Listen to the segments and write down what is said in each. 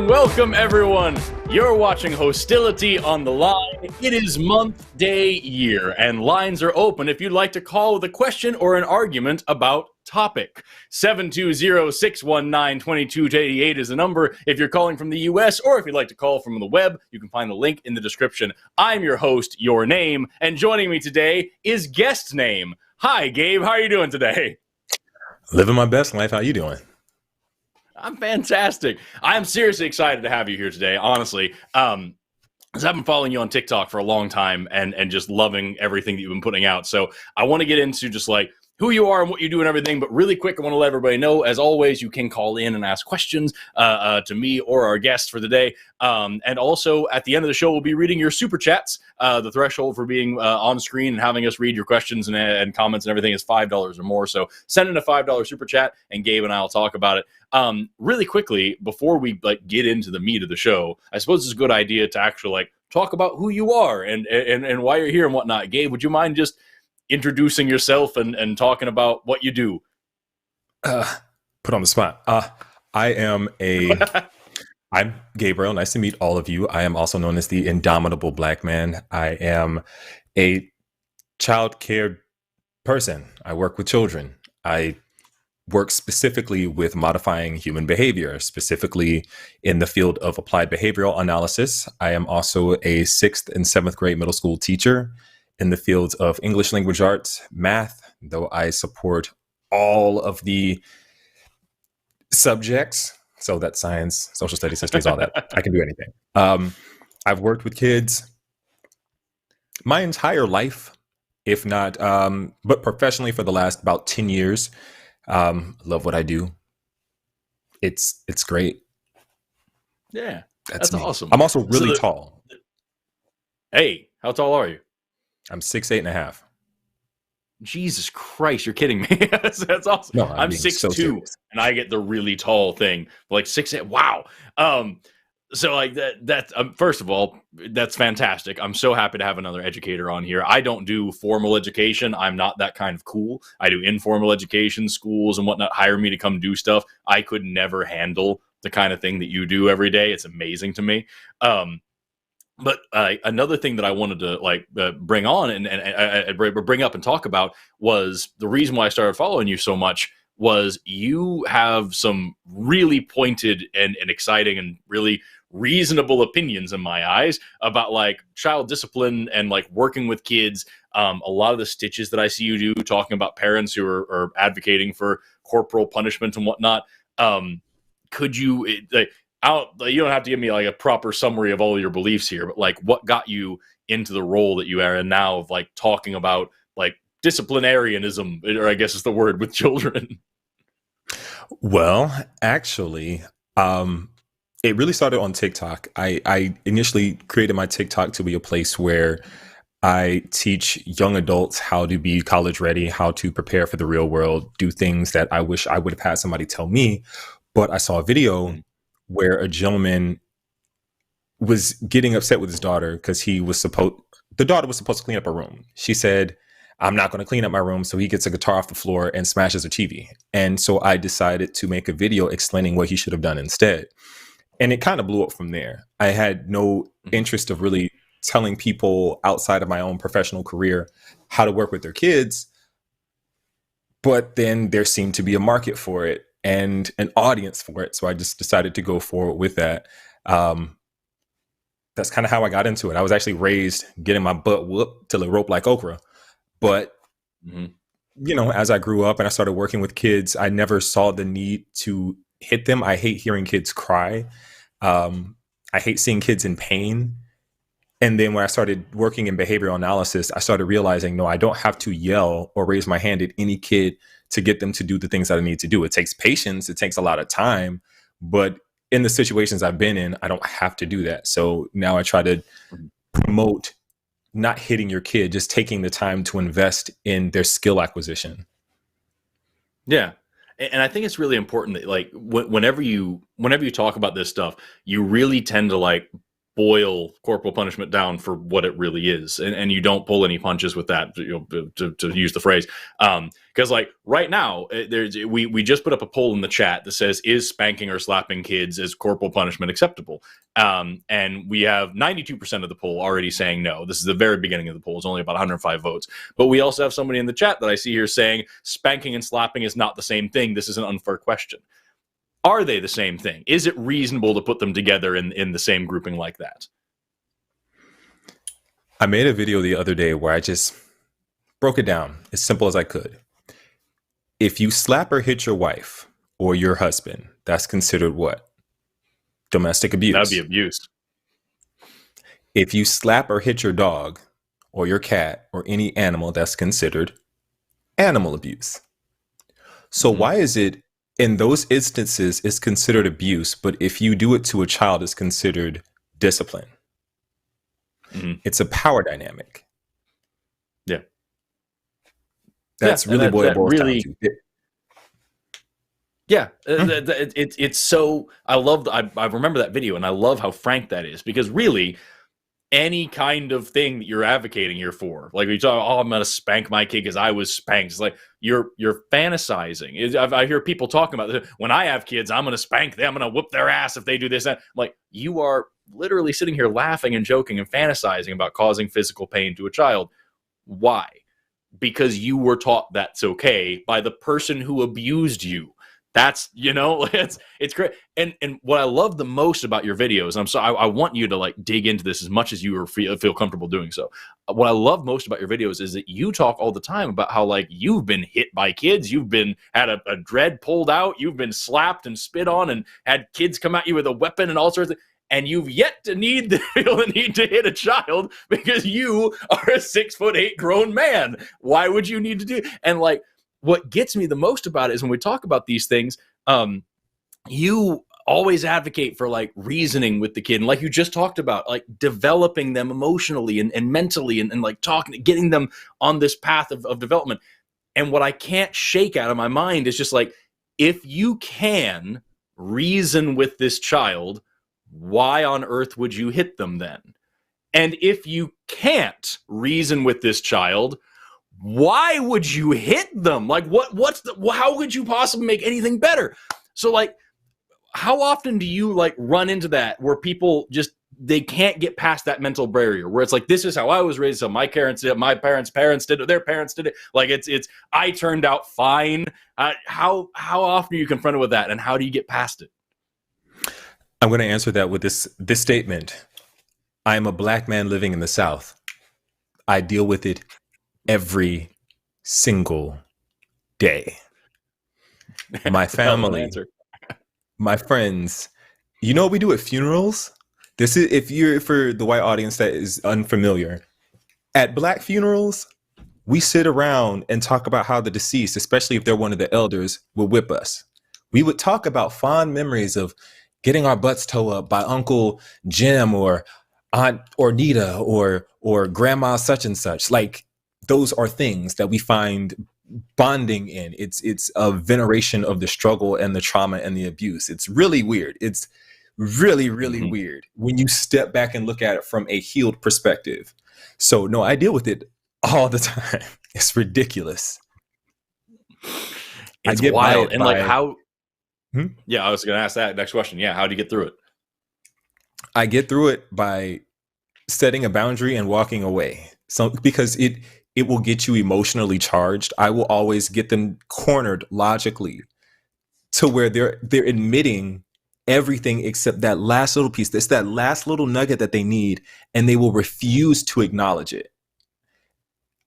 Welcome, everyone. You're watching HOSTility on the line. It is month, day, year, and lines are open if you'd like to call with a question or an argument about topic. 720-619-2288 is the number if you're calling from the US, or if you'd like to call from the web, you can find the link in the description. I'm your host, Your Name, and joining me today is Guest Name. Hi, Gabe. How are you doing today? Living my best life. How you doing? I'm fantastic. I'm seriously excited to have you here today, honestly. Because I've been following you on TikTok for a long time and just loving everything that you've been putting out. So I want to get into just like who you are and what you do and everything. But really quick, I want to let everybody know, as always, you can call in and ask questions to me or our guests for the day. And also at the end of the show, we'll be reading your super chats. The threshold for being on screen and having us read your questions and comments and everything is $5 or more. So send in a $5 super chat and Gabe and I will talk about it. Really quickly, before we get into the meat of the show, I suppose it's a good idea to actually talk about who you are and why you're here and whatnot. Gabe, would you mind just introducing yourself and talking about what you do? Put on the spot. I'm Gabriel. Nice to meet all of you. I am also known as the Indomitable Black Man. I am a child care person. I work with children. I work specifically with modifying human behavior, specifically in the field of applied behavioral analysis. I am also a 6th and 7th grade middle school teacher in the fields of English language arts, math, though I support all of the subjects. So that's science, social studies, history, all that. I can do anything. I've worked with kids my entire life, if not, but professionally for the last about 10 years. Love what I do. It's great. Yeah, that's awesome. I'm also really tall. Hey, how tall are you? I'm 6'8.5". Jesus Christ, you're kidding me. That's awesome. No, I'm 6'2", and I get the really tall thing. 6'8". Wow. So that first of all, that's fantastic. I'm so happy to have another educator on here. I don't do formal education. I'm not that kind of cool. I do informal education. Schools and whatnot hire me to come do stuff. I could never handle the kind of thing that you do every day. It's amazing to me. But another thing that I wanted to bring on and bring up and talk about was the reason why I started following you so much was you have some really pointed and exciting and really reasonable opinions in my eyes about child discipline and working with kids. A lot of the stitches that I see you do talking about parents who are advocating for corporal punishment and whatnot. Could you you don't have to give me a proper summary of all your beliefs here, but what got you into the role that you are in now of talking about disciplinarianism, or I guess is the word, with children? Well, actually, it really started on TikTok. I initially created my TikTok to be a place where I teach young adults how to be college ready, how to prepare for the real world, do things that I wish I would have had somebody tell me. But I saw a video where a gentleman was getting upset with his daughter because the daughter was supposed to clean up her room. She said, "I'm not going to clean up my room." So he gets a guitar off the floor and smashes her TV. And so I decided to make a video explaining what he should have done instead. And it kind of blew up from there. I had no interest of really telling people outside of my own professional career how to work with their kids. But then there seemed to be a market for it and an audience for it. So I just decided to go forward with that. That's kind of how I got into it. I was actually raised getting my butt whooped till it roped like okra. But, as I grew up and I started working with kids, I never saw the need to hit them. I hate hearing kids cry. I hate seeing kids in pain. And then when I started working in behavioral analysis, I started realizing, no, I don't have to yell or raise my hand at any kid to get them to do the things that I need to do. It takes patience. It takes a lot of time. But in the situations I've been in, I don't have to do that. So now I try to promote not hitting your kid, just taking the time to invest in their skill acquisition. Yeah. And I think it's really important that whenever you talk about this stuff, you really tend to boil corporal punishment down for what it really is, and you don't pull any punches with that, to use the phrase, because like right now we just put up a poll in the chat that says, is spanking or slapping kids as corporal punishment acceptable, and we have 92% of the poll already saying no. This is the very beginning of the poll. It's only about 105 votes, but we also have somebody in the chat that I see here saying spanking and slapping is not the same thing. This is an unfair question. Are they the same thing? Is it reasonable to put them together in the same grouping like that? I made a video the other day where I just broke it down as simple as I could. If you slap or hit your wife or your husband, that's considered what? Domestic abuse. That'd be abuse. If you slap or hit your dog or your cat or any animal, that's considered animal abuse. So why is it in those instances it's considered abuse, but if you do it to a child, it's considered discipline? It's a power dynamic. Yeah. That's really what it boils down to. Yeah, it's so, I remember that video, and I love how frank that is, because really any kind of thing that you're advocating here for, like you talk, oh, I'm gonna spank my kid because I was spanked. It's like you're fantasizing. I hear people talking about this. When I have kids, I'm gonna spank them. I'm gonna whoop their ass if they do this. And like, you are literally sitting here laughing and joking and fantasizing about causing physical pain to a child. Why? Because you were taught that's okay by the person who abused you. That's, it's great. And what I love the most about your videos, and I'm sorry, I want you to like dig into this as much as you feel comfortable doing so. What I love most about your videos is that you talk all the time about how like you've been hit by kids, you've been had a dread pulled out, you've been slapped and spit on, and had kids come at you with a weapon and all sorts of things. And you've yet to feel the need to hit a child because you are a 6'8" grown man. Why would you need to do? And like, what gets me the most about it is when we talk about these things, you always advocate for like reasoning with the kid. And like you just talked about, like developing them emotionally and mentally and like getting them on this path of development. And what I can't shake out of my mind is just like, if you can reason with this child, why on earth would you hit them then? And if you can't reason with this child, why would you hit them? Like, how could you possibly make anything better? So like, how often do you like run into that where people just, they can't get past that mental barrier where it's like, this is how I was raised. So my parents did it, my parents did it, their parents did it. Like it's, I turned out fine. How often are you confronted with that, and how do you get past it? I'm going to answer that with this statement. I am a Black man living in the South. I deal with it every single day. My family, my friends, you know what we do at funerals? This is, if you're, for the white audience that is unfamiliar, at Black funerals, we sit around and talk about how the deceased, especially if they're one of the elders, will whip us. We would talk about fond memories of getting our butts toe up by Uncle Jim or Aunt Ornita or Grandma such and such. Like, those are things that we find bonding in. It's a veneration of the struggle and the trauma and the abuse. It's really weird. It's really, really weird when you step back and look at it from a healed perspective. So no, I deal with it all the time. It's ridiculous. It's wild. And like how, yeah, I was going to ask that next question. Yeah. How do you get through it? I get through it by setting a boundary and walking away. So, because it will get you emotionally charged. I will always get them cornered logically to where they're admitting everything except that last little piece. It's that last little nugget that they need, and they will refuse to acknowledge it.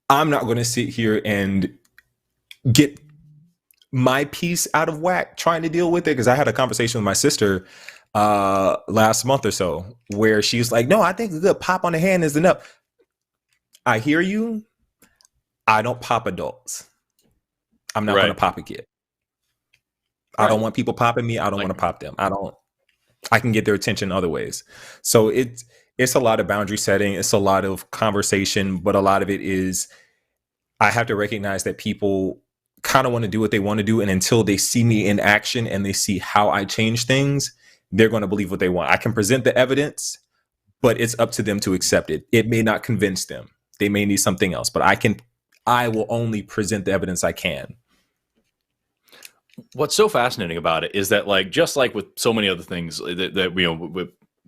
I'm not going to sit here and get my piece out of whack trying to deal with it, because I had a conversation with my sister last month or so where she's like, no, I think a good pop on the hand is enough. I hear you. I don't pop adults. I'm not going to pop a kid. I don't want people popping me. I don't want to pop them. I can get their attention other ways. So it's a lot of boundary setting. It's a lot of conversation, but a lot of it is, I have to recognize that people kind of want to do what they want to do. And until they see me in action and they see how I change things, they're going to believe what they want. I can present the evidence, but it's up to them to accept it. It may not convince them. They may need something else, but I will only present the evidence I can. What's so fascinating about it is that, like, just like with so many other things that you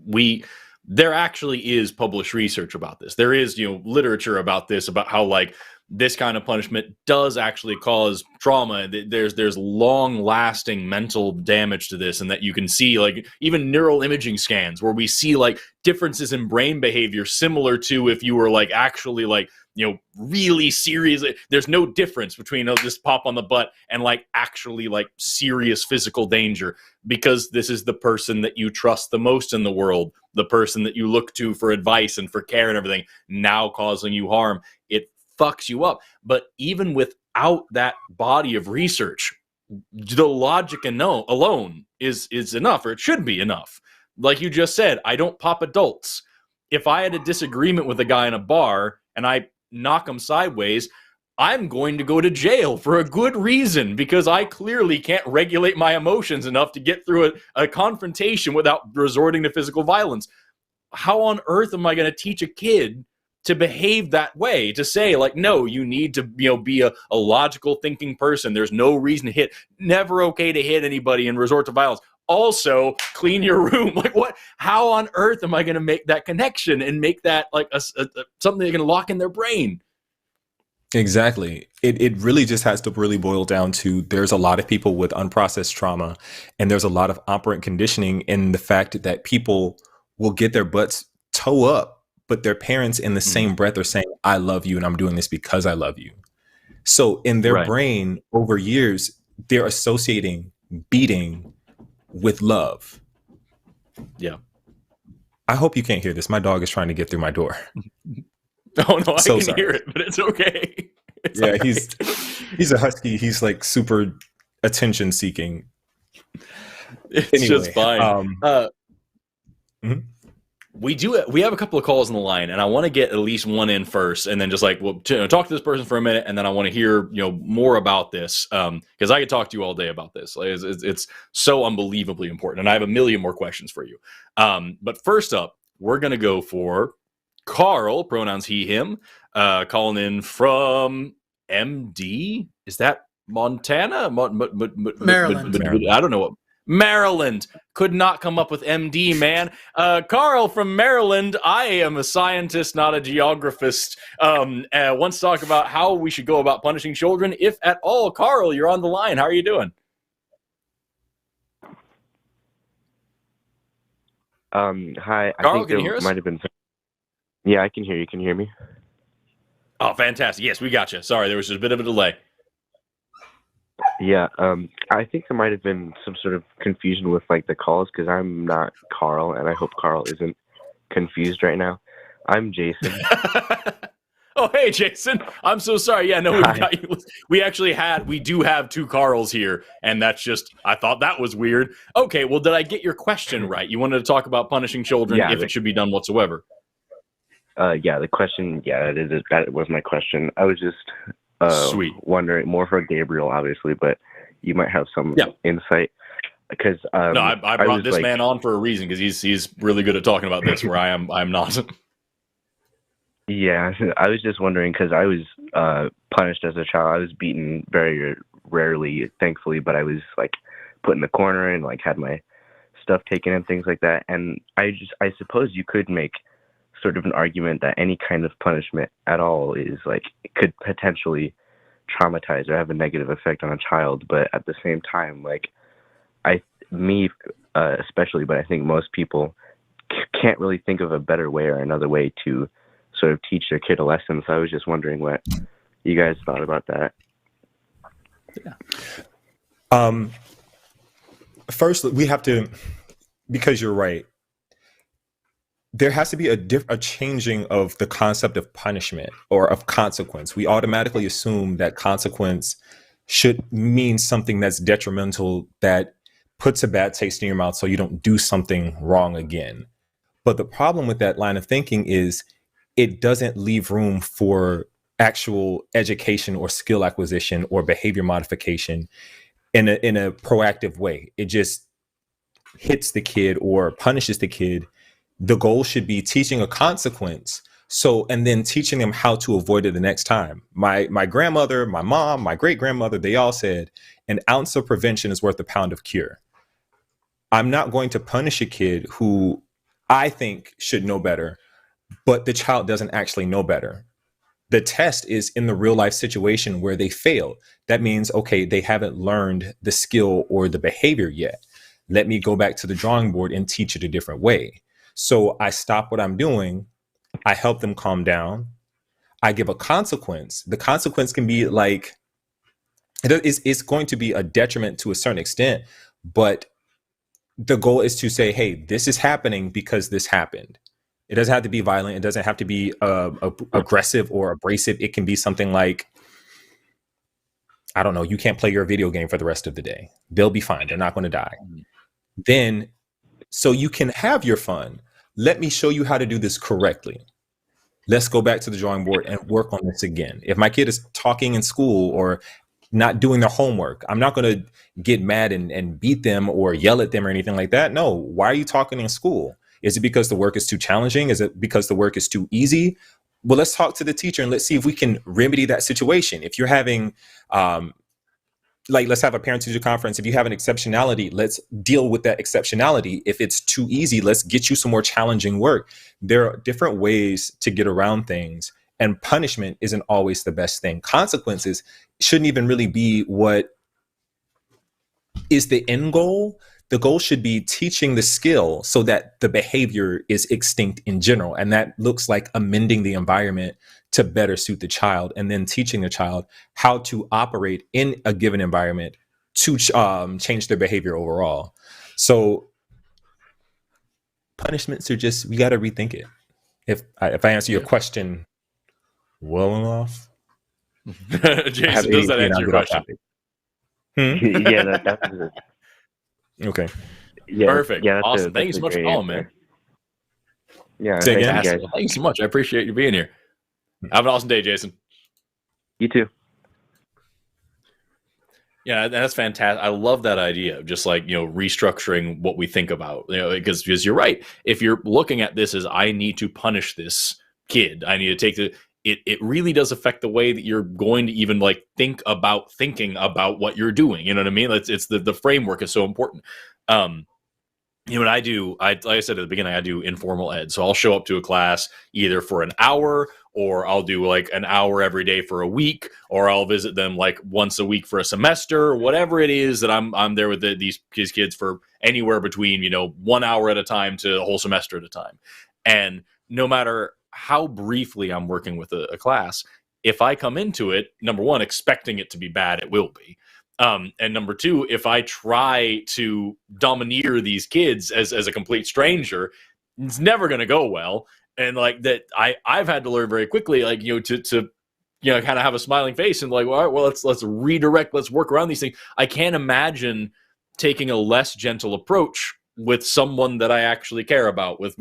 know, there actually is published research about this. There is, you know, literature about this, about how, like, this kind of punishment does actually cause trauma. There's long lasting mental damage to this, and that you can see, like, even neural imaging scans where we see, like, differences in brain behavior similar to if you were, like, actually, like, you know, really serious. There's no difference between just pop on the butt and, like, actually, like, serious physical danger, because this is the person that you trust the most in the world, the person that you look to for advice and for care and everything, now causing you harm. It fucks you up. But even without that body of research, the logic alone is enough, or it should be enough. Like you just said, I don't pop adults. If I had a disagreement with a guy in a bar and I knock him sideways, I'm going to go to jail for a good reason, because I clearly can't regulate my emotions enough to get through a confrontation without resorting to physical violence. How on earth am I going to teach a kid to behave that way, to say, like, no, you need to, you know, be a logical thinking person. There's no reason to hit. Never okay to hit anybody and resort to violence. Also, clean your room. Like, what? How on earth am I going to make that connection and make that, like, something they're going to lock in their brain? Exactly. It really just has to really boil down to, there's a lot of people with unprocessed trauma, and there's a lot of operant conditioning in the fact that people will get their butts toe up, but their parents in the same breath are saying, I love you and I'm doing this because I love you. So in their brain, over years, they're associating beating with love. Yeah. I hope you can't hear this. My dog is trying to get through my door. Oh no, I can hear it, but it's okay. It's yeah, right. he's a husky. He's, like, super attention seeking. It's just fine. We have a couple of calls on the line, and I want to get at least one in first, and then just, like, we'll talk to this person for a minute, and then I want to hear, you know, more about this, because I could talk to you all day about this. Like, it's so unbelievably important, and I have a million more questions for you. But first up, we're gonna go for Carl, pronouns he, him, calling in from MD. Is that Montana? Maryland. I don't know what. Maryland. Could not come up with MD, man. Carl from Maryland. I am a scientist, not a geographist. Wants to talk about how we should go about punishing children, if at all. Carl, you're on the line. How are you doing? Hi. Carl, can you hear us? Might have been. Yeah, I can hear you. Can you hear me? Oh, fantastic. Yes, we got you. Sorry, there was just a bit of a delay. Yeah, I think there might have been some sort of confusion with, like, the calls, because I'm not Carl, and I hope Carl isn't confused right now. I'm Jason. Oh, hey, Jason. I'm so sorry. Yeah, no, we got you. We do have two Carls here, and that's just, I thought that was weird. Okay, well, did I get your question right? You wanted to talk about punishing children, if it should be done whatsoever. Yeah, the question, that was my question. I was just Sweet. Wondering, more for Gabriel, obviously, but you might have some insight. Because no, I brought this man on for a reason, because he's really good at talking about this, where I'm not. Yeah, I was just wondering, because I was punished as a child. I was beaten very rarely, thankfully, but I was, like, put in the corner and, like, had my stuff taken and things like that. And I suppose you could make sort of an argument that any kind of punishment at all is, like, it could potentially traumatize or have a negative effect on a child. But at the same time, like, especially, but I think most people can't really think of a better way or another way to sort of teach their kid a lesson. So I was just wondering what you guys thought about that. Yeah. First, we have to, because you're right, there has to be a changing of the concept of punishment or of consequence. We automatically assume that consequence should mean something that's detrimental, that puts a bad taste in your mouth so you don't do something wrong again. But the problem with that line of thinking is it doesn't leave room for actual education or skill acquisition or behavior modification in a proactive way. It just hits the kid or punishes the kid The goal should be teaching a consequence. So, and then teaching them how to avoid it the next time. My grandmother, my mom, my great grandmother, they all said an ounce of prevention is worth a pound of cure. I'm not going to punish a kid who I think should know better, but the child doesn't actually know better. The test is in the real life situation where they fail. That means, okay, they haven't learned the skill or the behavior yet. Let me go back to the drawing board and teach it a different way. So I stop what I'm doing. I help them calm down. I give a consequence. The consequence can be like, it's going to be a detriment to a certain extent, but the goal is to say, hey, this is happening because this happened. It doesn't have to be violent. It doesn't have to be aggressive or abrasive. It can be something like, I don't know, you can't play your video game for the rest of the day. They'll be fine. They're not going to die. Then, so you can have your fun. Let me show you how to do this correctly. Let's go back to the drawing board and work on this again. If my kid is talking in school or not doing their homework, I'm not going to get mad and beat them or yell at them or anything like that. No. Why are you talking in school? Is it because the work is too challenging? Is it because the work is too easy? Well, let's talk to the teacher and let's see if we can remedy that situation. If you're having, let's have a parent-teacher conference. If you have an exceptionality, let's deal with that exceptionality. If it's too easy, let's get you some more challenging work. There are different ways to get around things, and punishment isn't always the best thing. Consequences shouldn't even really be what is the end goal. The goal should be teaching the skill so that the behavior is extinct in general. And that looks like amending the environment to better suit the child, and then teaching the child how to operate in a given environment to change their behavior overall. So punishments are just, we got to rethink it. If I answer your question well enough. Jason, does that answer your question? Yeah, that's okay. Yeah, perfect. Yeah, awesome. Thank you so much for calling, man. Yeah, thank you so much. I appreciate you being here. Have an awesome day, Jason. You too. Yeah, that's fantastic. I love that idea of just like, restructuring what we think about, because you're right. If you're looking at this as I need to punish this kid, I need to take it really does affect the way that you're going to even like thinking about what you're doing. You know what I mean? It's the framework is so important. What I do, like I said at the beginning, I do informal ed. So I'll show up to a class either for an hour, or I'll do like an hour every day for a week, or I'll visit them like once a week for a semester, or whatever it is that I'm there with these kids for anywhere between, 1 hour at a time to a whole semester at a time. And no matter how briefly I'm working with a class, if I come into it, number one, expecting it to be bad, it will be. And number two, if I try to domineer these kids as a complete stranger, it's never going to go well. And like that, I've had to learn very quickly, like, to kind of have a smiling face and like, all right, well, let's redirect, let's work around these things. I can't imagine taking a less gentle approach with someone that I actually care about, with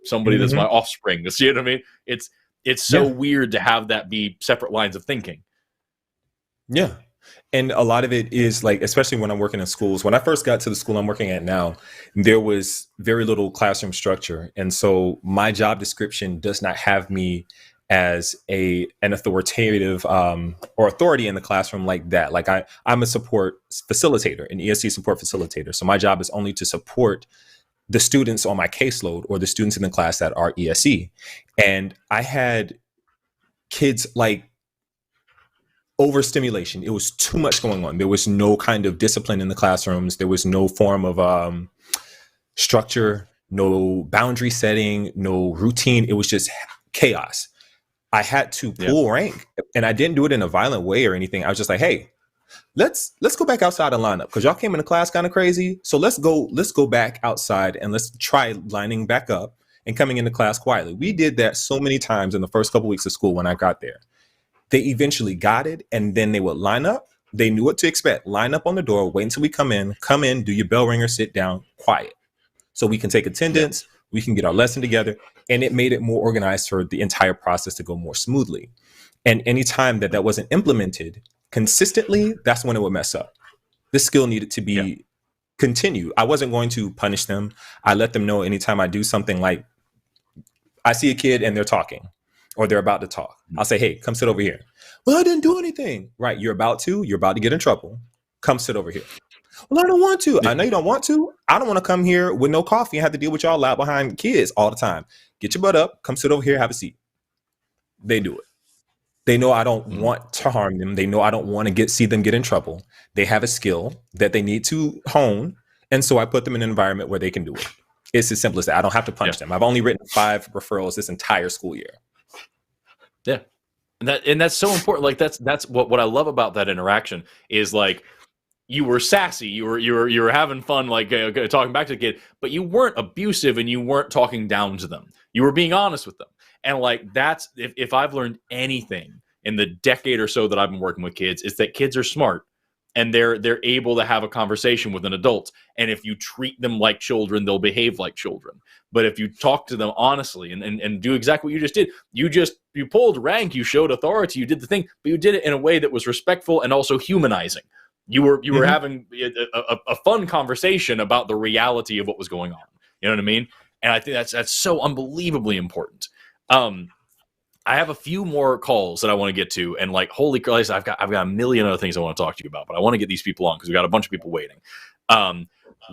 somebody that's my offspring. You know what I mean? It's so weird to have that be separate lines of thinking. Yeah. And a lot of it is like, especially when I'm working in schools, when I first got to the school I'm working at now, there was very little classroom structure. And so my job description does not have me as an authoritative or authority in the classroom like that. Like I'm a support facilitator, an ESC support facilitator. So my job is only to support the students on my caseload or the students in the class that are ESC. And I had kids like overstimulation. It was too much going on. There was no kind of discipline in the classrooms. There was no form of structure, no boundary setting, no routine. It was just chaos. I had to pull rank, and I didn't do it in a violent way or anything. I was just like, hey, let's go back outside and line up, because y'all came into class kind of crazy. So let's go back outside and let's try lining back up and coming into class quietly. We did that so many times in the first couple weeks of school when I got there. They eventually got it, and then they would line up. They knew what to expect. Line up on the door, wait until we come in, do your bell ringer, sit down, quiet. So we can take attendance, we can get our lesson together, and it made it more organized for the entire process to go more smoothly. And anytime that wasn't implemented consistently, that's when it would mess up. This skill needed to be continued. I wasn't going to punish them. I let them know anytime I do something like I see a kid and they're talking or they're about to talk. I'll say, hey, come sit over here. Well, I didn't do anything. Right. You're about to get in trouble. Come sit over here. Well, I don't want to. I know you don't want to. I don't want to come here with no coffee and have to deal with y'all loud behind kids all the time. Get your butt up. Come sit over here. Have a seat. They do it. They know I don't want to harm them. They know I don't want to see them get in trouble. They have a skill that they need to hone. And so I put them in an environment where they can do it. It's as simple as that. I don't have to punish them. I've only written 5 referrals this entire school year. Yeah. And that's so important. Like that's what I love about that interaction is like you were sassy, you were having fun, like talking back to the kid, but you weren't abusive and you weren't talking down to them. You were being honest with them. And like that's if I've learned anything in the decade or so that I've been working with kids, is that kids are smart and they're able to have a conversation with an adult. And if you treat them like children, they'll behave like children. But if you talk to them honestly and do exactly what you just did, you pulled rank, you showed authority, you did the thing, but you did it in a way that was respectful and also humanizing. You were having a fun conversation about the reality of what was going on. You know what I mean? And I think that's so unbelievably important. I have a few more calls that I want to get to, and like, holy Christ, I've got a million other things I want to talk to you about, but I want to get these people on because we got a bunch of people waiting.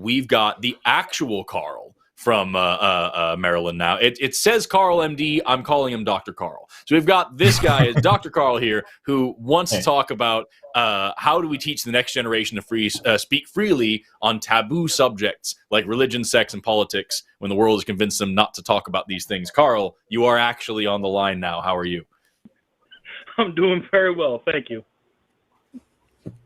We've got the actual Carl from Maryland now. It says Carl MD. I'm calling him Dr. Carl. So we've got this guy, Dr. Carl here, who wants to talk about how do we teach the next generation to speak freely on taboo subjects like religion, sex, and politics when the world has convinced them not to talk about these things. Carl, you are actually on the line now. How are you? I'm doing very well. Thank you.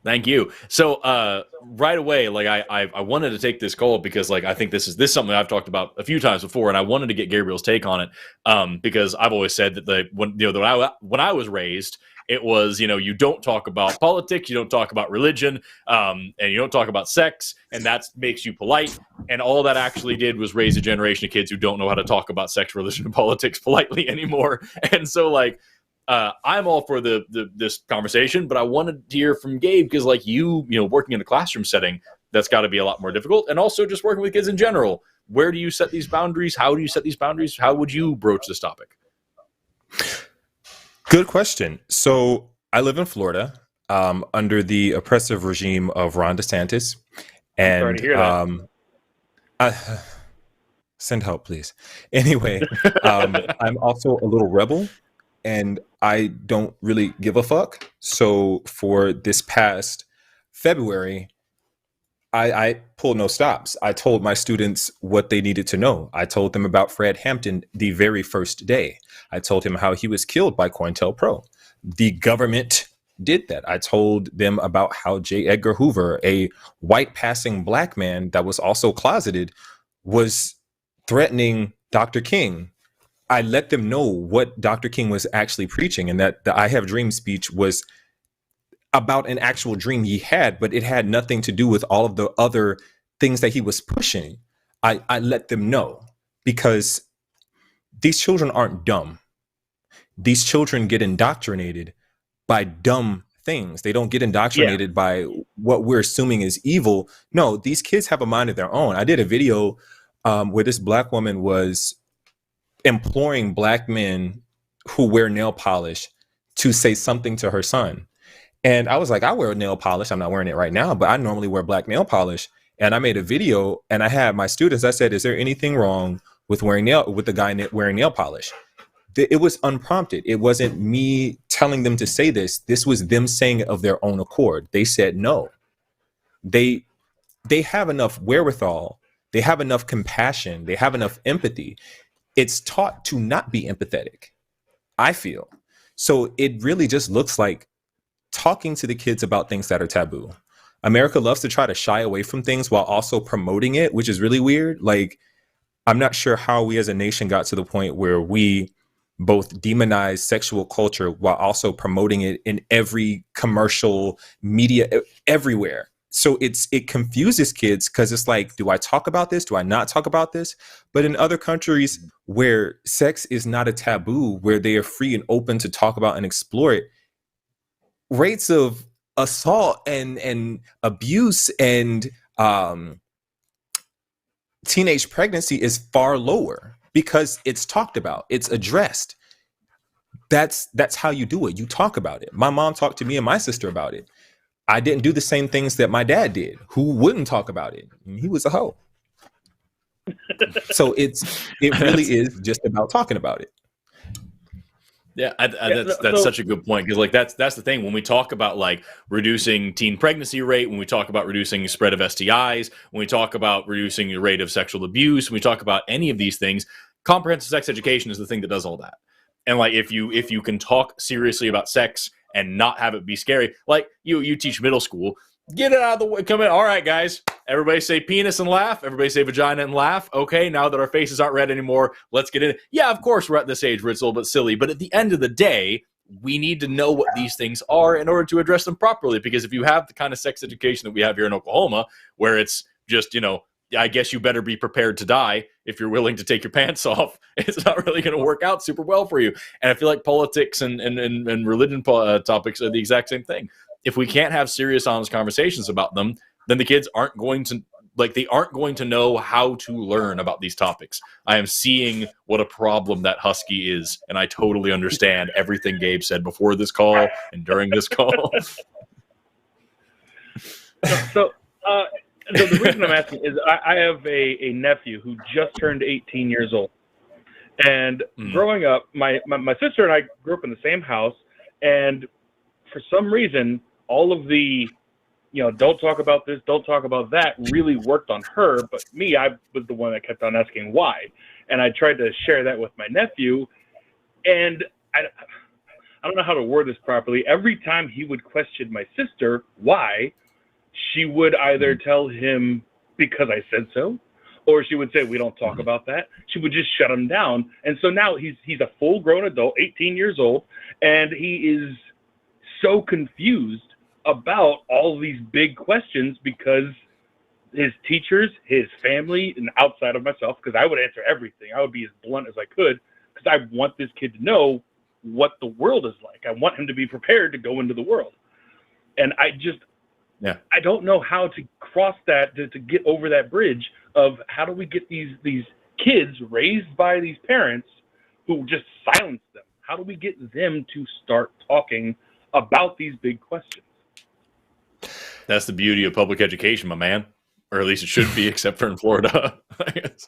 Thank you. So right away, like I wanted to take this call because like I think this is something I've talked about a few times before, and I wanted to get Gabriel's take on it because I've always said that when I was raised, it was, you don't talk about politics, you don't talk about religion, and you don't talk about sex, and that makes you polite. And all that actually did was raise a generation of kids who don't know how to talk about sex, religion, and politics politely anymore. And so like. I'm all for this conversation, but I wanted to hear from Gabe because, like you working in a classroom setting, that's got to be a lot more difficult, and also just working with kids in general. Where do you set these boundaries? How do you set these boundaries? How would you broach this topic? Good question. So I live in Florida, under the oppressive regime of Ron DeSantis, and sorry to hear that. Send help, please. Anyway, I'm also a little rebel. And I don't really give a fuck. So for this past February, I pulled no stops. I told my students what they needed to know. I told them about Fred Hampton the very first day. I told him how he was killed by COINTELPRO. The government did that. I told them about how J. Edgar Hoover, a white passing black man that was also closeted, was threatening Dr. King. I let them know what Dr. King was actually preaching, and that the I Have Dreams speech was about an actual dream he had, but it had nothing to do with all of the other things that he was pushing. I let them know because these children aren't dumb. These children get indoctrinated by dumb things. They don't get indoctrinated by what we're assuming is evil. No, these kids have a mind of their own. I did a video where this black woman was imploring black men who wear nail polish to say something to her son. And I was like, I wear nail polish. I'm not wearing it right now, but I normally wear black nail polish. And I made a video and I had my students, I said, is there anything wrong with with the guy wearing nail polish? It was unprompted. It wasn't me telling them to say this. This was them saying it of their own accord. They said no. They have enough wherewithal. They have enough compassion. They have enough empathy. It's taught to not be empathetic, I feel. So it really just looks like talking to the kids about things that are taboo. America loves to try to shy away from things while also promoting it, which is really weird. Like, I'm not sure how we as a nation got to the point where we both demonize sexual culture while also promoting it in every commercial media everywhere. So it confuses kids because it's like, do I talk about this? Do I not talk about this? But in other countries where sex is not a taboo, where they are free and open to talk about and explore it, rates of assault and abuse and teenage pregnancy is far lower. because it's talked about, it's addressed. That's how you do it. You talk about it. My mom talked to me and my sister about it. I didn't do the same things that my dad did, who wouldn't talk about it. He was a hoe. So it really is just about talking about it. Yeah, that's such a good point, because like that's the thing when we talk about like reducing teen pregnancy rate, when we talk about reducing spread of STIs, when we talk about reducing the rate of sexual abuse, when we talk about any of these things, comprehensive sex education is the thing that does all that. And like if you can talk seriously about sex and not have it be scary, like you teach middle school, get it out of the way. Come in, all right, guys. Everybody say penis and laugh. Everybody say vagina and laugh. Okay, now that our faces aren't red anymore, let's get in. Yeah, of course, we're at this age where it's a little bit silly. But at the end of the day, we need to know what these things are in order to address them properly. Because if you have the kind of sex education that we have here in Oklahoma, where it's just, I guess you better be prepared to die if you're willing to take your pants off, it's not really going to work out super well for you. And I feel like politics and religion topics are the exact same thing. If we can't have serious, honest conversations about them, then the kids aren't going to know how to learn about these topics. I am seeing what a problem that husky is, and I totally understand everything Gabe said before this call and during this call. So the reason I'm asking is I have a nephew who just turned 18 years old. And growing up, my sister and I grew up in the same house, and for some reason, all of the don't talk about this, don't talk about that really worked on her. But me, I was the one that kept on asking why. And I tried to share that with my nephew. And I don't know how to word this properly. Every time he would question my sister why, she would either tell him because I said so, or she would say, we don't talk about that. She would just shut him down. And so now he's a full grown adult, 18 years old, and he is so confused about all these big questions because his teachers, his family, and outside of myself, because I would answer everything. I would be as blunt as I could because I want this kid to know what the world is like. I want him to be prepared to go into the world. And I don't know how to cross that, to get over that bridge of how do we get these kids raised by these parents who just silence them? How do we get them to start talking about these big questions? That's the beauty of public education, my man. Or at least it should be, except for in Florida. I guess.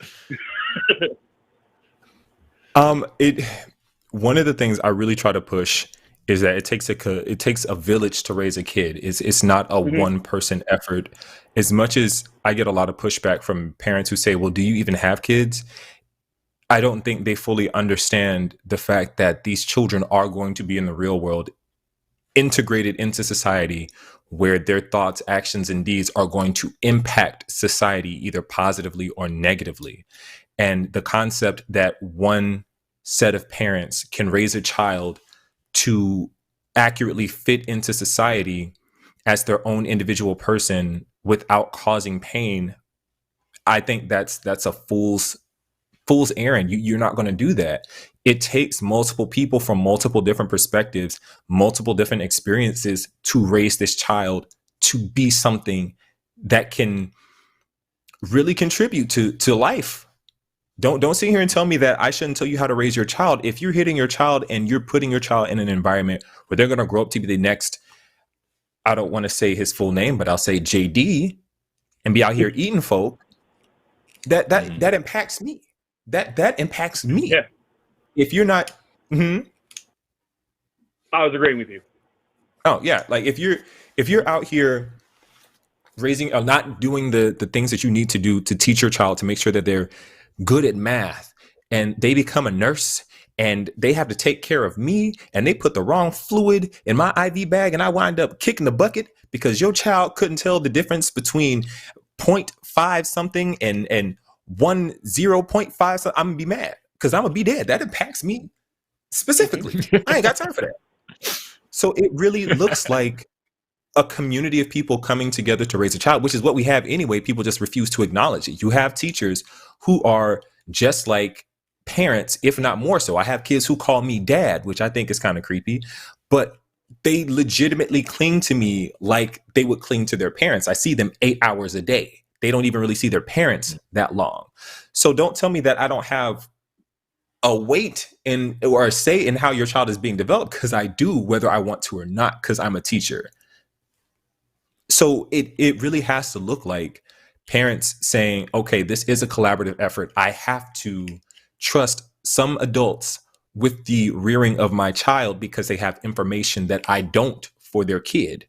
One of the things I really try to push is that it takes a village to raise a kid. It's not a one person effort. As much as I get a lot of pushback from parents who say, well, do you even have kids? I don't think they fully understand the fact that these children are going to be in the real world, integrated into society, where their thoughts, actions, and deeds are going to impact society either positively or negatively. And the concept that one set of parents can raise a child to accurately fit into society as their own individual person without causing pain, I think that's a fool's errand. You're not going to do that. It takes multiple people from multiple different perspectives, multiple different experiences to raise this child to be something that can really contribute to life. Don't sit here and tell me that I shouldn't tell you how to raise your child. If you're hitting your child and you're putting your child in an environment where they're going to grow up to be the next, I don't want to say his full name, but I'll say JD, and be out here eating folk, that impacts me. That impacts me. Yeah. If you're not, I was agreeing with you. Oh yeah, like if you're out here raising, not doing the things that you need to do to teach your child to make sure that they're good at math, and they become a nurse and they have to take care of me, and they put the wrong fluid in my IV bag, and I wind up kicking the bucket because your child couldn't tell the difference between 0.5 something and 0.5 something, I'm gonna be mad. Because I'm going to be dead. That impacts me specifically. I ain't got time for that. So it really looks like a community of people coming together to raise a child, which is what we have anyway. People just refuse to acknowledge it. You have teachers who are just like parents, if not more so. I have kids who call me dad, which I think is kind of creepy, but they legitimately cling to me like they would cling to their parents. I see them 8 hours a day. They don't even really see their parents that long. So don't tell me that I don't have a weight in or a say in how your child is being developed, because I do, whether I want to or not, because I'm a teacher. So it really has to look like parents saying, okay, this is a collaborative effort. I have to trust some adults with the rearing of my child because they have information that I don't for their kid.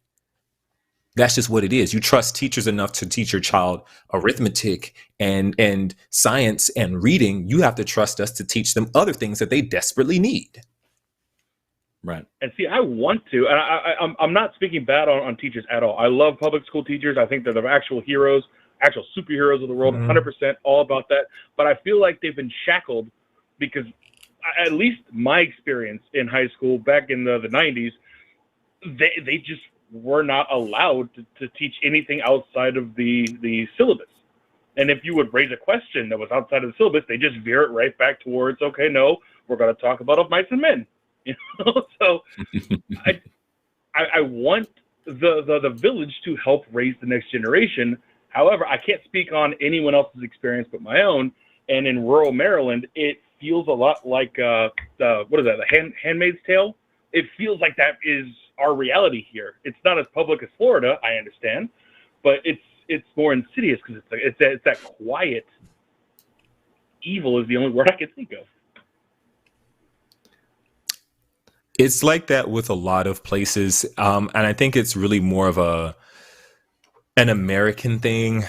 That's just what it is. You trust teachers enough to teach your child arithmetic and science and reading. You have to trust us to teach them other things that they desperately need. Right. And see, I want to, and I'm not speaking bad on teachers at all. I love public school teachers. I think they're the actual heroes, actual superheroes of the world, 100% all about that. But I feel like they've been shackled because, at least my experience in high school back in the 90s, they just were not allowed to teach anything outside of the syllabus. And if you would raise a question that was outside of the syllabus, they just veer it right back towards, okay, no, we're going to talk about mice and men. You know, so I want the village to help raise the next generation. However, I can't speak on anyone else's experience but my own. And in rural Maryland, it feels a lot like the Handmaid's Tale. It feels like that is our reality here. It's not as public as Florida, I understand, but it's more insidious because it's that quiet evil is the only word I can think of. It's like that with a lot of places, and I think it's really more of an American thing.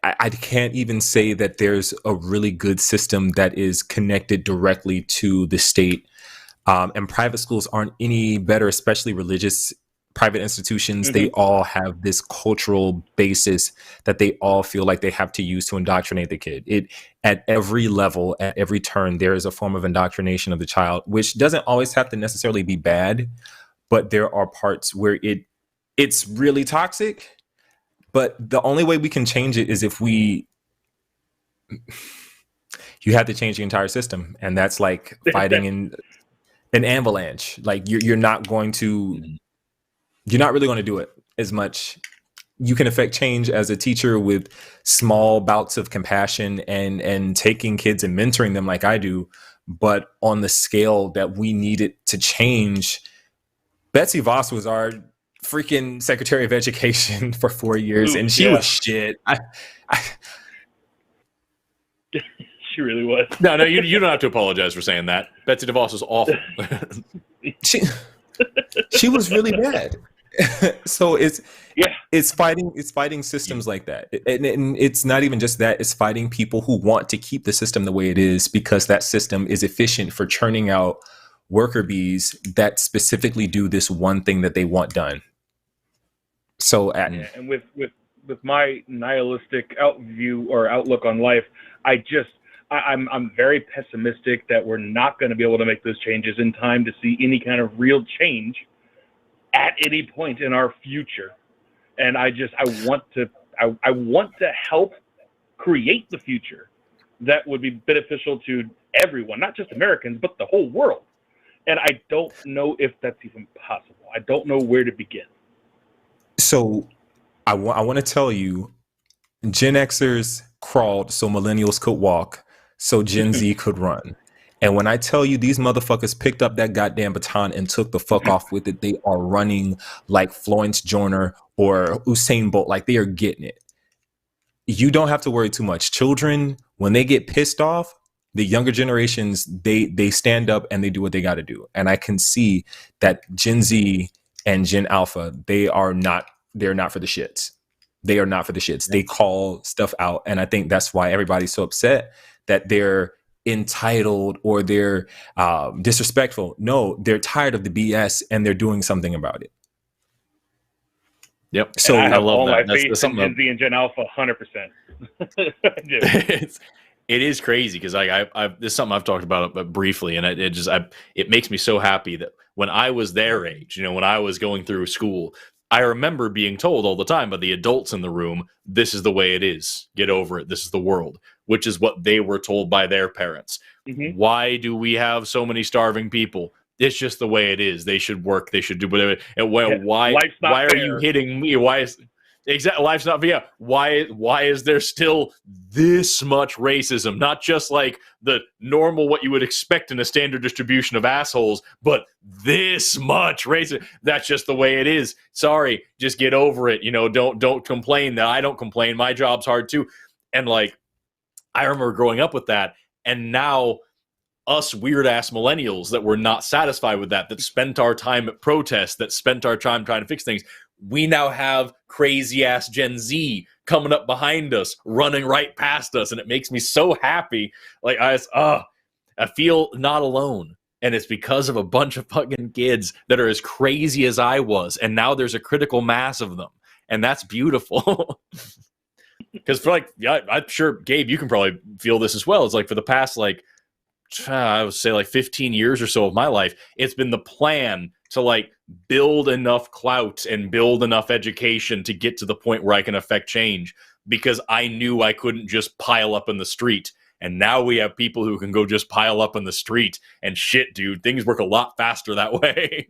I can't even say that there's a really good system that is connected directly to the state. And private schools aren't any better, especially religious private institutions. Mm-hmm. They all have this cultural basis that they all feel like they have to use to indoctrinate the kid. At every level, at every turn, there is a form of indoctrination of the child, which doesn't always have to necessarily be bad, but there are parts where it's really toxic. But the only way we can change it is if you have to change the entire system. And that's like fighting in an avalanche. Like you're not really going to do it as much. You can affect change as a teacher with small bouts of compassion and taking kids and mentoring them like I do. But on the scale that we need it to change, Betsy Voss was our freaking Secretary of Education for 4 years, and she was shit. She really was. No, you don't have to apologize for saying that. Betsy DeVos is awful. she was really bad. So it's fighting systems like that, and it's not even just that. It's fighting people who want to keep the system the way it is because that system is efficient for churning out worker bees that specifically do this one thing that they want done. So, and with my nihilistic outlook on life, I'm very pessimistic that we're not going to be able to make those changes in time to see any kind of real change at any point in our future. And I want to help create the future that would be beneficial to everyone, not just Americans, but the whole world. And I don't know if that's even possible. I don't know where to begin. So I want to tell you, Gen Xers crawled so millennials could walk, so Gen Z could run. And when I tell you these motherfuckers picked up that goddamn baton and took the fuck off with it, they are running like Florence Joyner or Usain Bolt, like they are getting it. You don't have to worry too much. Children, when they get pissed off, the younger generations, they stand up and they do what they got to do. And I can see that Gen Z and Gen Alpha, they're not for the shits. They are not for the shits. They call stuff out. And I think that's why everybody's so upset that they're entitled or they're disrespectful. No, they're tired of the BS and they're doing something about it. Yep. So I love that. That's something Gen Z and Gen Alpha, 100%. It is crazy because this is something I've talked about briefly, and it makes me so happy that when I was their age, when I was going through school, I remember being told all the time by the adults in the room, this is the way it is. Get over it. This is the world, which is what they were told by their parents. Mm-hmm. Why do we have so many starving people? It's just the way it is. They should work. They should do whatever. And why are you hitting me? Why is exactly. Life's not fair. Why is there still this much racism? Not just like the normal, what you would expect in a standard distribution of assholes, but this much racism. That's just the way it is. Sorry, just get over it. Don't complain that I don't complain. My job's hard too. And like, I remember growing up with that, and now us weird ass millennials that were not satisfied with that spent our time at protests, that spent our time trying to fix things. We now have crazy ass Gen Z coming up behind us, running right past us, and it makes me so happy. Like I feel not alone, and it's because of a bunch of fucking kids that are as crazy as I was, and now there's a critical mass of them, and that's beautiful. Because for I'm sure Gabe, you can probably feel this as well. It's like for the past I would say 15 years or so of my life, it's been the plan to like build enough clout and build enough education to get to the point where I can affect change, because I knew I couldn't just pile up in the street. And now we have people who can go just pile up in the street, and shit, dude, things work a lot faster that way.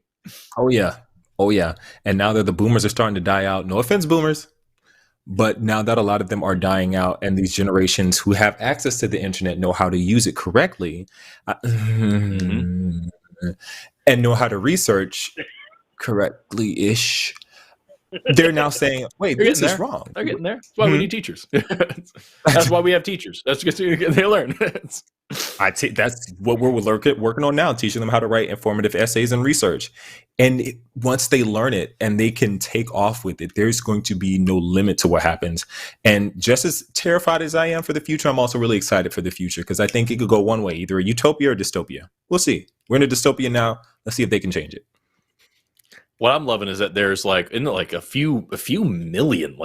Oh yeah. And now that the boomers are starting to die out, no offense, boomers, but now that a lot of them are dying out, and these generations who have access to the internet know how to use it correctly, and know how to research correctly-ish, they're now saying, wait, this is wrong. They're getting there. That's why we need teachers. That's why we have teachers. That's because they learn. That's what we're working on now, teaching them how to write informative essays and research. And once they learn it and they can take off with it, there's going to be no limit to what happens. And just as terrified as I am for the future, I'm also really excited for the future, because I think it could go one way, either a utopia or dystopia. We'll see. We're in a dystopia now. Let's see if they can change it. What I'm loving is that there's a few million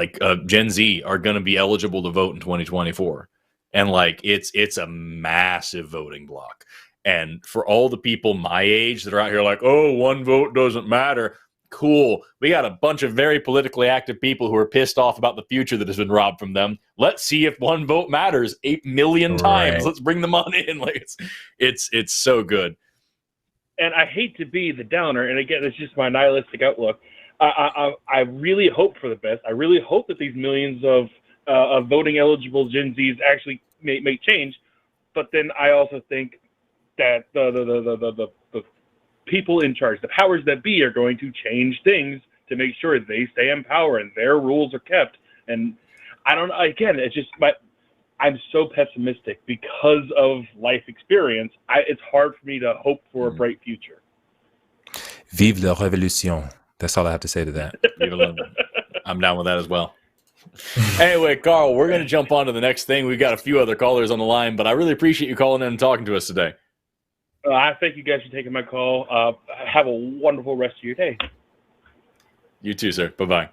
Gen Z are going to be eligible to vote in 2024. And it's a massive voting block. And for all the people my age that are out here like, oh, one vote doesn't matter. Cool. We got a bunch of very politically active people who are pissed off about the future that has been robbed from them. Let's see if one vote matters 8 million times. Let's bring them on in. It's so good. And I hate to be the downer, and again, it's just my nihilistic outlook. I really hope for the best. I really hope that these millions of voting eligible Gen Zs actually make change. But then I also think that the people in charge, the powers that be, are going to change things to make sure they stay in power and their rules are kept. And I don't know. Again, it's just I'm so pessimistic because of life experience. It's hard for me to hope for a bright future. Vive la révolution. That's all I have to say to that. I'm down with that as well. Anyway, Carl, we're going to jump on to the next thing. We've got a few other callers on the line, but I really appreciate you calling in and talking to us today. I thank you guys for taking my call. Have a wonderful rest of your day. You too, sir. Bye-bye.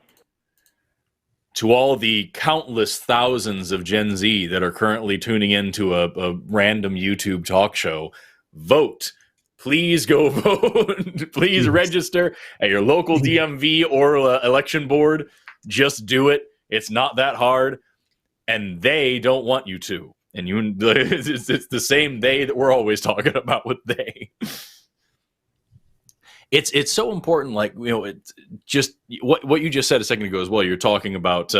To all the countless thousands of Gen Z that are currently tuning into a random YouTube talk show, vote. Please go vote. Please register at your local DMV or election board. Just do it. It's not that hard. And they don't want you to. And it's the same they that we're always talking about with they. It's so important, it's just what you just said a second ago as well. You're talking about,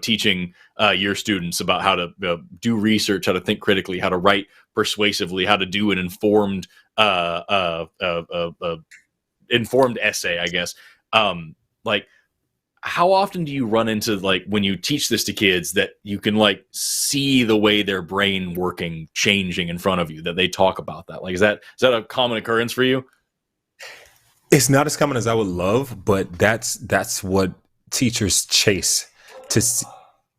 teaching your students about how to do research, how to think critically, how to write persuasively, how to do an informed essay, I guess. How often do you run into, when you teach this to kids, that you can see the way their brain working, changing in front of you, that they talk about that? Is that a common occurrence for you? It's not as common as I would love, but that's what teachers chase to see.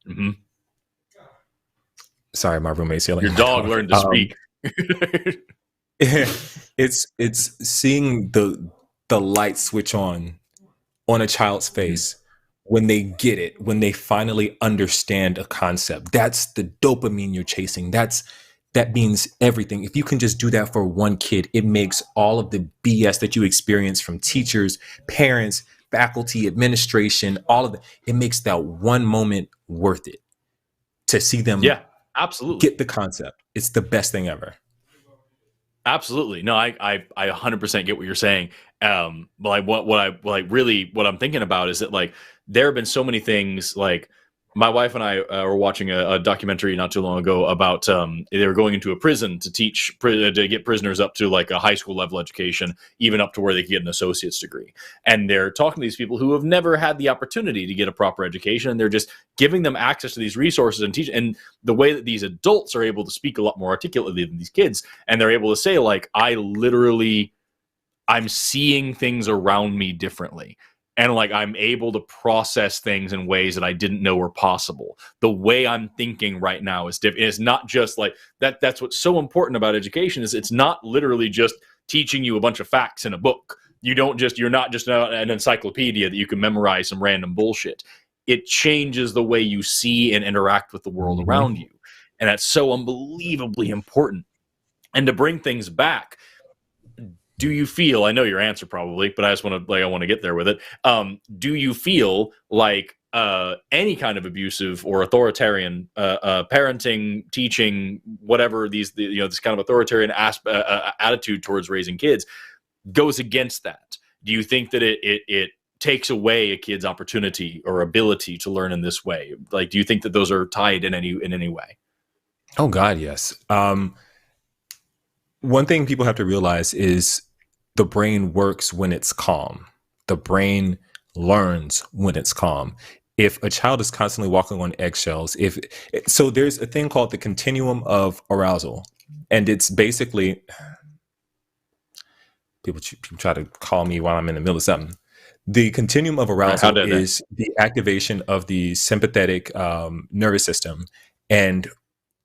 Mm-hmm. Sorry, my roommate's yelling. Your dog learned to speak. It's seeing the light switch on a child's face when they get it, when they finally understand a concept. That's the dopamine you're chasing. That means everything. If you can just do that for one kid, it makes all of the BS that you experience from teachers, parents, faculty, administration, all of it. It makes that one moment worth it to see them absolutely get the concept. It's the best thing ever. Absolutely. No, I 100% get what you're saying. Like what I'm thinking about is that like there have been so many things. Like my wife and I were watching a documentary not too long ago about they were going into a prison to to get prisoners up to like a high school level education, even up to where they could get an associate's degree. And they're talking to these people who have never had the opportunity to get a proper education, and they're just giving them access to these resources and teach. And the way that these adults are able to speak a lot more articulately than these kids, and they're able to say like, I'm seeing things around me differently. And like I'm able to process things in ways that I didn't know were possible. The way I'm thinking right now is different. It's not just like that. That's what's so important about education is it's not literally just teaching you a bunch of facts in a book. You're not just an encyclopedia that you can memorize some random bullshit. It changes the way you see and interact with the world around you. And that's so unbelievably important. And to bring things back, do you feel, I know your answer probably, but I just want to get there with it. Do you feel like any kind of abusive or authoritarian parenting, teaching, whatever this kind of authoritarian attitude towards raising kids goes against that? Do you think that it takes away a kid's opportunity or ability to learn in this way? Like, do you think that those are tied in any way? Oh God, yes. One thing people have to realize is the brain works when it's calm. The brain learns when it's calm. If a child is constantly walking on eggshells, so there's a thing called the continuum of arousal, and it's basically people try to call me while I'm in the middle of something. The continuum of arousal is the activation of the sympathetic nervous system, and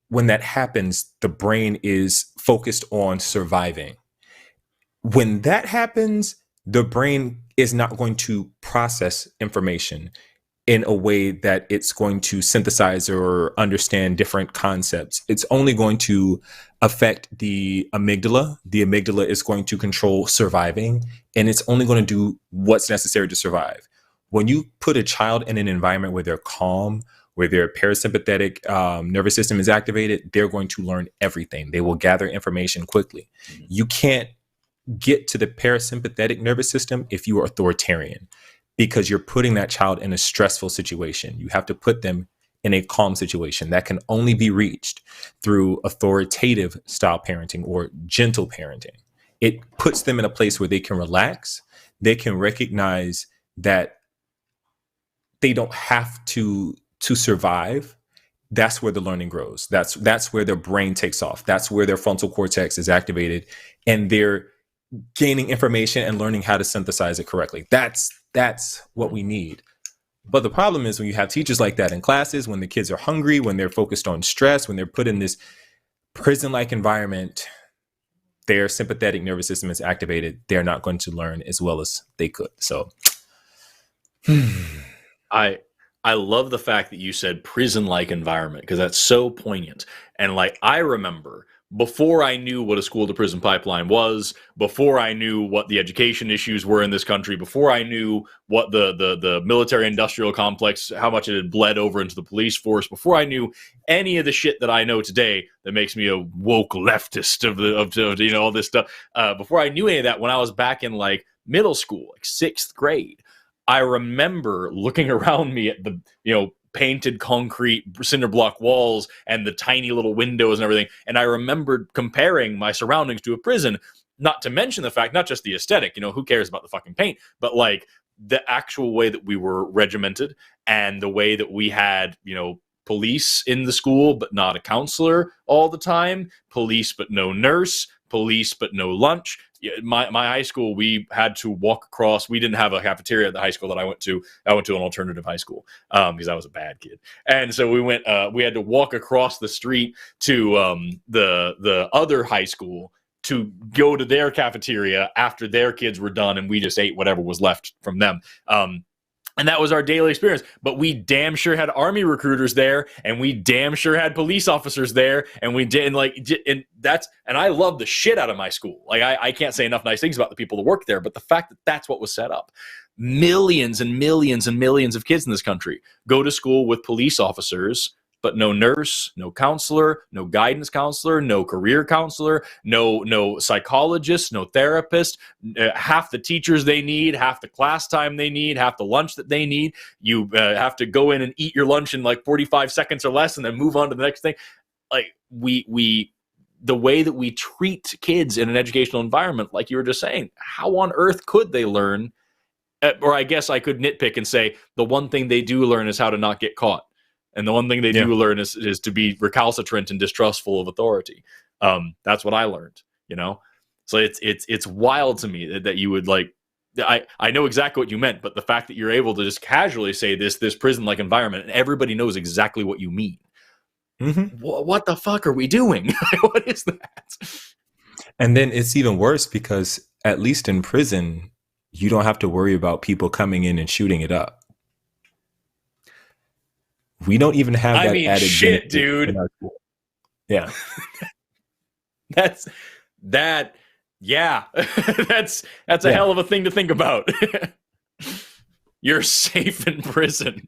when that happens, the brain is focused on surviving. When that happens, the brain is not going to process information in a way that it's going to synthesize or understand different concepts. It's only going to affect the amygdala. The amygdala is going to control surviving, and it's only going to do what's necessary to survive. When you put a child in an environment where they're calm, where their parasympathetic nervous system is activated, they're going to learn everything. They will gather information quickly. You can't get to the parasympathetic nervous system if you are authoritarian, because you're putting that child in a stressful situation. You have to put them in a calm situation that can only be reached through authoritative style parenting or gentle parenting. It puts them in a place where they can relax. They can recognize that they don't have to survive. That's where the learning grows. That's where their brain takes off. That's where their frontal cortex is activated, and they're gaining information and learning how to synthesize it correctly. That's what we need. But the problem is when you have teachers like that in classes, when the kids are hungry, when they're focused on stress, when they're put in this prison-like environment, their sympathetic nervous system is activated. They're not going to learn as well as they could. So I love the fact that you said prison-like environment, because that's so poignant. And like, I remember before I knew what a school to prison pipeline was, before I knew what the education issues were in this country, before I knew what the military industrial complex, how much it had bled over into the police force, before I knew any of the shit that I know today that makes me a woke leftist of all this stuff, before I knew any of that, when I was back in like middle school, like 6th grade, I remember looking around me at the, painted concrete cinder block walls and the tiny little windows and everything. And I remembered comparing my surroundings to a prison, not to mention the fact, not just the aesthetic, who cares about the fucking paint, but like the actual way that we were regimented and the way that we had, police in the school, but not a counselor all the time, police, but no nurse, police, but no lunch. My high school, we had to walk across. We didn't have a cafeteria at the high school that I went to. I went to an alternative high school because I was a bad kid. And so we had to walk across the street to the other high school to go to their cafeteria after their kids were done. And we just ate whatever was left from them. And that was our daily experience. But we damn sure had Army recruiters there, and we damn sure had police officers there, and we did, and I love the shit out of my school. Like I can't say enough nice things about the people that work there, but the fact that that's what was set up. Millions and millions and millions of kids in this country go to school with police officers but no nurse, no counselor, no guidance counselor, no career counselor, no psychologist, no therapist, half the teachers they need, half the class time they need, half the lunch that they need. You have to go in and eat your lunch in like 45 seconds or less and then move on to the next thing. Like the way that we treat kids in an educational environment, like you were just saying, how on earth could they learn? Or I guess I could nitpick and say the one thing they do learn is how to not get caught. And the one thing they do learn is to be recalcitrant and distrustful of authority. That's what I learned, you know? So it's wild to me that you would like, I know exactly what you meant, but the fact that you're able to just casually say this prison-like environment and everybody knows exactly what you mean. Mm-hmm. What the fuck are we doing? What is that? And then it's even worse because at least in prison, you don't have to worry about people coming in and shooting it up. We don't even have that added shit, dude. Yeah. That's a hell of a thing to think about. You're safe in prison.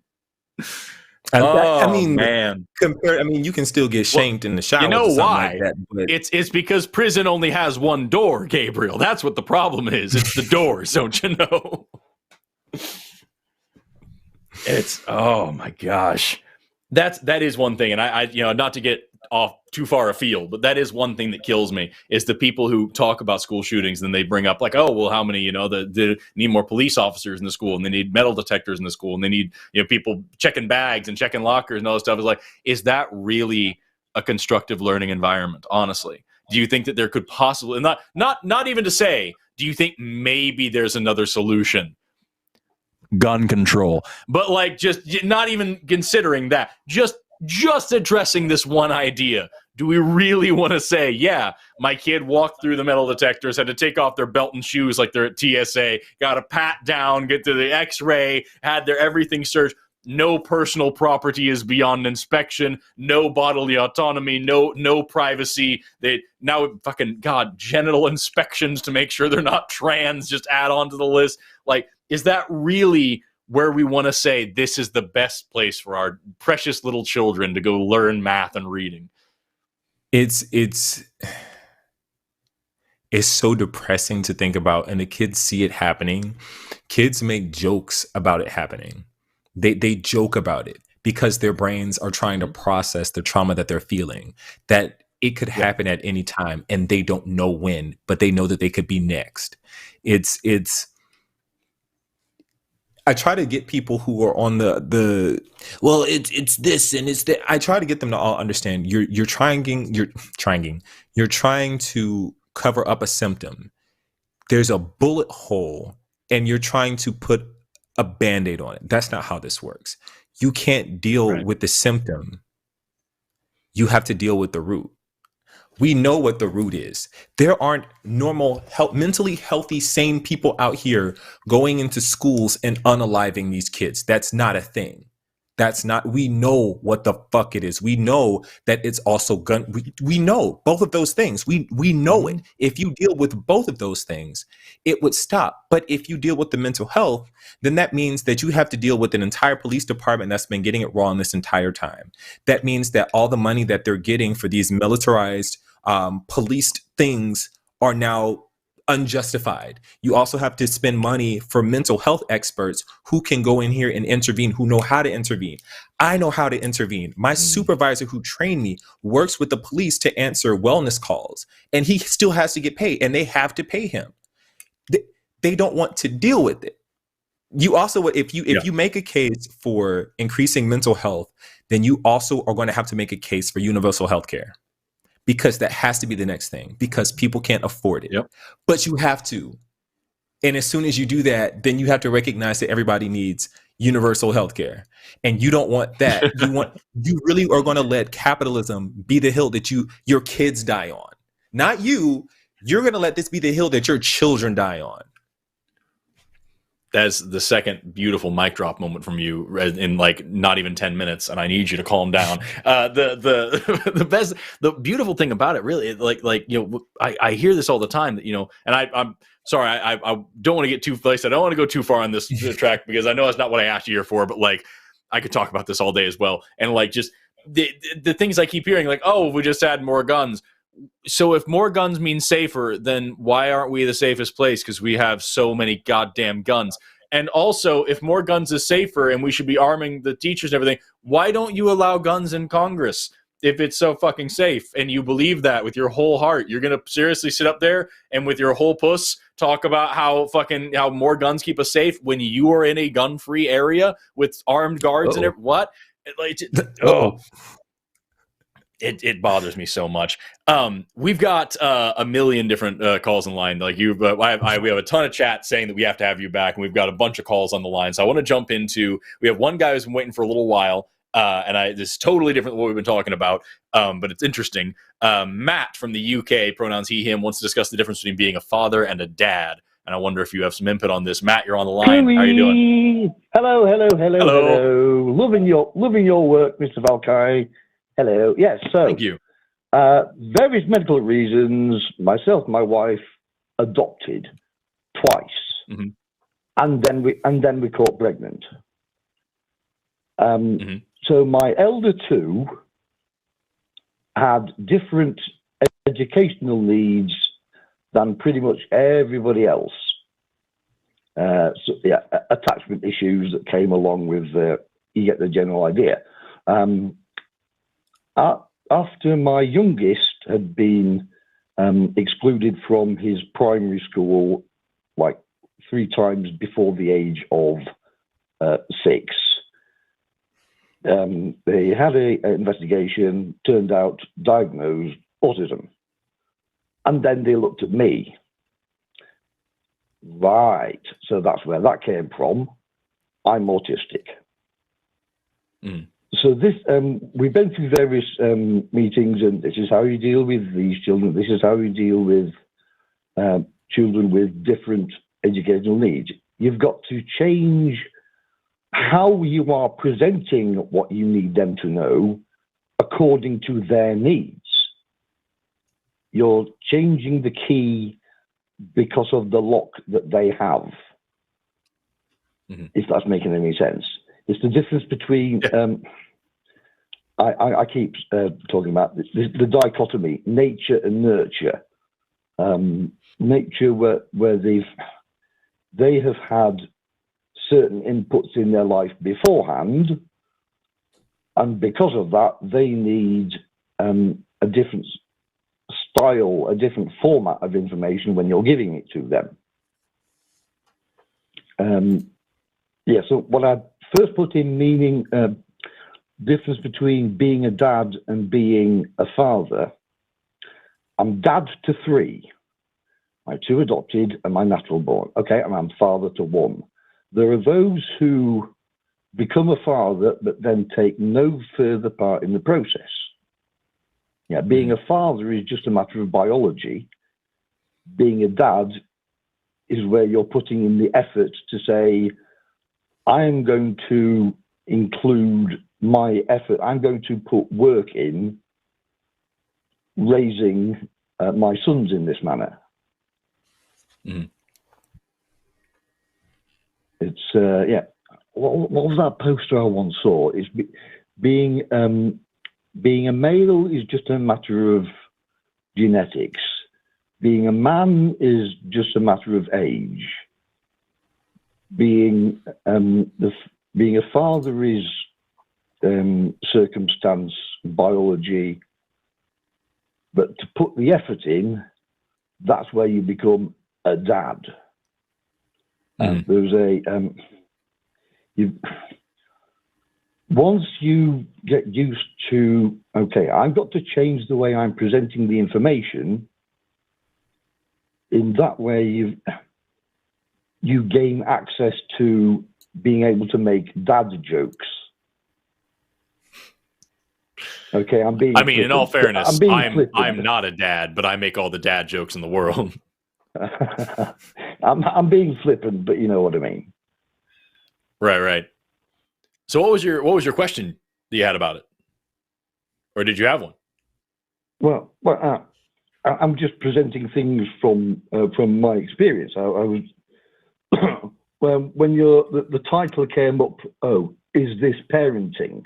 Man. You can still get shanked in the shower. You know why? Like that, but it's because prison only has one door, Gabriel. That's what the problem is. It's the doors, don't you know? It's oh my gosh. That is one thing, and I not to get off too far afield, but that is one thing that kills me is the people who talk about school shootings and they bring up like, oh well, how many they need more police officers in the school and they need metal detectors in the school and they need people checking bags and checking lockers and all this stuff. Is like, is that really a constructive learning environment? Honestly, do you think that there could possibly not even to say, do you think maybe there's another solution? Gun control, but like just not even considering that, just addressing this one idea. Do we really want to say, yeah, my kid walked through the metal detectors, had to take off their belt and shoes like they're at TSA, got a pat down, get to the x-ray, had their everything searched, no personal property is beyond inspection, no bodily autonomy, no privacy. They now fucking genital inspections to make sure they're not trans, just add on to the list. Like, is that really where we want to say this is the best place for our precious little children to go learn math and reading? It's so depressing to think about, and the kids see it happening. Kids make jokes about it happening. They joke about it because their brains are trying to process the trauma that they're feeling, that it could happen at any time and they don't know when, but they know that they could be next. It's I try to get people who are on it's this and it's that. I try to get them to all understand you're trying to cover up a symptom. There's a bullet hole and you're trying to put a Band-Aid on it. That's not how this works. You can't deal with the symptom. You have to deal with the root. We know what the root is. There aren't normal, mentally healthy, sane people out here going into schools and unaliving these kids. That's not a thing. We know what the fuck it is. We know that it's also gun. We know both of those things. We know it. If you deal with both of those things, it would stop. But if you deal with the mental health, then that means that you have to deal with an entire police department that's been getting it wrong this entire time. That means that all the money that they're getting for these militarized, policed things are now unjustified. You also have to spend money for mental health experts who can go in here and intervene, who know how to intervene. I know how to intervene. My supervisor who trained me works with the police to answer wellness calls, and he still has to get paid, and they have to pay him. They don't want to deal with it. You also, if you make a case for increasing mental health, then you also are going to have to make a case for universal health care. Because that has to be the next thing, because people can't afford it. Yep. But you have to. And as soon as you do that, then you have to recognize that everybody needs universal health care. And you don't want that. You really are going to let capitalism be the hill that your kids die on. Not you. You're going to let this be the hill that your children die on. That's the second beautiful mic drop moment from you in like not even 10 minutes, and I need you to calm down. The beautiful thing about it, really, I hear this all the time, and I'm sorry, I don't want to get too. Like I said, I don't want to go too far on this track because I know that's not what I asked you here for. But like, I could talk about this all day as well, and like just the things I keep hearing, like, oh, we just add more guns. So if more guns means safer, then why aren't we the safest place? Because we have so many goddamn guns. And also, if more guns is safer and we should be arming the teachers and everything, why don't you allow guns in Congress if it's so fucking safe and you believe that with your whole heart? You're going to seriously sit up there and with your whole puss talk about how more guns keep us safe when you are in a gun-free area with armed guards and what? It bothers me so much. We've got a million different calls in line. Like we have a ton of chat saying that we have to have you back, and we've got a bunch of calls on the line. So I want to jump into. We have one guy who's been waiting for a little while, and this is totally different than what we've been talking about, but it's interesting. Matt from the UK, pronouns he, him, wants to discuss the difference between being a father and a dad. And I wonder if you have some input on this. Matt, you're on the line. How are you doing? Hello. Loving your work, Mr. Valkai. Hello. Yes. So, thank you. Various medical reasons. Myself, and my wife, adopted twice, and then we caught pregnant. So my elder two had different educational needs than pretty much everybody else. Attachment issues that came along with. You get the general idea. After my youngest had been excluded from his primary school like 3 times before the age of 6, they had an investigation, turned out diagnosed autism. And then they looked at me. Right, so that's where that came from. I'm autistic. So this, we've been through various meetings, and this is how you deal with these children. This is how you deal with children with different educational needs. You've got to change how you are presenting what you need them to know according to their needs. You're changing the key because of the lock that they have, if that's making any sense. It's the difference between... I keep talking about this, the dichotomy, nature and nurture. Nature, where they have had certain inputs in their life beforehand, and because of that, they need a different style, a different format of information when you're giving it to them. So what I first put in meaning... difference between being a dad and being a father. I'm dad to 3. My 2 adopted and my natural born. Okay, and I'm father to 1. There are those who become a father but then take no further part in the process. Yeah, being a father is just a matter of biology. Being a dad is where you're putting in the effort to say, I'm going to include my effort. I'm going to put work in raising my sons in this manner. It's What was that poster I once saw? It's being a male is just a matter of genetics. Being a man is just a matter of age. Being a father is circumstance, biology, but to put the effort in, that's where you become a dad. There's once you get used to, okay, I've got to change the way I'm presenting the information. In that way, you gain access to being able to make dad jokes. Okay, I'm being. I mean, in all fairness, I'm not a dad, but I make all the dad jokes in the world. I'm being flippant, but you know what I mean. Right. So, what was your question that you had about it, or did you have one? Well, I'm just presenting things from my experience. I was when the title came up. Oh, is this parenting?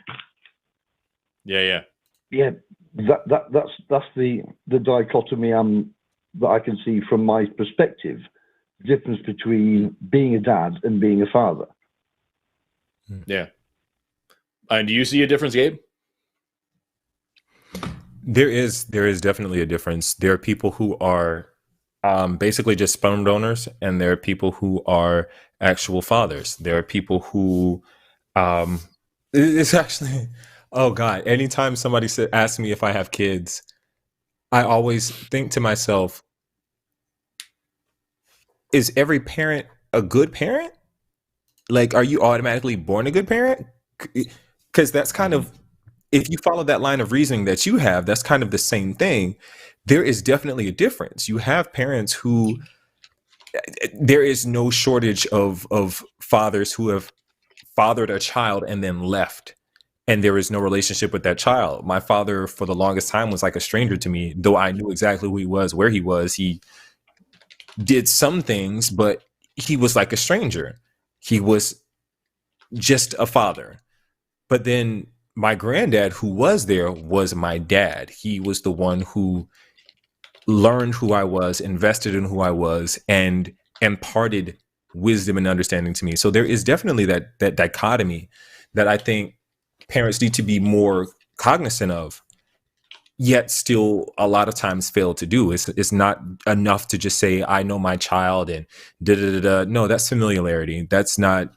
Yeah. That's the dichotomy that I can see from my perspective. The difference between being a dad and being a father. Yeah. And do you see a difference, Gabe? There is definitely a difference. There are people who are basically just sperm donors, and there are people who are actual fathers. There are people who it's actually, oh God, anytime somebody asks me if I have kids, I always think to myself, is every parent a good parent? Like, are you automatically born a good parent? Because that's kind of, if you follow that line of reasoning that you have, that's kind of the same thing. There is definitely a difference. You have parents who, there is no shortage of fathers who have fathered a child and then left, and there is no relationship with that child. My father, for the longest time, was like a stranger to me, though I knew exactly who he was, where he was. He did some things, but he was like a stranger. He was just a father. But then my granddad, who was there, was my dad. He was the one who learned who I was, invested in who I was, and imparted wisdom and understanding to me. So there is definitely that dichotomy that I think parents need to be more cognizant of, yet still a lot of times fail to do. It's not enough to just say, I know my child and da-da-da-da. No, that's familiarity. That's not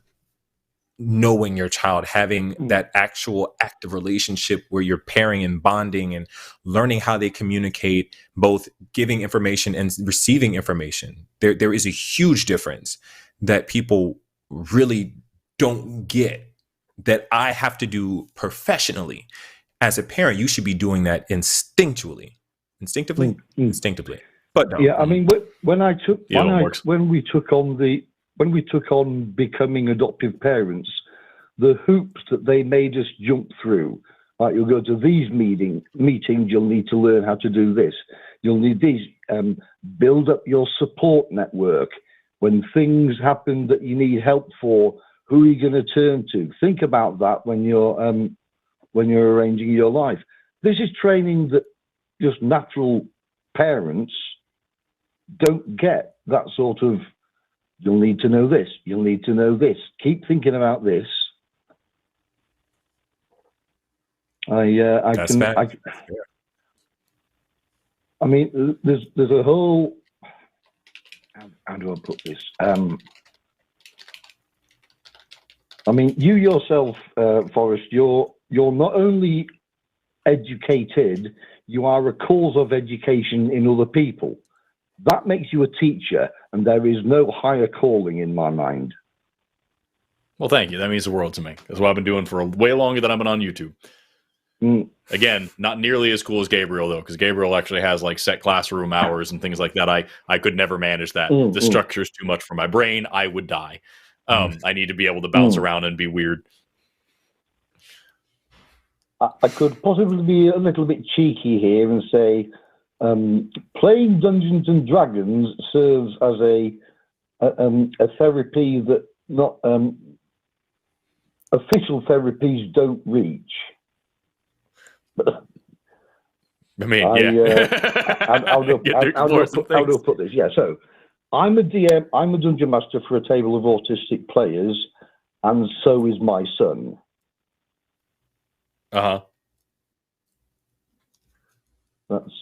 knowing your child, having that actual active relationship where you're pairing and bonding and learning how they communicate, both giving information and receiving information. There is a huge difference that people really don't get, that I have to do professionally. As a parent, you should be doing that instinctively. But no. Yeah, I mean, when we took on becoming adoptive parents, the hoops that they made us jump through, like, you'll go to these meetings, you'll need to learn how to do this. You'll need these, build up your support network. When things happen that you need help for, who are you going to turn to? Think about that when you're arranging your life. This is training that just natural parents don't get. That sort of, you'll need to know this, you'll need to know this, keep thinking about this. I mean, there's a whole, how do I put this? I mean, you yourself, Forrest, you're not only educated, you are a cause of education in other people. That makes you a teacher, and there is no higher calling in my mind. Well, thank you. That means the world to me. That's what I've been doing for way longer than I've been on YouTube. Again, not nearly as cool as Gabriel, though, because Gabriel actually has like set classroom hours and things like that. I could never manage that. The structure is too much for my brain. I would die. I need to be able to bounce around and be weird. I could possibly be a little bit cheeky here and say, playing Dungeons and Dragons serves as a therapy that not official therapies don't reach. I mean, How do I put this? Yeah, so I'm a DM, I'm a dungeon master for a table of autistic players, and so is my son. That's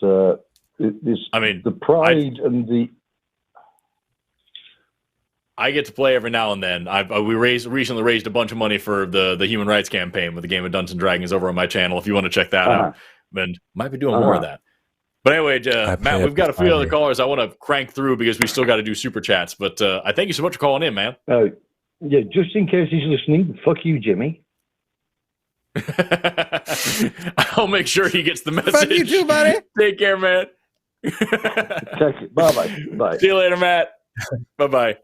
the pride and the. I get to play every now and then. We recently raised a bunch of money for the human rights campaign with the game of Dungeons and Dragons over on my channel. If you want to check that out, and might be doing more of that. But anyway, Matt, we've got a few other callers I want to crank through because we still got to do super chats. But I thank you so much for calling in, man. Yeah, just in case he's listening, fuck you, Jimmy. I'll make sure he gets the message. Fuck you too, buddy. Take care, man. Bye-bye. Bye. See you later, Matt. Bye-bye.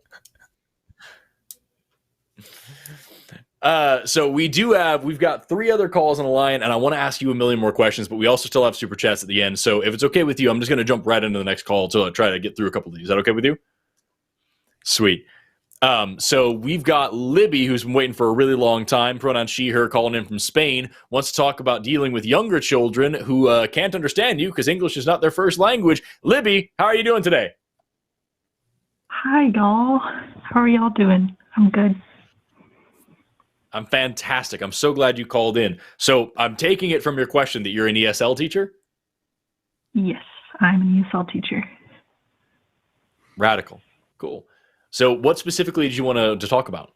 So we've got 3 other calls on the line, and I want to ask you a million more questions, but we also still have super chats at the end. So if it's okay with you, I'm just going to jump right into the next call to try to get through a couple of these. Is that okay with you? Sweet. So we've got Libby, who's been waiting for a really long time, pronoun she, her, calling in from Spain, wants to talk about dealing with younger children who can't understand you because English is not their first language. Libby, how are you doing today? Hi, y'all. How are y'all doing? I'm good. I'm fantastic. I'm so glad you called in. So I'm taking it from your question that you're an ESL teacher? Yes, I'm an ESL teacher. Radical. Cool. So what specifically did you want to talk about?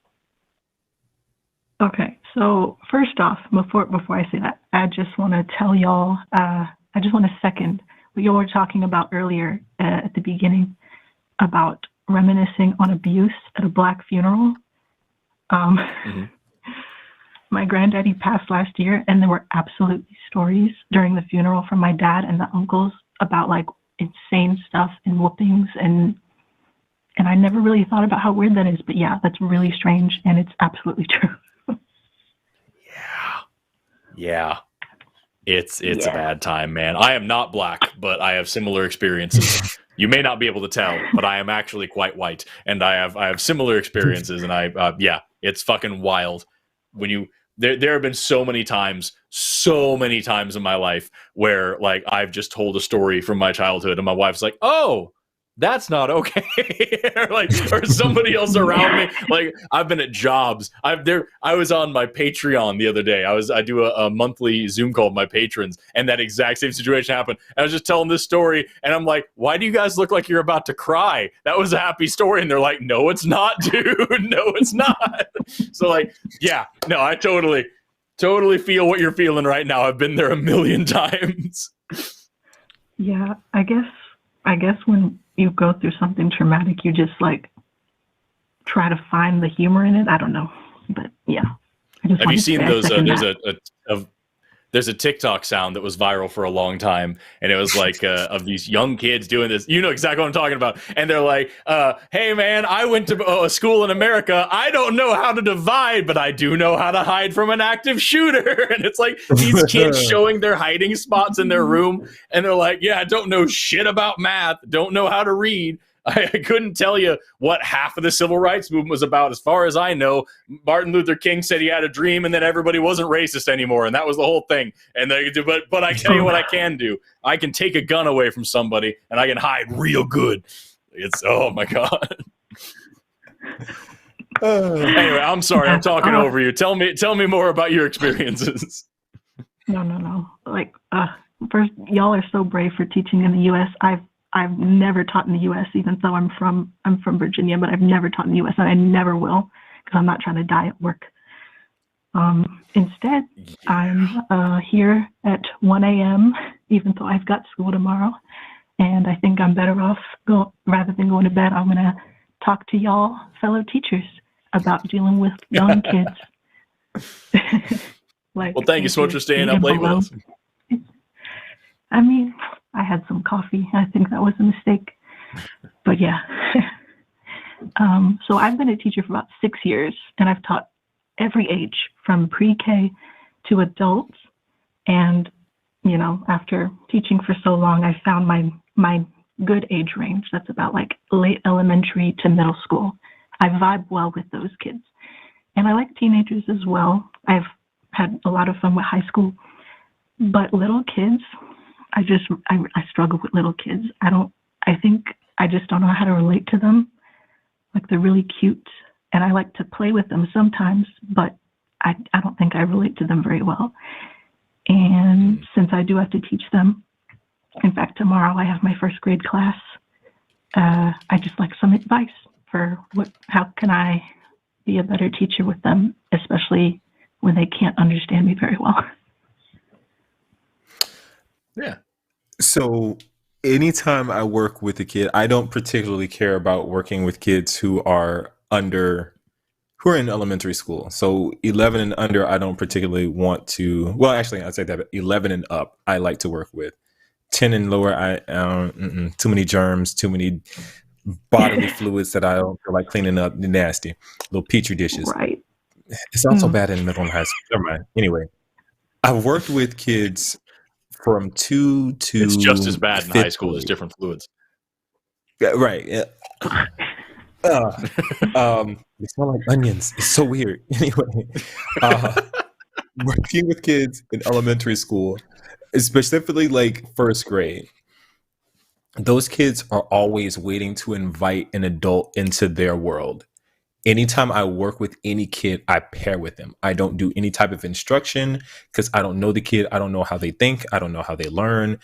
Okay, so first off, before I say that, I just want to tell y'all, I just want to second what you were talking about earlier at the beginning about reminiscing on abuse at a Black funeral. My granddaddy passed last year, and there were absolutely stories during the funeral from my dad and the uncles about like insane stuff and whoopings, and I never really thought about how weird that is, but yeah, that's really strange, and it's absolutely true. Yeah. It's a bad time, man. I am not Black, but I have similar experiences. You may not be able to tell, but I am actually quite white, and I have similar experiences, and it's fucking wild. When there have been so many times in my life where like I've just told a story from my childhood, and my wife's like, "Oh, that's not okay," or somebody else around me. Like I've been at jobs. I was on my Patreon the other day. I do a monthly Zoom call with my patrons, and that exact same situation happened. I was just telling this story, and I'm like, "Why do you guys look like you're about to cry? That was a happy story." And they're like, "No, it's not, dude. No, it's not." So like, yeah, no, I totally feel what you're feeling right now. I've been there a million times. Yeah, I guess when you go through something traumatic, you just like try to find the humor in it. I don't know, but yeah. Have you seen those? There's a TikTok sound that was viral for a long time, and it was like of these young kids doing this. You know exactly what I'm talking about. And they're like, "Hey man, I went to a school in America. I don't know how to divide, but I do know how to hide from an active shooter." And it's like these kids showing their hiding spots in their room, and they're like, "Yeah, I don't know shit about math, don't know how to read. I couldn't tell you what half of the civil rights movement was about. As far as I know, Martin Luther King said he had a dream and then everybody wasn't racist anymore, and that was the whole thing. And but I tell you what I can do. I can take a gun away from somebody and I can hide real good." It's, oh my God. Anyway, I'm sorry. I'm talking over you. Tell me more about your experiences. No. Like, first, y'all are so brave for teaching in the U.S. I've never taught in the U.S., even though I'm from Virginia, but I've never taught in the U.S., and I never will, because I'm not trying to die at work. Instead, I'm here at 1 a.m., even though I've got school tomorrow, and I think I'm better off, rather than going to bed, I'm going to talk to y'all fellow teachers about dealing with young kids. Well, thank you so much for staying up late with us. I mean, I had some coffee. I think that was a mistake. But yeah. So I've been a teacher for about 6 years, and I've taught every age from pre-K to adults. And, you know, after teaching for so long, I found my good age range. That's about like late elementary to middle school. I vibe well with those kids. And I like teenagers as well. I've had a lot of fun with high school. But little kids, I struggle with little kids. I think I just don't know how to relate to them. Like, they're really cute, and I like to play with them sometimes, but I don't think I relate to them very well. And since I do have to teach them, in fact, tomorrow I have my first grade class. I just like some advice for how can I be a better teacher with them, especially when they can't understand me very well. Yeah. So anytime I work with a kid, I don't particularly care about working with kids who are in elementary school. So 11 and under, I don't particularly want to. Well, actually, I'd say that 11 and up, I like to work with. 10 and lower, too many germs, too many bodily fluids that I don't feel like cleaning up. Nasty little petri dishes. Right. It's also bad in middle and high school. Never mind. Anyway, I've worked with kids from 2 to It's just as bad in high school grade. as different fluids. Yeah, right. Yeah. They smell like onions. It's so weird. Anyway, working with kids in elementary school, specifically like first grade, those kids are always waiting to invite an adult into their world. Anytime I work with any kid, I pair with them. I don't do any type of instruction because I don't know the kid. I don't know how they think. I don't know how they learn.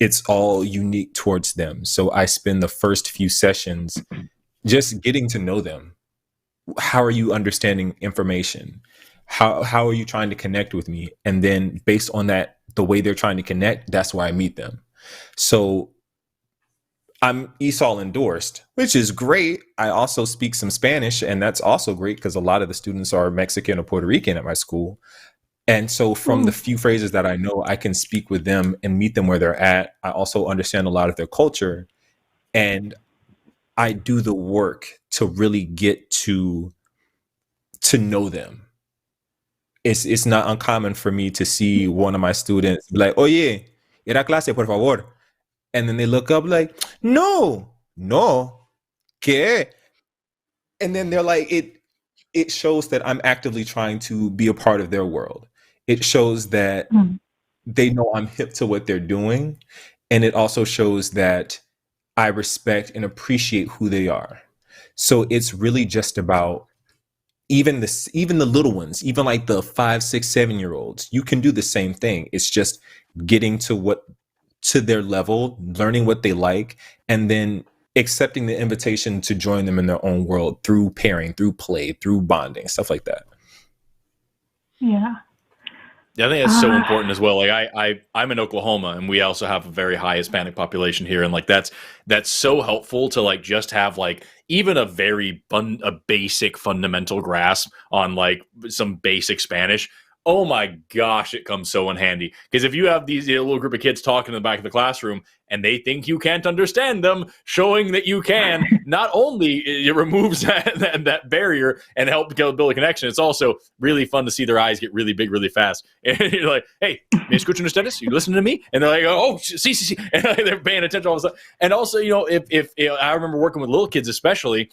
It's all unique towards them. So I spend the first few sessions just getting to know them. How are you understanding information? How are you trying to connect with me? And then based on that, the way they're trying to connect, that's where I meet them. So I'm ESOL endorsed, which is great. I also speak some Spanish, and that's also great because a lot of the students are Mexican or Puerto Rican at my school. And so from the few phrases that I know, I can speak with them and meet them where they're at. I also understand a lot of their culture, and I do the work to really get to know them. It's not uncommon for me to see one of my students be like, oye, ir a clase, por favor. And then they look up like, no, ¿qué? And then they're like, it shows that I'm actively trying to be a part of their world. It shows that they know I'm hip to what they're doing. And it also shows that I respect and appreciate who they are. So it's really just about even the little ones, even like the 5, 6, 7-year-olds, you can do the same thing. It's just getting to their level, learning what they like, and then accepting the invitation to join them in their own world through pairing, through play, through bonding, stuff like that. Yeah. Yeah, I think that's so important as well. Like I'm in Oklahoma, and we also have a very high Hispanic population here, and like that's so helpful to like just have like even a very basic fundamental grasp on like some basic Spanish. Oh my gosh, it comes so in handy. Because if you have these little group of kids talking in the back of the classroom and they think you can't understand them, showing that you can, not only it removes that barrier and help build a connection, it's also really fun to see their eyes get really big really fast. And you're like, hey, me escuchan ustedes? You listen to me? And they're like, oh, sí. And they're paying attention all of a sudden. And also, if I remember working with little kids especially,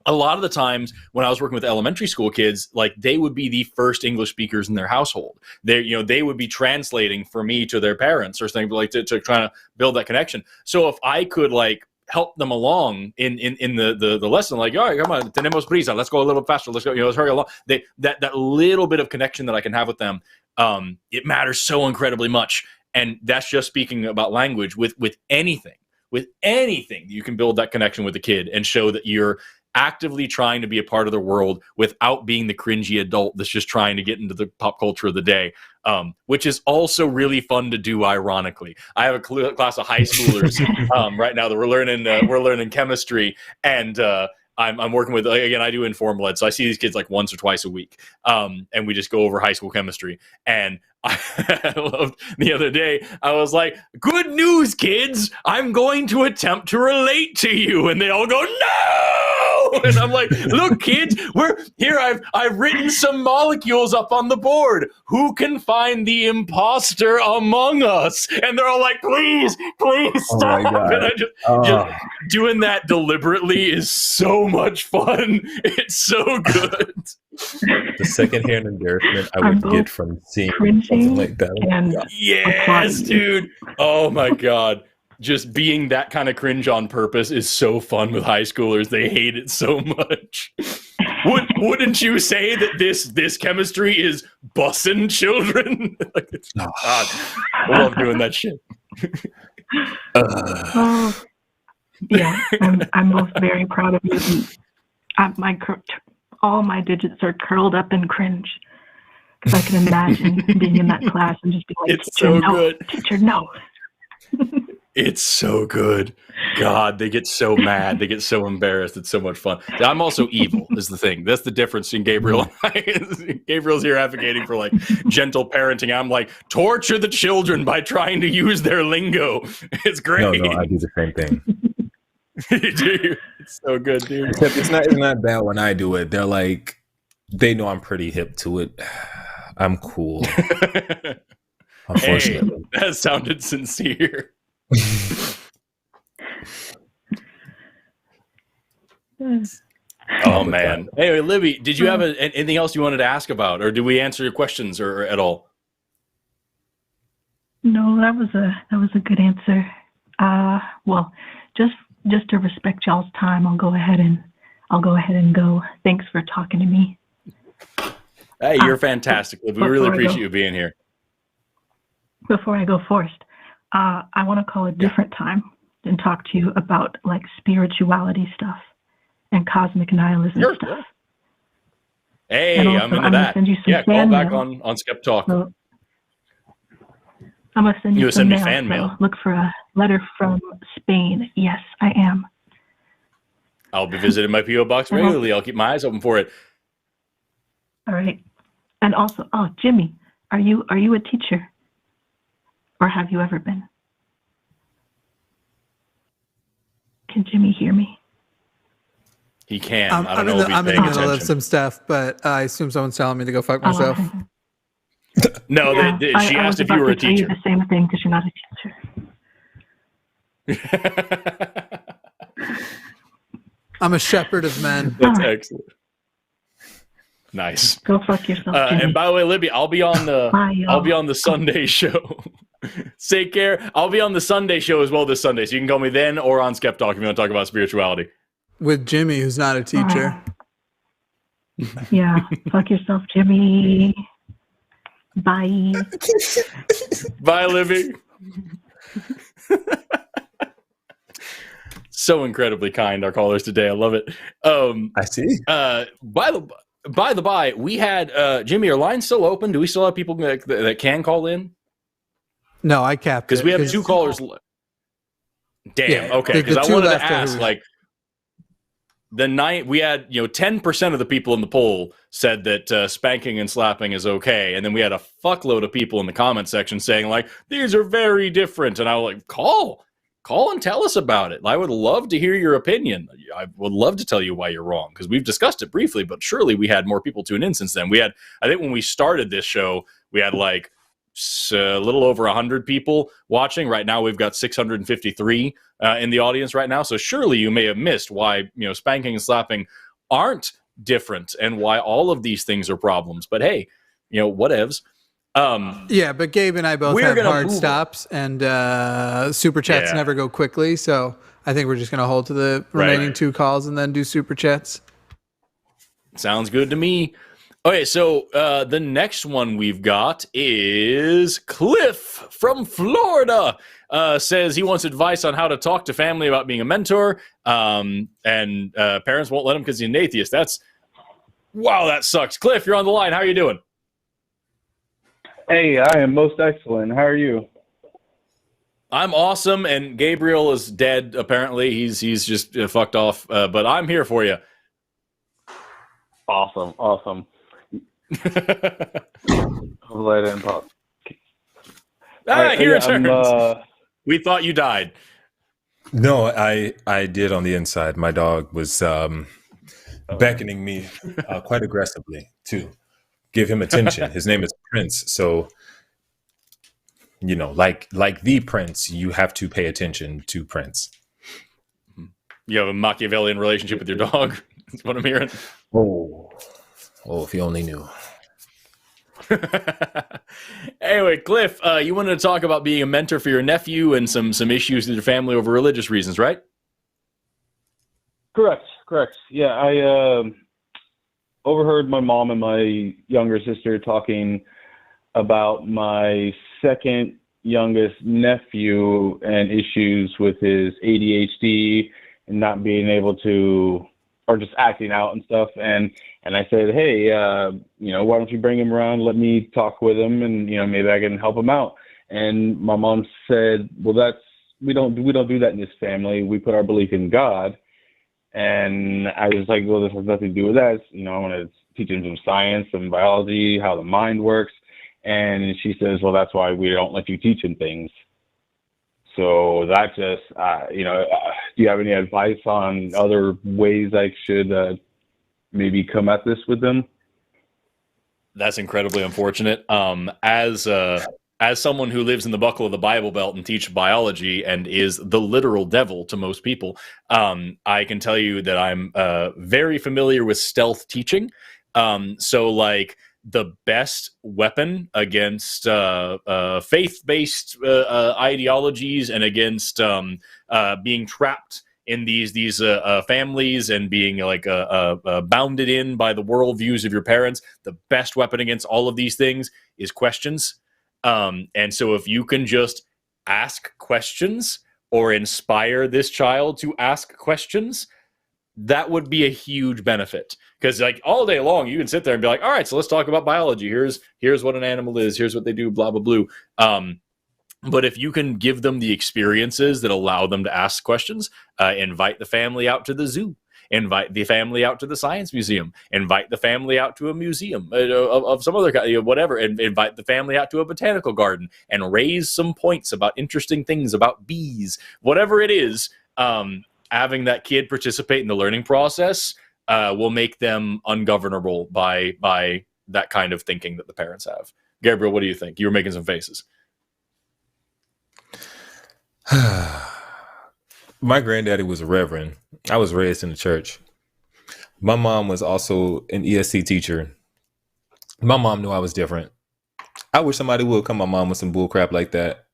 a lot of the times when I was working with elementary school kids, like they would be the first English speakers in their household. They would be translating for me to their parents or something like to try to build that connection. So if I could like help them along in the lesson, like, all right, come on, tenemos prisa, let's go a little faster, let's go, let's hurry along. That little bit of connection that I can have with them, it matters so incredibly much. And that's just speaking about language with anything. With anything, you can build that connection with the kid and show that you're actively trying to be a part of the world without being the cringy adult that's just trying to get into the pop culture of the day, which is also really fun to do. Ironically, I have a class of high schoolers right now that we're learning chemistry, and I'm working with, again, I do informal ed, so I see these kids like once or twice a week, and we just go over high school chemistry. And I loved the other day, I was like, good news, kids, I'm going to attempt to relate to you. And they all go, no! And I'm like, look, kids, we're here. I've written some molecules up on the board. Who can find the imposter among us? And they're all like, please stop. And I just doing that deliberately is so much fun. It's so good. The secondhand embarrassment I would get from seeing something like that. Yes, dude. Oh my God. Just being that kind of cringe on purpose is so fun with high schoolers. They hate it so much. Wouldn't you say that this chemistry is bussin' children? Like, God, I love doing that shit. Yeah, I'm both very proud of you. All my digits are curled up in cringe because I can imagine being in that class and just be like, it's so good. Teacher, no. It's so good. God, they get so mad. They get so embarrassed. It's so much fun. I'm also evil is the thing. That's the difference in Gabriel and I. Gabriel's here advocating for like gentle parenting. I'm like, torture the children by trying to use their lingo. It's great. No, I do the same thing. Dude, it's so good, dude. Except it's not bad when I do it. They're like, they know I'm pretty hip to it. I'm cool. Unfortunately. Hey, that sounded sincere. Oh man. Anyway, Libby, did you have anything else you wanted to ask about, or did we answer your questions or at all? No, that was a good answer. Well, just to respect y'all's time, I'll go ahead and go. Thanks for talking to me. Hey, you're fantastic, Libby. We really appreciate you being here. Before I go, Forrest, I want to call a different time and talk to you about like spirituality stuff and cosmic nihilism stuff. Hey, also, I'm into that. Yeah, call back on Skeptalk. So, I'm gonna send you some mail. Fan mail. So look for a letter from Spain. Yes, I am. I'll be visiting my PO box regularly. I'll keep my eyes open for it. All right. And also, Jimmy, are you a teacher, or have you ever been? Can Jimmy hear me? He can. I'm in the middle of some stuff, but I assume someone's telling me to go fuck myself. No, she asked if you were a teacher. I was about to tell you the same thing because you're not a teacher. I'm a shepherd of men. That's excellent. Nice. Go fuck yourself. And by the way, Libby, I'll be on the Sunday show. Take care. I'll be on the Sunday show as well this Sunday, so you can call me then or on Skeptalk if you want to talk about spirituality. With Jimmy, who's not a teacher. Yeah. Fuck yourself, Jimmy. Bye. Bye, Libby. So incredibly kind, our callers today. I love it. I see. By the by, we had Jimmy. Are lines still open? Do we still have people that can call in? No, I capped because we have 2 callers. Damn. Yeah, okay. Because I wanted to ask, like, the night we had, 10% of the people in the poll said that spanking and slapping is okay, and then we had a fuckload of people in the comment section saying like these are very different, and I was like, call and tell us about it. I would love to hear your opinion. I would love to tell you why you're wrong, because we've discussed it briefly, but surely we had more people tune in since then. We had, I think when we started this show, we had like a little over 100 people watching. Right now we've got 653 in the audience right now, so surely you may have missed why spanking and slapping aren't different and why all of these things are problems. But hey, whatevs. Yeah, but Gabe and I both have hard stops, and super chats never go quickly, so I think we're just going to hold to the remaining 2 calls and then do super chats. Sounds good to me. Okay, so the next one we've got is Cliff from Florida. Says he wants advice on how to talk to family about being a mentor, and parents won't let him because he's an atheist. Wow, that sucks. Cliff, you're on the line. How are you doing? Hey, I am most excellent. How are you? I'm awesome, and Gabriel is dead, apparently. He's just fucked off, but I'm here for you. Awesome. I'll let him talk. He returns. We thought you died. No, I did on the inside. My dog was beckoning me quite aggressively to give him attention. His name is Prince, so like the Prince, you have to pay attention to Prince. You have a Machiavellian relationship with your dog. That's what I'm hearing. Oh, if you only knew. Anyway, Cliff, you wanted to talk about being a mentor for your nephew and some issues with your family over religious reasons, right? Correct. Yeah, I overheard my mom and my younger sister talking about my second youngest nephew and issues with his ADHD and not being able to, or just acting out and stuff. And I said, hey, why don't you bring him around? Let me talk with him, and maybe I can help him out. And my mom said, well, we don't do that in this family. We put our belief in God. And I was like, well, this has nothing to do with that. I want to teach him some science, some biology, how the mind works. And she says, well, that's why we don't let you teach him things. So that just, do you have any advice on other ways I should maybe come at this with them? That's incredibly unfortunate. As a as someone who lives in the buckle of the Bible Belt and teaches biology and is the literal devil to most people, I can tell you that I'm very familiar with stealth teaching. So like the best weapon against faith-based ideologies and against being trapped in these families and being like bounded in by the worldviews of your parents, the best weapon against all of these things is questions. And so if you can just ask questions or inspire this child to ask questions, that would be a huge benefit. Because like all day long, you can sit there and be like, all right, so let's talk about biology. Here's what an animal is. Here's what they do, blah, blah, blah. But if you can give them the experiences that allow them to ask questions, invite the family out to the zoo, invite the family out to the science museum, invite the family out to a museum of some other kind, whatever, and invite the family out to a botanical garden and raise some points about interesting things about bees, whatever it is. Having that kid participate in the learning process will make them ungovernable by that kind of thinking that the parents have. Gabriel, what do you think? You were making some faces. My granddaddy was a reverend. I was raised in the church. My mom was also an ESC teacher. My mom knew I was different. I wish somebody would come my mom with some bull crap like that.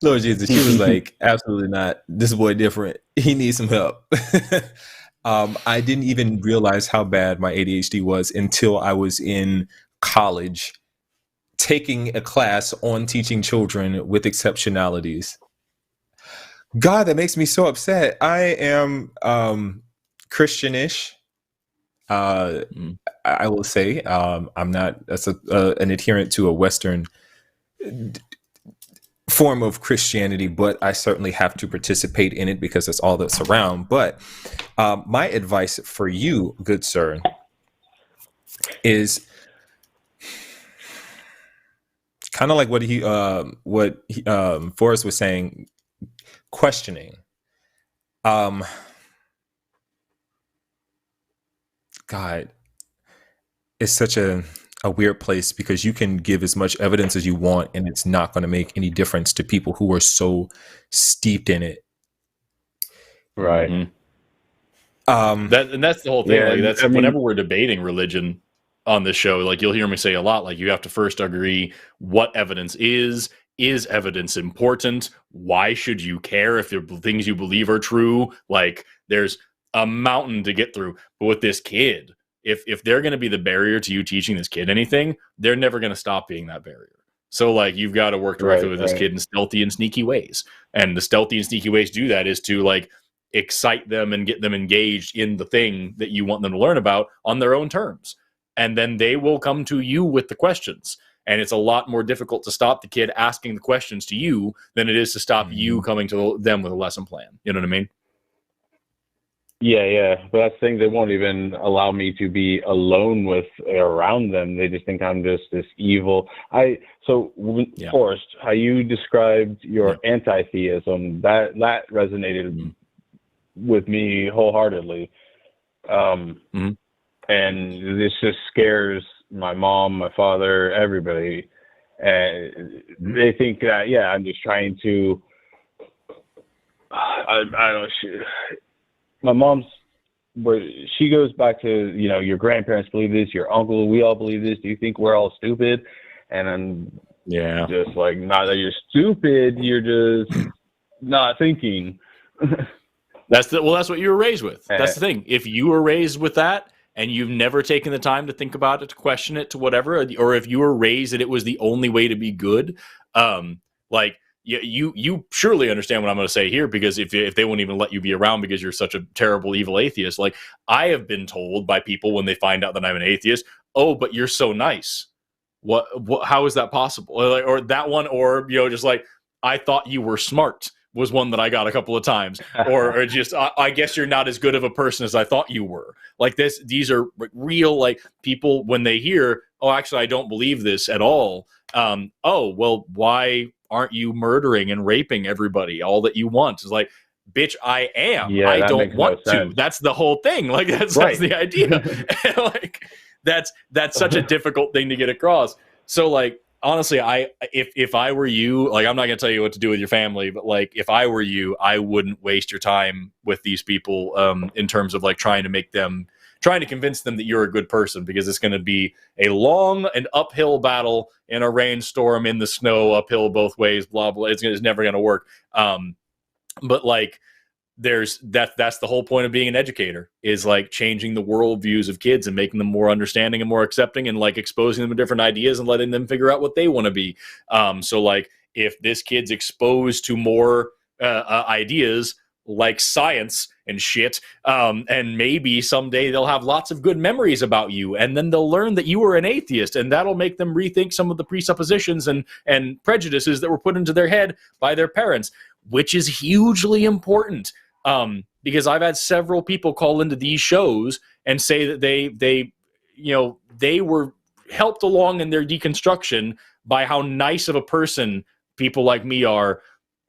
Lord Jesus, she was like, absolutely not. This boy different. He needs some help. I didn't even realize how bad my ADHD was until I was in college taking a class on teaching children with exceptionalities. God, that makes me so upset. I am Christianish. I will say I'm not an adherent to a Western form of Christianity, but I certainly have to participate in it because that's all that's around. But my advice for you, good sir, is kind of like what Forrest was saying, questioning. God, it's such a weird place because you can give as much evidence as you want and it's not going to make any difference to people who are so steeped in it. Right. Mm-hmm. That's the whole thing. Yeah, like whenever we're debating religion on this show, like you'll hear me say a lot, like you have to first agree what evidence is evidence important? Why should you care if the things you believe are true? Like there's a mountain to get through. But with this kid, if they're going to be the barrier to you teaching this kid anything, they're never going to stop being that barrier. So like you've got to work directly with this kid in stealthy and sneaky ways. And the stealthy and sneaky ways to do that is to like excite them and get them engaged in the thing that you want them to learn about on their own terms. And then they will come to you with the questions. And it's a lot more difficult to stop the kid asking the questions to you than it is to stop you coming to them with a lesson plan. You know what I mean? Yeah. But that's the thing. They won't even allow me to be alone with around them. They just think I'm just this evil. Forrest, how you described your anti-theism, that resonated with me wholeheartedly. And this just scares my mom, my father, everybody. And they think that, I'm just trying to, I don't know. My mom's, where she goes back to, your grandparents believe this, your uncle, we all believe this. Do you think we're all stupid? And I'm just like, not that you're stupid, you're just not thinking. That's what you were raised with. That's the thing. If you were raised with that and you've never taken the time to think about it, to question it, to whatever, or if you were raised that it was the only way to be good, you surely understand what I'm going to say here, because if they won't even let you be around because you're such a terrible, evil atheist, like I have been told by people when they find out that I'm an atheist, oh, but you're so nice. What how is that possible? Or that one, or, just like, I thought you were smart was one that I got a couple of times, or just, I guess you're not as good of a person as I thought you were. Like these are real, like people, when they hear, oh, actually, I don't believe this at all. Oh, well, why aren't you murdering and raping everybody all that you want? It's like, bitch, I am. I don't want to. That's the whole thing. Like that's the idea. Like that's such a difficult thing to get across. So like honestly, if I were you, like, I'm not gonna tell you what to do with your family, but like, if I were you, I wouldn't waste your time with these people in terms of like trying to convince them that you're a good person, because it's going to be a long and uphill battle in a rainstorm, in the snow, uphill both ways, blah blah. It's never going to work. But like, that's the whole point of being an educator, is like changing the worldviews of kids and making them more understanding and more accepting, and like exposing them to different ideas and letting them figure out what they want to be. So like, if this kid's exposed to more ideas like science and shit, and maybe someday they'll have lots of good memories about you, and then they'll learn that you were an atheist, and that'll make them rethink some of the presuppositions and prejudices that were put into their head by their parents, which is hugely important. Because I've had several people call into these shows and say that they were helped along in their deconstruction by how nice of a person people like me are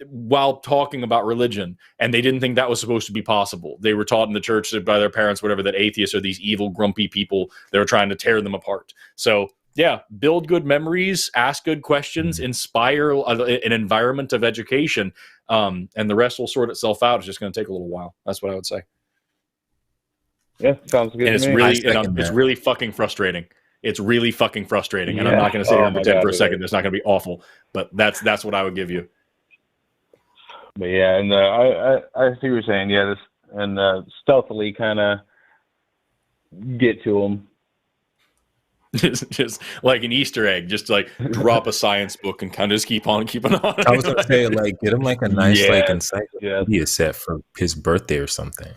while talking about religion, and they didn't think that was supposed to be possible. They were taught in the church by their parents, whatever, that atheists are these evil, grumpy people that are trying to tear them apart. So yeah, build good memories, ask good questions, inspire an environment of education, and the rest will sort itself out. It's just going to take a little while. That's what I would say. Yeah, sounds good. And it's really fucking frustrating. It's really fucking frustrating. And I'm not going to sit here and pretend for a second it's not going to be awful, but that's what I would give you. But yeah, and I see what you're saying. Yeah, stealthily kind of get to them. just like an Easter egg, just like drop a science book and kind of just keep on keeping on. I was gonna say, like, get him like a nice like encyclopedia set for his birthday or something.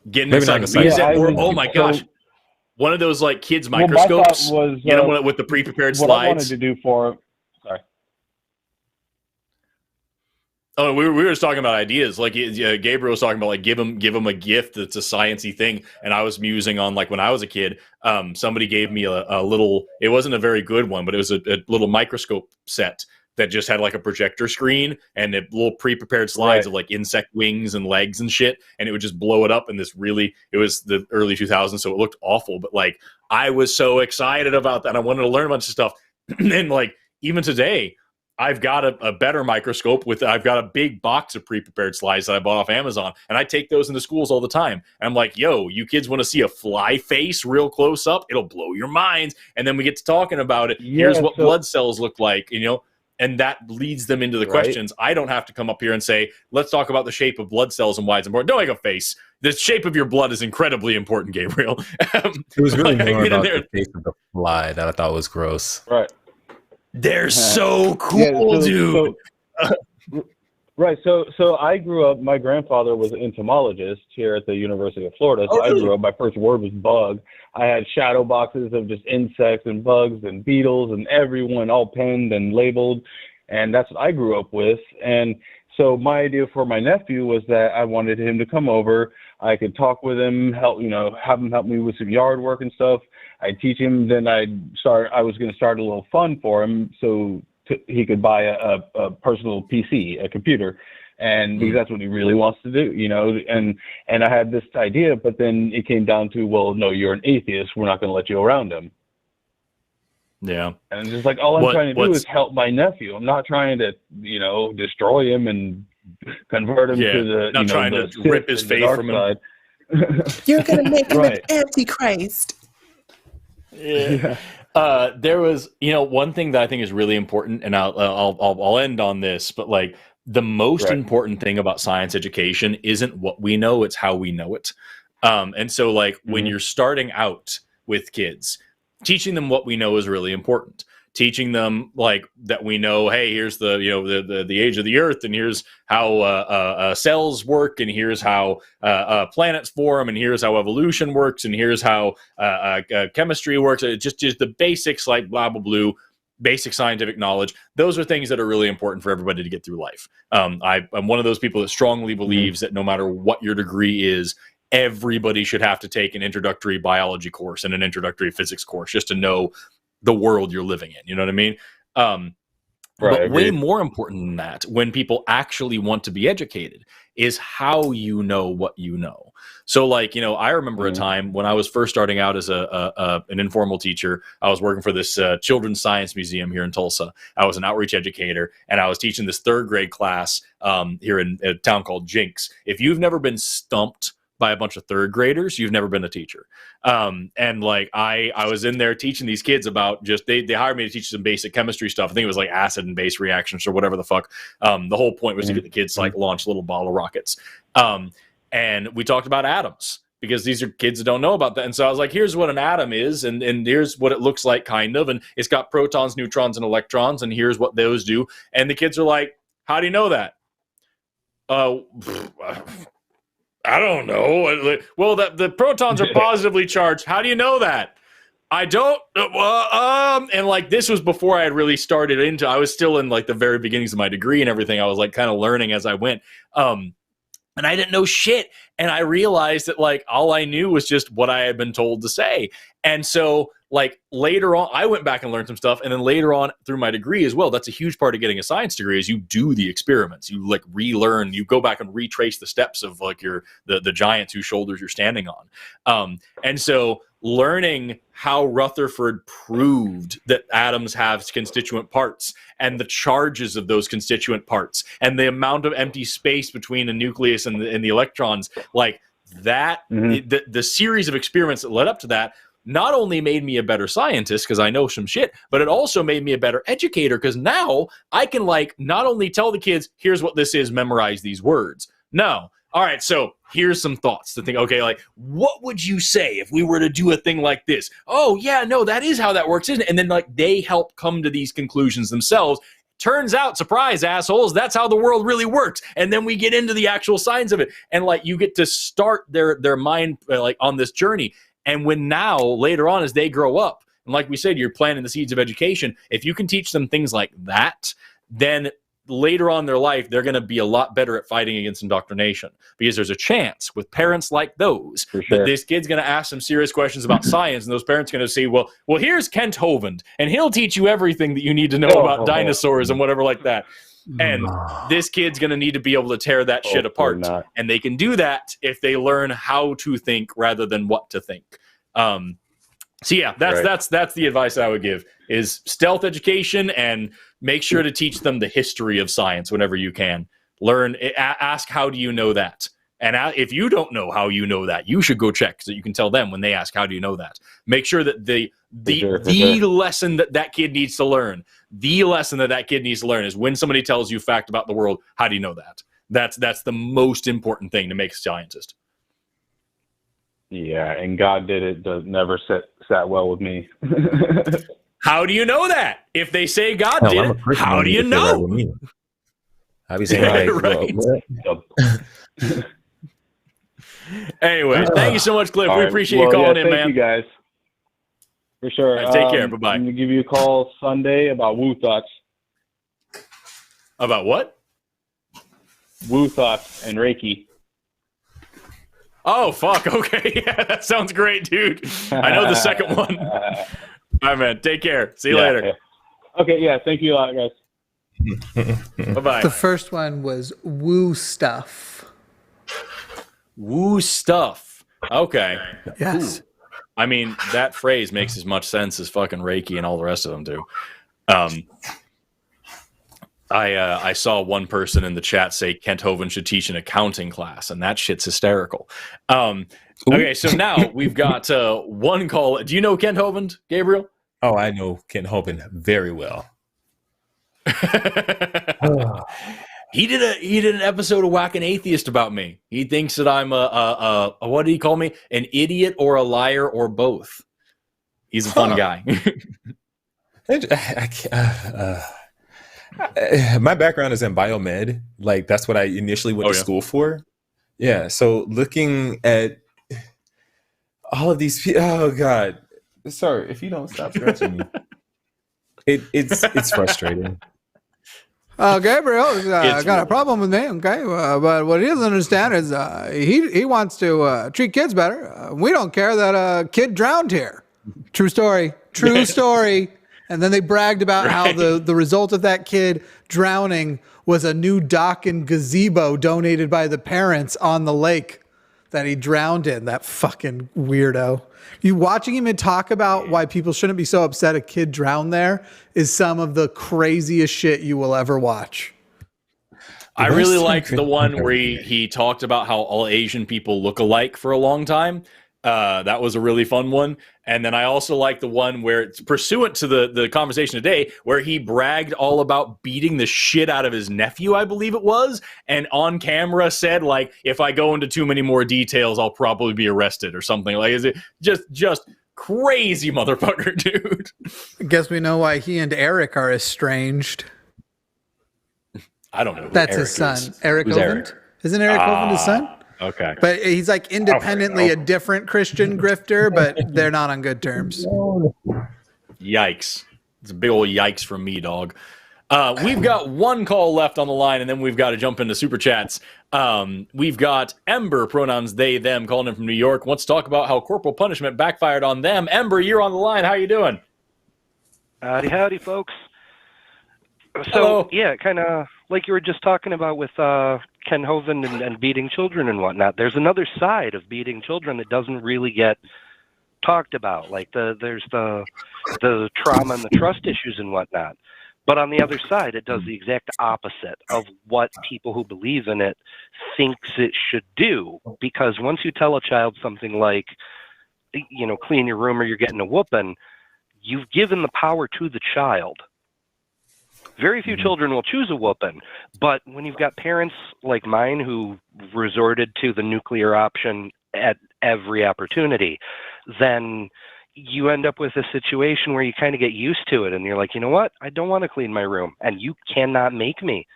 Get an encyclopedia set, or oh my gosh, one of those like kids microscopes, was, with the pre-prepared what slides. I wanted to do for him. Sorry. Oh, we were just talking about ideas. Like Gabriel was talking about, like, give him a gift that's a sciencey thing. And I was musing on, like, when I was a kid, somebody gave me a little. It wasn't a very good one, but it was a little microscope set that just had like a projector screen and little pre-prepared slides of like insect wings and legs and shit, and it would just blow it up in this really. It was the early 2000s, so it looked awful. But like, I was so excited about that. I wanted to learn a bunch of stuff, and like even today. I've got a better microscope I've got a big box of pre-prepared slides that I bought off Amazon, and I take those into schools all the time. And I'm like, yo, you kids want to see a fly face real close up? It'll blow your minds. And then we get to talking about it. Here's what blood cells look like, and that leads them into the questions. I don't have to come up here and say, let's talk about the shape of blood cells and why it's important. Don't make a face. The shape of your blood is incredibly important, Gabriel. It was really more about the shape of the fly that I thought was gross. Right. They're so cool, dude. Right. So I grew up, my grandfather was an entomologist here at the University of Florida. So I grew up, my first word was bug. I had shadow boxes of just insects and bugs and beetles and everyone all penned and labeled. And that's what I grew up with. And so my idea for my nephew was that I wanted him to come over. I could talk with him, have him help me with some yard work and stuff. I'd teach him, then I was going to start a little fund for him so he could buy a personal PC, a computer. And because that's what he really wants to do, and I had this idea, but then it came down to, well, no, you're an atheist. We're not going to let you around him. Yeah. And just like, all I'm trying to do is help my nephew. I'm not trying to, destroy him and convert him to the, not trying to rip his faith from him. You're going to make him an antichrist. Yeah. There was, one thing that I think is really important, and I'll end on this, but like the most important thing about science education isn't what we know, it's how we know it. And so like when you're starting out with kids, teaching them what we know is really important. Teaching them like that we know, hey, here's the age of the earth, and here's how cells work, and here's how planets form, and here's how evolution works, and here's how chemistry works. It's just the basics, like blah blah blah, basic scientific knowledge. Those are things that are really important for everybody to get through life. I'm one of those people that strongly believes that no matter what your degree is, everybody should have to take an introductory biology course and an introductory physics course just to know the world you're living in. You know what I mean? But way more important than that, when people actually want to be educated, is how you know what you know. So, like, I remember a time when I was first starting out as an informal teacher. I was working for this children's science museum here in Tulsa. I was an outreach educator, and I was teaching this 3rd grade class here in a town called Jinx. If you've never been stumped by a bunch of 3rd graders, you've never been a teacher. And like I was in there teaching these kids about just they hired me to teach some basic chemistry stuff. I think it was like acid and base reactions or whatever the fuck. The whole point was to get the kids to like launch little bottle rockets. And we talked about atoms, because these are kids that don't know about that. And so I was like, here's what an atom is, and here's what it looks like, kind of, and it's got protons, neutrons, and electrons, and here's what those do. And the kids are like, how do you know that? I don't know. Well, the protons are positively charged. How do you know that? I don't. And like, this was before I had really started into. I was still in like the very beginnings of my degree and everything. I was like kind of learning as I went. And I didn't know shit. And I realized that like all I knew was just what I had been told to say. And so like later on, I went back and learned some stuff. And then later on through my degree as well, that's a huge part of getting a science degree, is you do the experiments. You like relearn, you go back and retrace the steps of like the giants whose shoulders you're standing on. And so learning how Rutherford proved that atoms have constituent parts and the charges of those constituent parts and the amount of empty space between the nucleus and the electrons, like that, the series of experiments that led up to that not only made me a better scientist because I know some shit, but it also made me a better educator, because now I can like not only tell the kids, here's what this is, memorize these words. No. All right, so here's some thoughts to think, okay, like, what would you say if we were to do a thing like this? Oh, yeah, no, that is how that works, isn't it? And then, like, they help come to these conclusions themselves. Turns out, surprise, assholes, that's how the world really works. And then we get into the actual science of it. And, like, you get to start their mind, like, on this journey. And when now, later on, as they grow up, and like we said, you're planting the seeds of education, if you can teach them things like that, then later on in their life, they're going to be a lot better at fighting against indoctrination, because there's a chance with parents like those that this kid's going to ask some serious questions about science, and those parents are going to say, well, here's Kent Hovind, and he'll teach you everything that you need to know about dinosaurs and whatever like that. And this kid's going to need to be able to tear that shit apart. And they can do that if they learn how to think rather than what to think. So yeah, that's the advice I would give, is stealth education, and make sure to teach them the history of science whenever you can. Learn, ask, how do you know that? And if you don't know how you know that, you should go check so you can tell them when they ask, how do you know that? Make sure that the lesson that kid needs to learn, is when somebody tells you a fact about the world, how do you know that? That's the most important thing to make a scientist. Yeah, and God did it. Never sat well with me. How do you know that? If they say God did it, how do you know? I'd be saying, like, right. Anyway, thank you so much, Cliff. We appreciate you calling in, man. Thank you, guys. For sure. Right, take care. Bye-bye. I'm going to give you a call Sunday about woo thoughts. About what? Woo thoughts and Reiki. Oh, fuck. Okay. Yeah, that sounds great, dude. I know the second one. All right, man. Take care. See you later. Yeah. Okay. Yeah. Thank you a lot, guys. Bye-bye. The first one was woo stuff. Woo stuff. Okay. Yes. Ooh. I mean, that phrase makes as much sense as fucking Reiki and all the rest of them do. I saw one person in the chat say Kent Hovind should teach an accounting class, and that shit's hysterical. Okay, so now we've got one call. Do you know Kent Hovind, Gabriel? Oh, I know Kent Hovind very well. He did an episode of Whack an Atheist about me. He thinks that I'm a what did he call me? An idiot or a liar or both. He's a fun guy. My background is in biomed. Like, that's what I initially went to school for. Yeah. So looking at all of these people, oh God, sorry, if you don't stop scratching me, it's frustrating. Gabriel got a problem with me, okay? But what he doesn't understand is he wants to treat kids better. We don't care that a kid drowned here. True story. True story. And then they bragged about how the result of that kid drowning was a new dock and gazebo donated by the parents on the lake that he drowned in. That fucking weirdo. You watching him and talk about why people shouldn't be so upset a kid drowned there is some of the craziest shit you will ever watch. I really liked the one where he talked about how all Asian people look alike for a long time. That was a really fun one. And then I also like the one where it's pursuant to the conversation today, where he bragged all about beating the shit out of his nephew, I believe it was, and on camera said, like, if I go into too many more details, I'll probably be arrested or something. Like, is it just crazy motherfucker, dude? I guess we know why he and Eric are estranged. I don't know. That's Eric his son. is. Eric Who's Hovind? Eric? Isn't Eric Hovind his son? Okay. But he's like independently a different Christian grifter, but they're not on good terms. Yikes. It's a big old yikes from me, dog. We've got one call left on the line, and then we've got to jump into super chats. We've got Ember, pronouns they, them, calling in from New York. Wants to talk about how corporal punishment backfired on them. Ember, you're on the line. How you doing? Howdy, folks. So, hello. Yeah, kind of like you were just talking about with Ken Hovind and beating children and whatnot. There's another side of beating children that doesn't really get talked about. Like there's the trauma and the trust issues and whatnot. But on the other side, it does the exact opposite of what people who believe in it thinks it should do. Because once you tell a child something like, clean your room or you're getting a whooping, you've given the power to the child. Very few children will choose a whooping, but when you've got parents like mine who resorted to the nuclear option at every opportunity, then you end up with a situation where you kind of get used to it and you're like, you know what? I don't want to clean my room, and you cannot make me.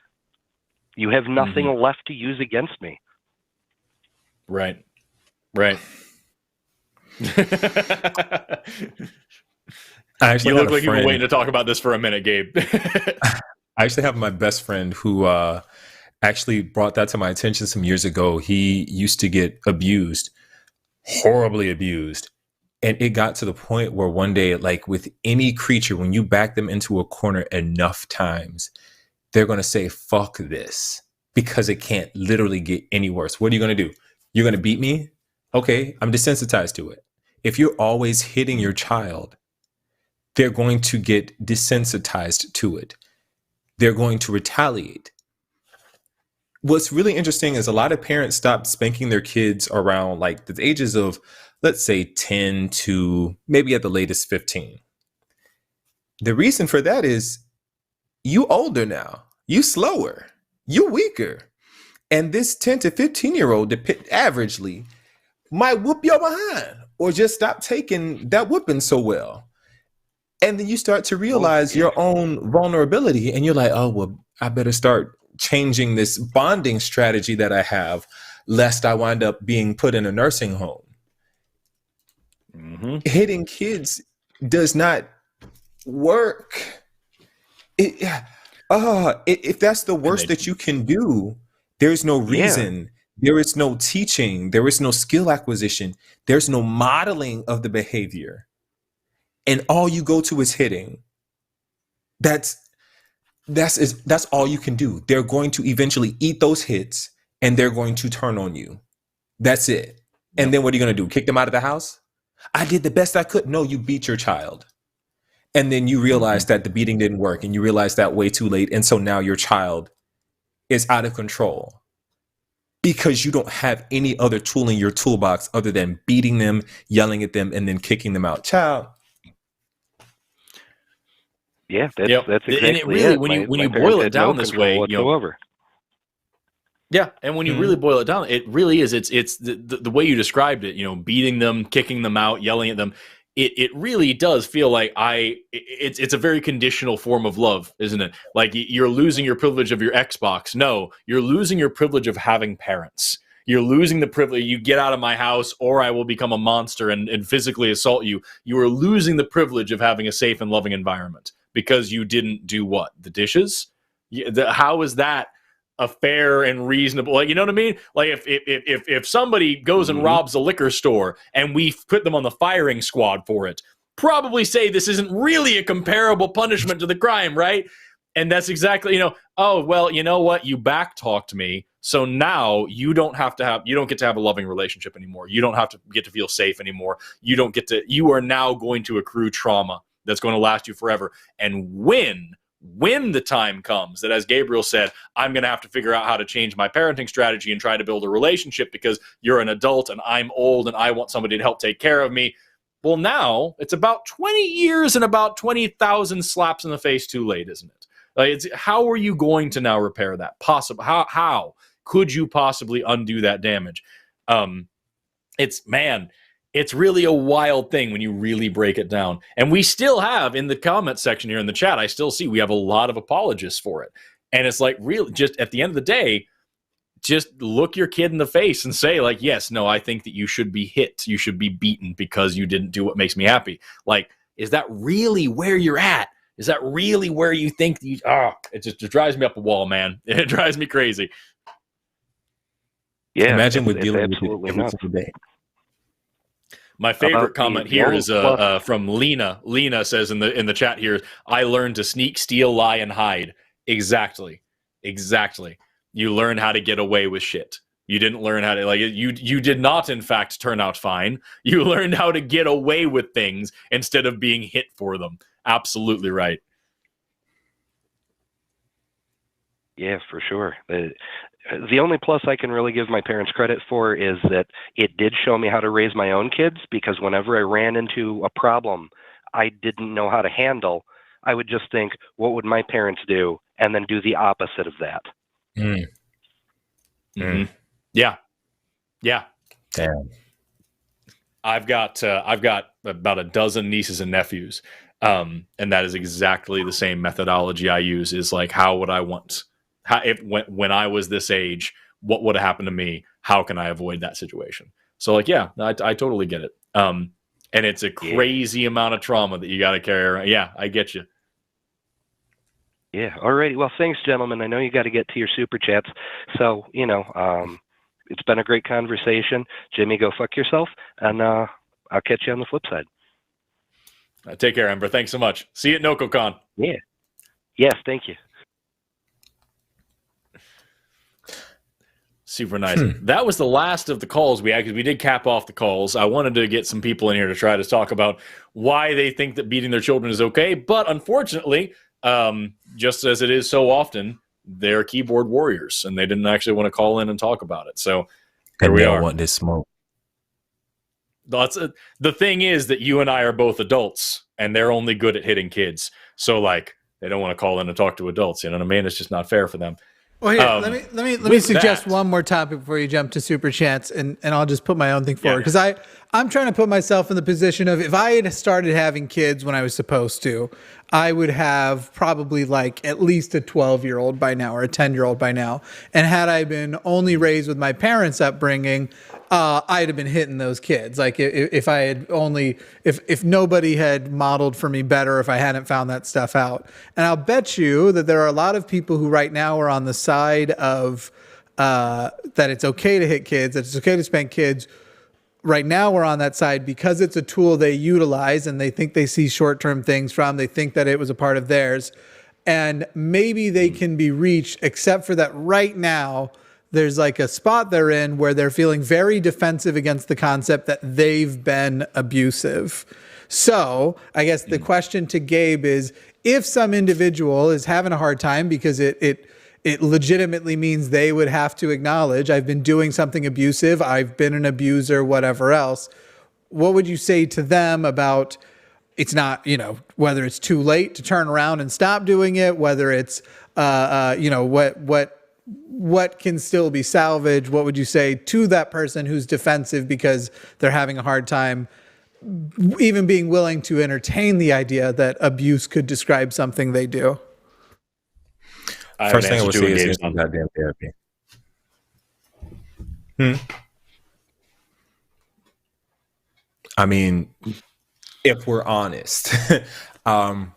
You have nothing left to use against me. Right. You look like you've been waiting to talk about this for a minute, Gabe. I actually have my best friend who actually brought that to my attention some years ago. He used to get abused, horribly abused. And it got to the point where one day, like with any creature, when you back them into a corner enough times, they're going to say, fuck this, because it can't literally get any worse. What are you going to do? You're going to beat me? Okay, I'm desensitized to it. If you're always hitting your child, they're going to get desensitized to it. They're going to retaliate. What's really interesting is a lot of parents stopped spanking their kids around like the ages of, let's say, 10 to maybe at the latest 15. The reason for that is you older now, you slower, you weaker. And this 10 to 15-year-old averagely might whoop your behind or just stop taking that whooping so well. And then you start to realize your own vulnerability and you're like, oh, well, I better start changing this bonding strategy that I have, lest I wind up being put in a nursing home. Hitting kids does not work. If that's the worst that you can do, there's no reason. Yeah. There is no teaching. There is no skill acquisition. There's no modeling of the behavior. And all you go to is hitting. That's all you can do. They're going to eventually eat those hits and they're going to turn on you. That's it. And then what are you going to do? Kick them out of the house? I did the best I could. No, you beat your child. And then you realize that the beating didn't work and you realize that way too late. And so now your child is out of control because you don't have any other tool in your toolbox other than beating them, yelling at them, and then kicking them out. Child. Yeah, that's exactly and it really, it. when you boil it down this way, whatsoever. Yeah, and when you really boil it down, it really is. It's the way you described it. Beating them, kicking them out, yelling at them. It really does feel like it's a very conditional form of love, isn't it? Like you're losing your privilege of your Xbox. No, you're losing your privilege of having parents. You're losing the privilege. You get out of my house or I will become a monster and physically assault you. You are losing the privilege of having a safe and loving environment because you didn't do what? The dishes? How is that a fair and reasonable? Like, you know what I mean? Like if somebody goes and robs a liquor store and we put them on the firing squad for it, probably say this isn't really a comparable punishment to the crime, right? And that's exactly, oh, well, you know what? You backtalked me. So now you don't get to have a loving relationship anymore. You don't have to get to feel safe anymore. You are now going to accrue trauma that's going to last you forever. And when the time comes that, as Gabriel said, I'm going to have to figure out how to change my parenting strategy and try to build a relationship because you're an adult and I'm old and I want somebody to help take care of me. Well, now it's about 20 years and about 20,000 slaps in the face too late, isn't it? How are you going to now repair that? How could you possibly undo that damage? It's really a wild thing when you really break it down. And we still have, in the comment section here in the chat, I still see we have a lot of apologists for it. And it's like, really, just at the end of the day, just look your kid in the face and say, like, yes, no, I think that you should be hit. You should be beaten because you didn't do what makes me happy. Like, is that really where you're at? Is that really where you think it just drives me up a wall, man. It drives me crazy. Yeah. Imagine with dealing with it every single day. My favorite comment here is from Lena. Lena says in the chat here, I learned to sneak, steal, lie, and hide. Exactly. You learn how to get away with shit. You didn't learn how to, you did not, in fact, turn out fine. You learned how to get away with things instead of being hit for them. Absolutely right. Yeah, for sure. The only plus I can really give my parents credit for is that it did show me how to raise my own kids, because whenever I ran into a problem I didn't know how to handle, I would just think, what would my parents do? And then do the opposite of that. Mm-hmm. Yeah. Damn. I've got about a dozen nieces and nephews. And that is exactly the same methodology I use, is like, how would I want, when I was this age, what would have happened to me? How can I avoid that situation? So like, yeah, I totally get it. And it's a crazy amount of trauma that you got to carry around. Yeah, I get you. Yeah. Alrighty. Well, thanks, gentlemen. I know you got to get to your super chats. So, it's been a great conversation. Jimmy, go fuck yourself. And I'll catch you on the flip side. Take care, Ember. Thanks so much. See you at NocoCon. Yeah. Yes, thank you. Super nice. That was the last of the calls we had, because we did cap off the calls. I wanted to get some people in here to try to talk about why they think that beating their children is okay. But unfortunately, just as it is so often, they're keyboard warriors, and they didn't actually want to call in and talk about it. So here we are. Want this smoke. The thing is that you and I are both adults, and they're only good at hitting kids. So like, they don't want to call in and talk to adults. You know what I mean? It's just not fair for them. Well, here, let me suggest one more topic before you jump to super chats, and I'll just put my own thing forward, because I'm trying to put myself in the position of, if I had started having kids when I was supposed to, I would have probably like at least a 12-year-old by now, or a 10-year-old by now. And had I been only raised with my parents' upbringing, I'd have been hitting those kids. Like if I had only, if nobody had modeled for me better, if I hadn't found that stuff out. And I'll bet you that there are a lot of people who right now are on the side of that it's okay to hit kids, that it's okay to spank kids. Right now we're on that side because it's a tool they utilize, and they think they see short-term things from. They think that it was a part of theirs. And maybe they can be reached, except for that right now there's like a spot they're in where they're feeling very defensive against the concept that they've been abusive. So I guess the question to Gabe is, if some individual is having a hard time because it legitimately means they would have to acknowledge, I've been doing something abusive, I've been an abuser, whatever else, what would you say to them about, it's not, whether it's too late to turn around and stop doing it, whether it's, what can still be salvaged? What would you say to that person who's defensive because they're having a hard time even being willing to entertain the idea that abuse could describe something they do? First thing I would say is some goddamn therapy. I mean, if we're honest, I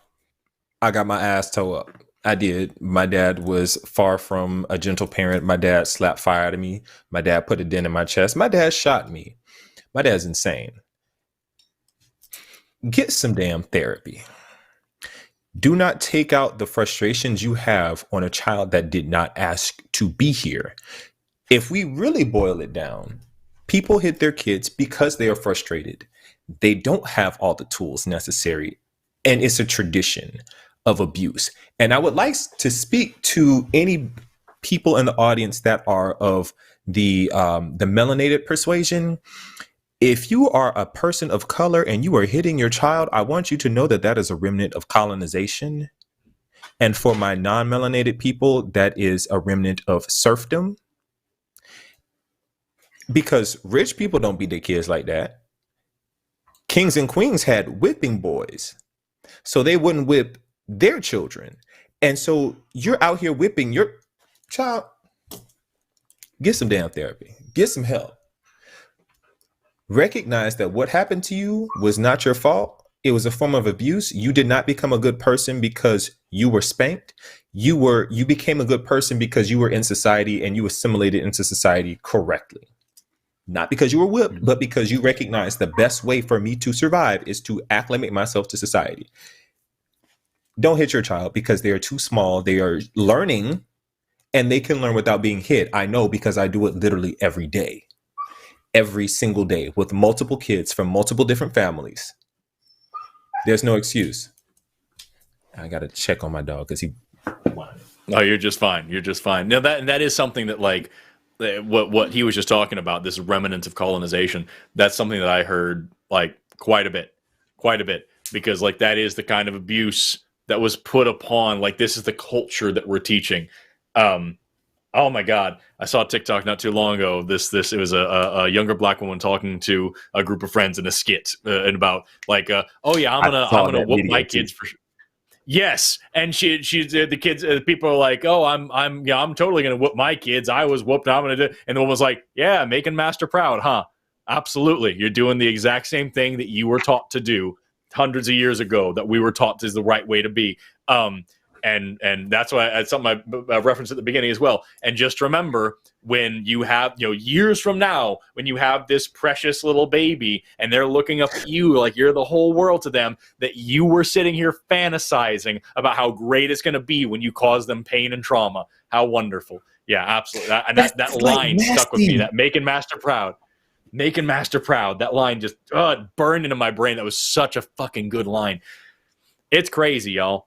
got my ass toe up. I did. My dad was far from a gentle parent. My dad slapped fire out of me. My dad put a dent in my chest. My dad shot me. My dad's insane. get some damn therapy. Do not take out the frustrations you have on a child that did not ask to be here. If we really boil it down, people hit their kids because they are frustrated. They don't have all the tools necessary, and it's a tradition of abuse. And I would like to speak to any people in the audience that are of the melanated persuasion. If you are a person of color and you are hitting your child, I want you to know that that is a remnant of colonization. And for my non-melanated people, that is a remnant of serfdom. Because rich people don't beat their kids like that. Kings and queens had whipping boys, so they wouldn't whip their children. And so you're out here whipping your child. Get some damn therapy. Get some help. Recognize that what happened to you was not your fault. It was a form of abuse. You did not become a good person because you were spanked. You became a good person because you were in society and you assimilated into society correctly. Not because you were whipped, but because you recognized the best way for me to survive is to acclimate myself to society. Don't hit your child because they are too small. They are learning and they can learn without being hit. I know because I do it literally every day. Every single day with multiple kids from multiple different families. There's no excuse. I got to check on my dog because he. No, you're just fine. You're just fine. Now that is something that like what he was just talking about, this remnant of colonization. That's something that I heard like quite a bit, because like that is the kind of abuse that was put upon. Like this is the culture that we're teaching. Oh my God! I saw a TikTok not too long ago. It was a younger black woman talking to a group of friends in a skit and about like, oh yeah, I'm gonna whoop my kids for. Yes, and the kids, people are like, oh, I'm totally gonna whoop my kids. I was whooped. I'm gonna do, and the woman was like, yeah, making master proud, huh? Absolutely, you're doing the exact same thing that you were taught to do hundreds of years ago. That we were taught is the right way to be. And that's why it's something I referenced at the beginning as well. And just remember, when you have, years from now, when you have this precious little baby and they're looking up at you like you're the whole world to them, that you were sitting here fantasizing about how great it's going to be when you cause them pain and trauma. How wonderful. Yeah, absolutely. That line like stuck with me, that making master proud. Making master proud. That line just burned into my brain. That was such a fucking good line. It's crazy, y'all.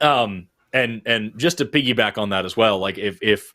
And just to piggyback on that as well, like if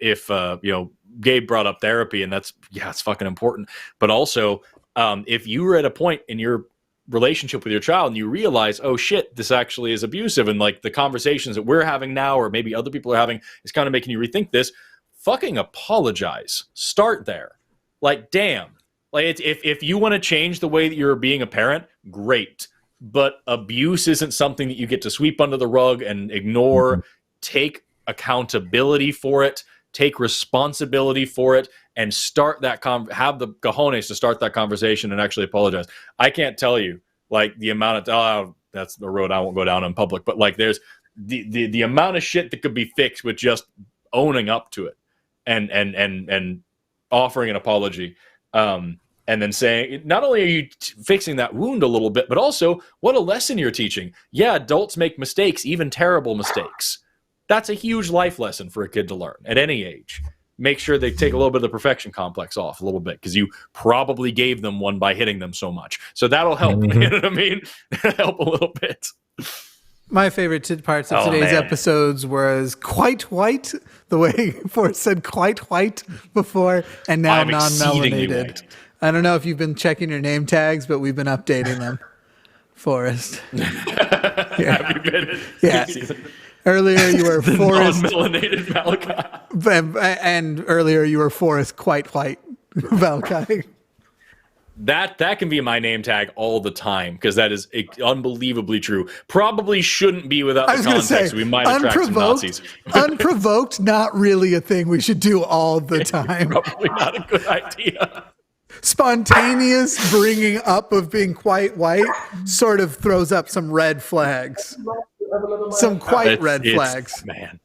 Gabe brought up therapy, and it's fucking important. But also, if you were at a point in your relationship with your child and you realize, oh shit, this actually is abusive, and like the conversations that we're having now, or maybe other people are having, is kind of making you rethink this, fucking apologize. Start there. Like, damn. Like if you want to change the way that you're being a parent, great. But abuse isn't something that you get to sweep under the rug and ignore. Mm-hmm. Take accountability for it. Take responsibility for it, and start that have the cojones to start that conversation and actually apologize. I can't tell you like the amount of that's the road I won't go down in public, but like there's the amount of shit that could be fixed with just owning up to it and offering an apology. And then saying, not only are you fixing that wound a little bit, but also what a lesson you're teaching. Yeah, adults make mistakes, even terrible mistakes. That's a huge life lesson for a kid to learn at any age. Make sure they take a little bit of the perfection complex off a little bit, because you probably gave them one by hitting them so much. So that'll help. Mm-hmm. You know what I mean? Help a little bit. My favorite parts of today's episodes was quite white, the way Forrest said quite white before, and now non-melanated. I don't know if you've been checking your name tags, but we've been updating them, Forrest. Have you been? Yeah. Earlier you were Forrest. Non-melanated Valkai. And earlier you were Forrest quite white Valkai. That can be my name tag all the time, because that is unbelievably true. Probably shouldn't be without the context. We might attract some Nazis. Unprovoked, not really a thing we should do all the time. Probably not a good idea. Spontaneous bringing up of being quite white sort of throws up some red flags. Some red flags. Man.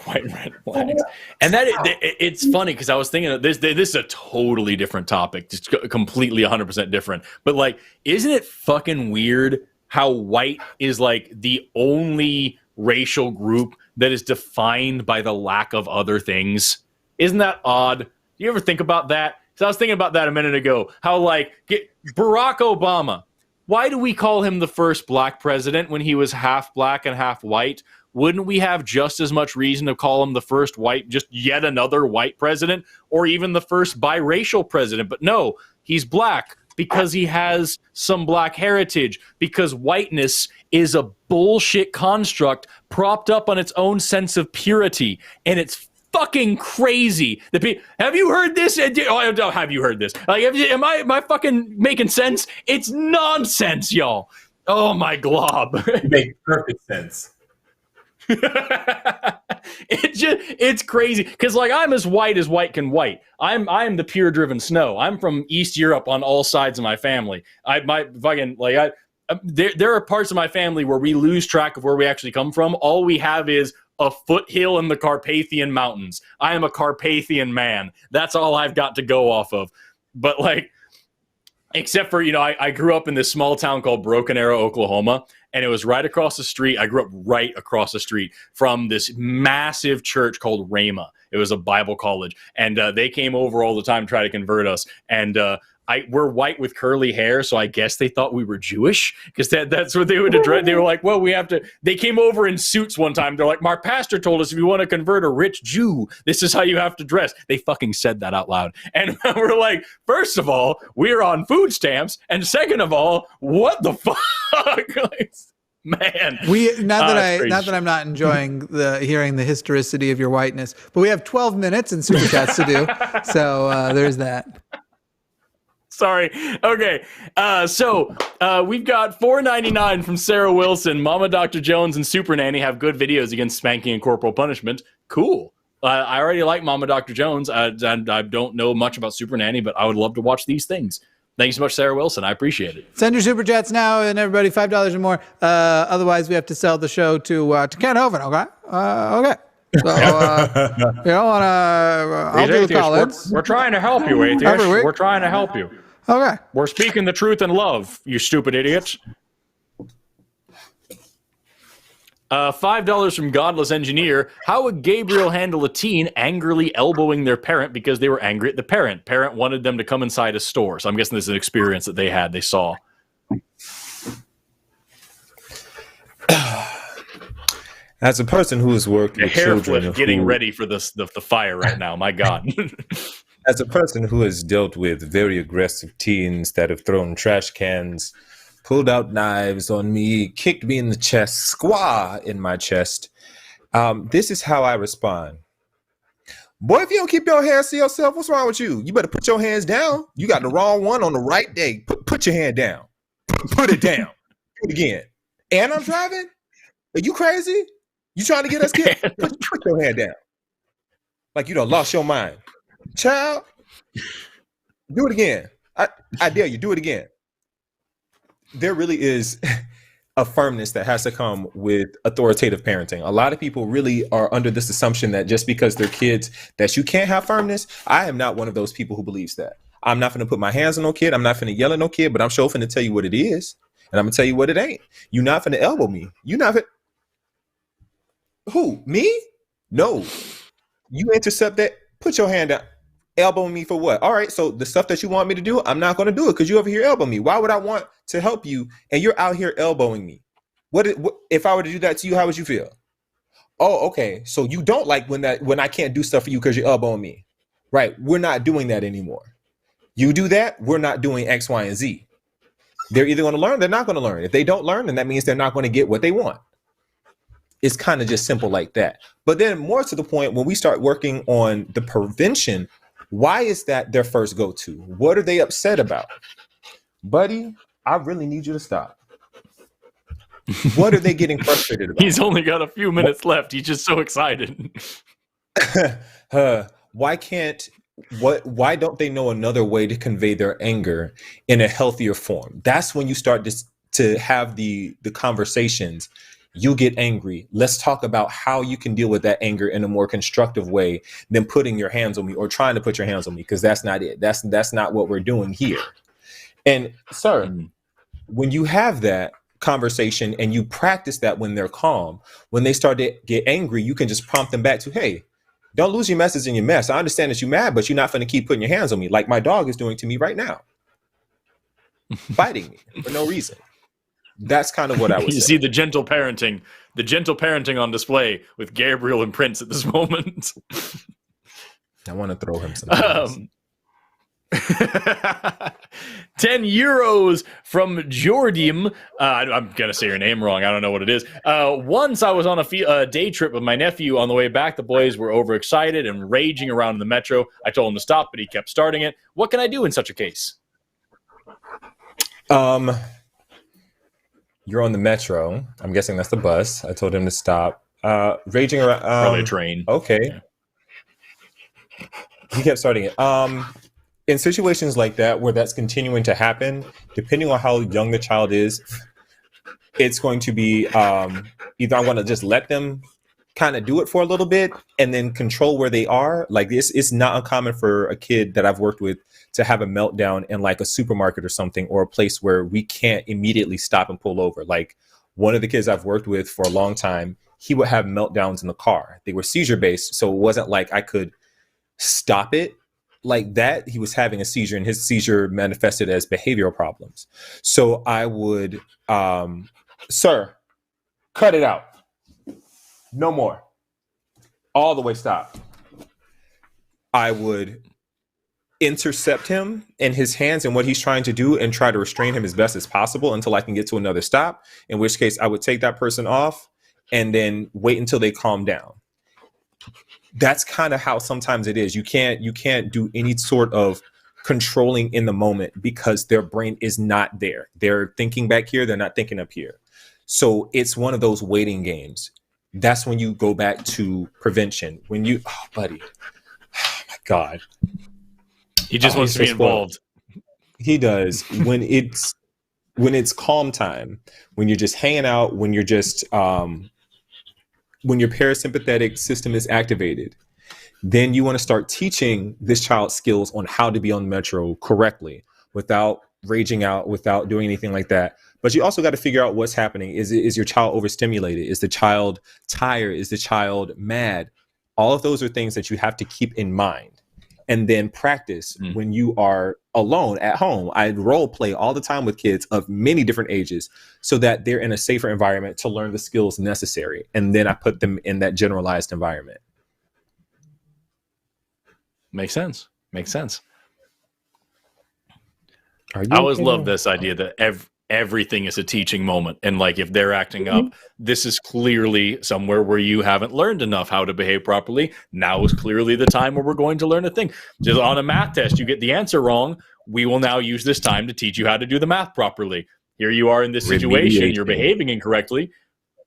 white red flags. And it's funny because I was thinking of this is a totally different topic, just completely 100% different. But like, isn't it fucking weird how white is like the only racial group that is defined by the lack of other things? Isn't that odd? Do you ever think about that? So I was thinking about that a minute ago. How like Barack Obama, why do we call him the first black president when he was half black and half white? Wouldn't we have just as much reason to call him the first white, just yet another white president, or even the first biracial president? But no, he's black because he has some black heritage, because whiteness is a bullshit construct propped up on its own sense of purity. And it's fucking crazy. Have you heard this? Oh, have you heard this? Like, am I fucking making sense? It's nonsense, y'all. Oh my glob. It makes perfect sense. It's crazy because like I'm as white can white. I'm the pure driven snow. I'm from East Europe on all sides of my family. There are parts of my family where we lose track of where we actually come from. All we have is a foothill in the Carpathian Mountains. I am a Carpathian man. That's all I've got to go off of. But like, except for, I grew up in this small town called Broken Arrow, Oklahoma, and it was right across the street. I grew up right across the street from this massive church called Rhema. It was a Bible college, and they came over all the time to try to convert us. And we're white with curly hair, so I guess they thought we were Jewish because that's what they would address. They were like, well, we have to. They came over in suits one time. They're like, my pastor told us if you want to convert a rich Jew, this is how you have to dress. They fucking said that out loud. And we're like, first of all, we're on food stamps. And second of all, what the fuck? Man, not that I'm not enjoying hearing the historicity of your whiteness, but we have 12 minutes and super chats to do. So there's that. Sorry. Okay. So we've got $4.99 from Sarah Wilson. Mama Dr. Jones and Super Nanny have good videos against spanking and corporal punishment. Cool. I already like Mama Dr. Jones. I don't know much about Super Nanny, but I would love to watch these things. Thank you so much, Sarah Wilson. I appreciate it. Send your super chats now, and everybody $5 or more. Otherwise, we have to sell the show to Ken Hovind. Okay. Okay. So, you don't want to. I'll do the call-ins. We're trying to help you, atheist. We're trying to help you. Okay. We're speaking the truth in love, you stupid idiots. $5 from Godless Engineer. How would Gabriel handle a teen angrily elbowing their parent because they were angry at the parent? Parent wanted them to come inside a store. So I'm guessing this is an experience that they saw. As a person who has worked with children, getting ready for the fire right now. My God. As a person who has dealt with very aggressive teens that have thrown trash cans, pulled out knives on me, kicked me in the chest, squaw in my chest, this is how I respond. Boy, if you don't keep your hands to yourself, what's wrong with you? You better put your hands down. You got the wrong one on the right day. Put your hand down. Put it down. Do it again. And I'm driving? Are you crazy? You trying to get us killed? Put your hand down. Like you done lost your mind. Child, do it again. I dare you, do it again. There really is a firmness that has to come with authoritative parenting. A lot of people really are under this assumption that just because they're kids that you can't have firmness. I am not one of those people who believes that. I'm not going to put my hands on no kid. I'm not going to yell at no kid, but I'm sure finna tell you what it is. And I'm going to tell you what it ain't. You're not going to elbow me. You're not going to... Who? Me? No. You intercept that. Put your hand down. Elbow me for what? All right, so the stuff that you want me to do, I'm not going to do it because you over here elbow me. Why would I want to help you and you're out here elbowing me? What if I were to do that to you? How would you feel? Oh, okay. So you don't like when I can't do stuff for you because you're elbowing me, right? We're not doing that anymore. You do that, we're not doing X, Y, and Z. They're either going to learn, they're not going to learn. If they don't learn, then that means they're not going to get what they want. It's kind of just simple like that. But then more to the point, when we start working on the prevention, why is that their first go-to? What are they upset about? Buddy, I really need you to stop. What are they getting frustrated about? He's only got a few minutes left. He's just so excited. Why don't they know another way to convey their anger in a healthier form? That's when you start to have the conversations You get angry. Let's talk about how you can deal with that anger in a more constructive way than putting your hands on me or trying to put your hands on me, because that's not it. That's not what we're doing here. And sir, when you have that conversation and you practice that when they're calm, when they start to get angry, you can just prompt them back to, hey, don't lose your message in your mess. I understand that you're mad, but you're not going to keep putting your hands on me like my dog is doing to me right now. Biting me for no reason. That's kind of what I would say. You see the gentle parenting on display with Gabriel and Prince at this moment. I want to throw him some. 10 euros from Jordim. I'm going to say your name wrong. I don't know what it is. Once I was on a day trip with my nephew. On the way back, the boys were overexcited and raging around in the metro. I told him to stop, but he kept starting it. What can I do in such a case? You're on the metro. I'm guessing that's the bus. I told him to stop. Raging around. Probably a train. Okay. Yeah. He kept starting it. In situations like that, where that's continuing to happen, depending on how young the child is, it's going to be either I want to just let them kind of do it for a little bit and then control where they are. Like this, it's not uncommon for a kid that I've worked with to have a meltdown in like a supermarket or something, or a place where we can't immediately stop and pull over. Like one of the kids I've worked with for a long time, he would have meltdowns in the car. They were seizure based, so it wasn't like I could stop it like that. He was having a seizure, and his seizure manifested as behavioral problems. So I would, sir, cut it out. No more. All the way stop. I would intercept him in his hands and what he's trying to do and try to restrain him as best as possible until I can get to another stop, in which case I would take that person off and then wait until they calm down. That's kind of how sometimes it is. You can't do any sort of controlling in the moment because their brain is not there. They're thinking back here. They're not thinking up here. So it's one of those waiting games. That's when you go back to prevention. When you, oh, buddy, oh my God. He just wants to be involved. He does. When it's calm time, when you're just hanging out, when you're just, when your parasympathetic system is activated, then you want to start teaching this child skills on how to be on the metro correctly without raging out, without doing anything like that. But you also got to figure out what's happening. Is your child overstimulated? Is the child tired? Is the child mad? All of those are things that you have to keep in mind and then practice when you are alone at home. I role play all the time with kids of many different ages so that they're in a safer environment to learn the skills necessary. And then I put them in that generalized environment. Makes sense. I always love this idea that everything is a teaching moment. And like, if they're acting up, this is clearly somewhere where you haven't learned enough how to behave properly. Now is clearly the time where we're going to learn a thing. Just on a math test, you get the answer wrong. We will now use this time to teach you how to do the math properly. Here you are in this situation. You're behaving incorrectly.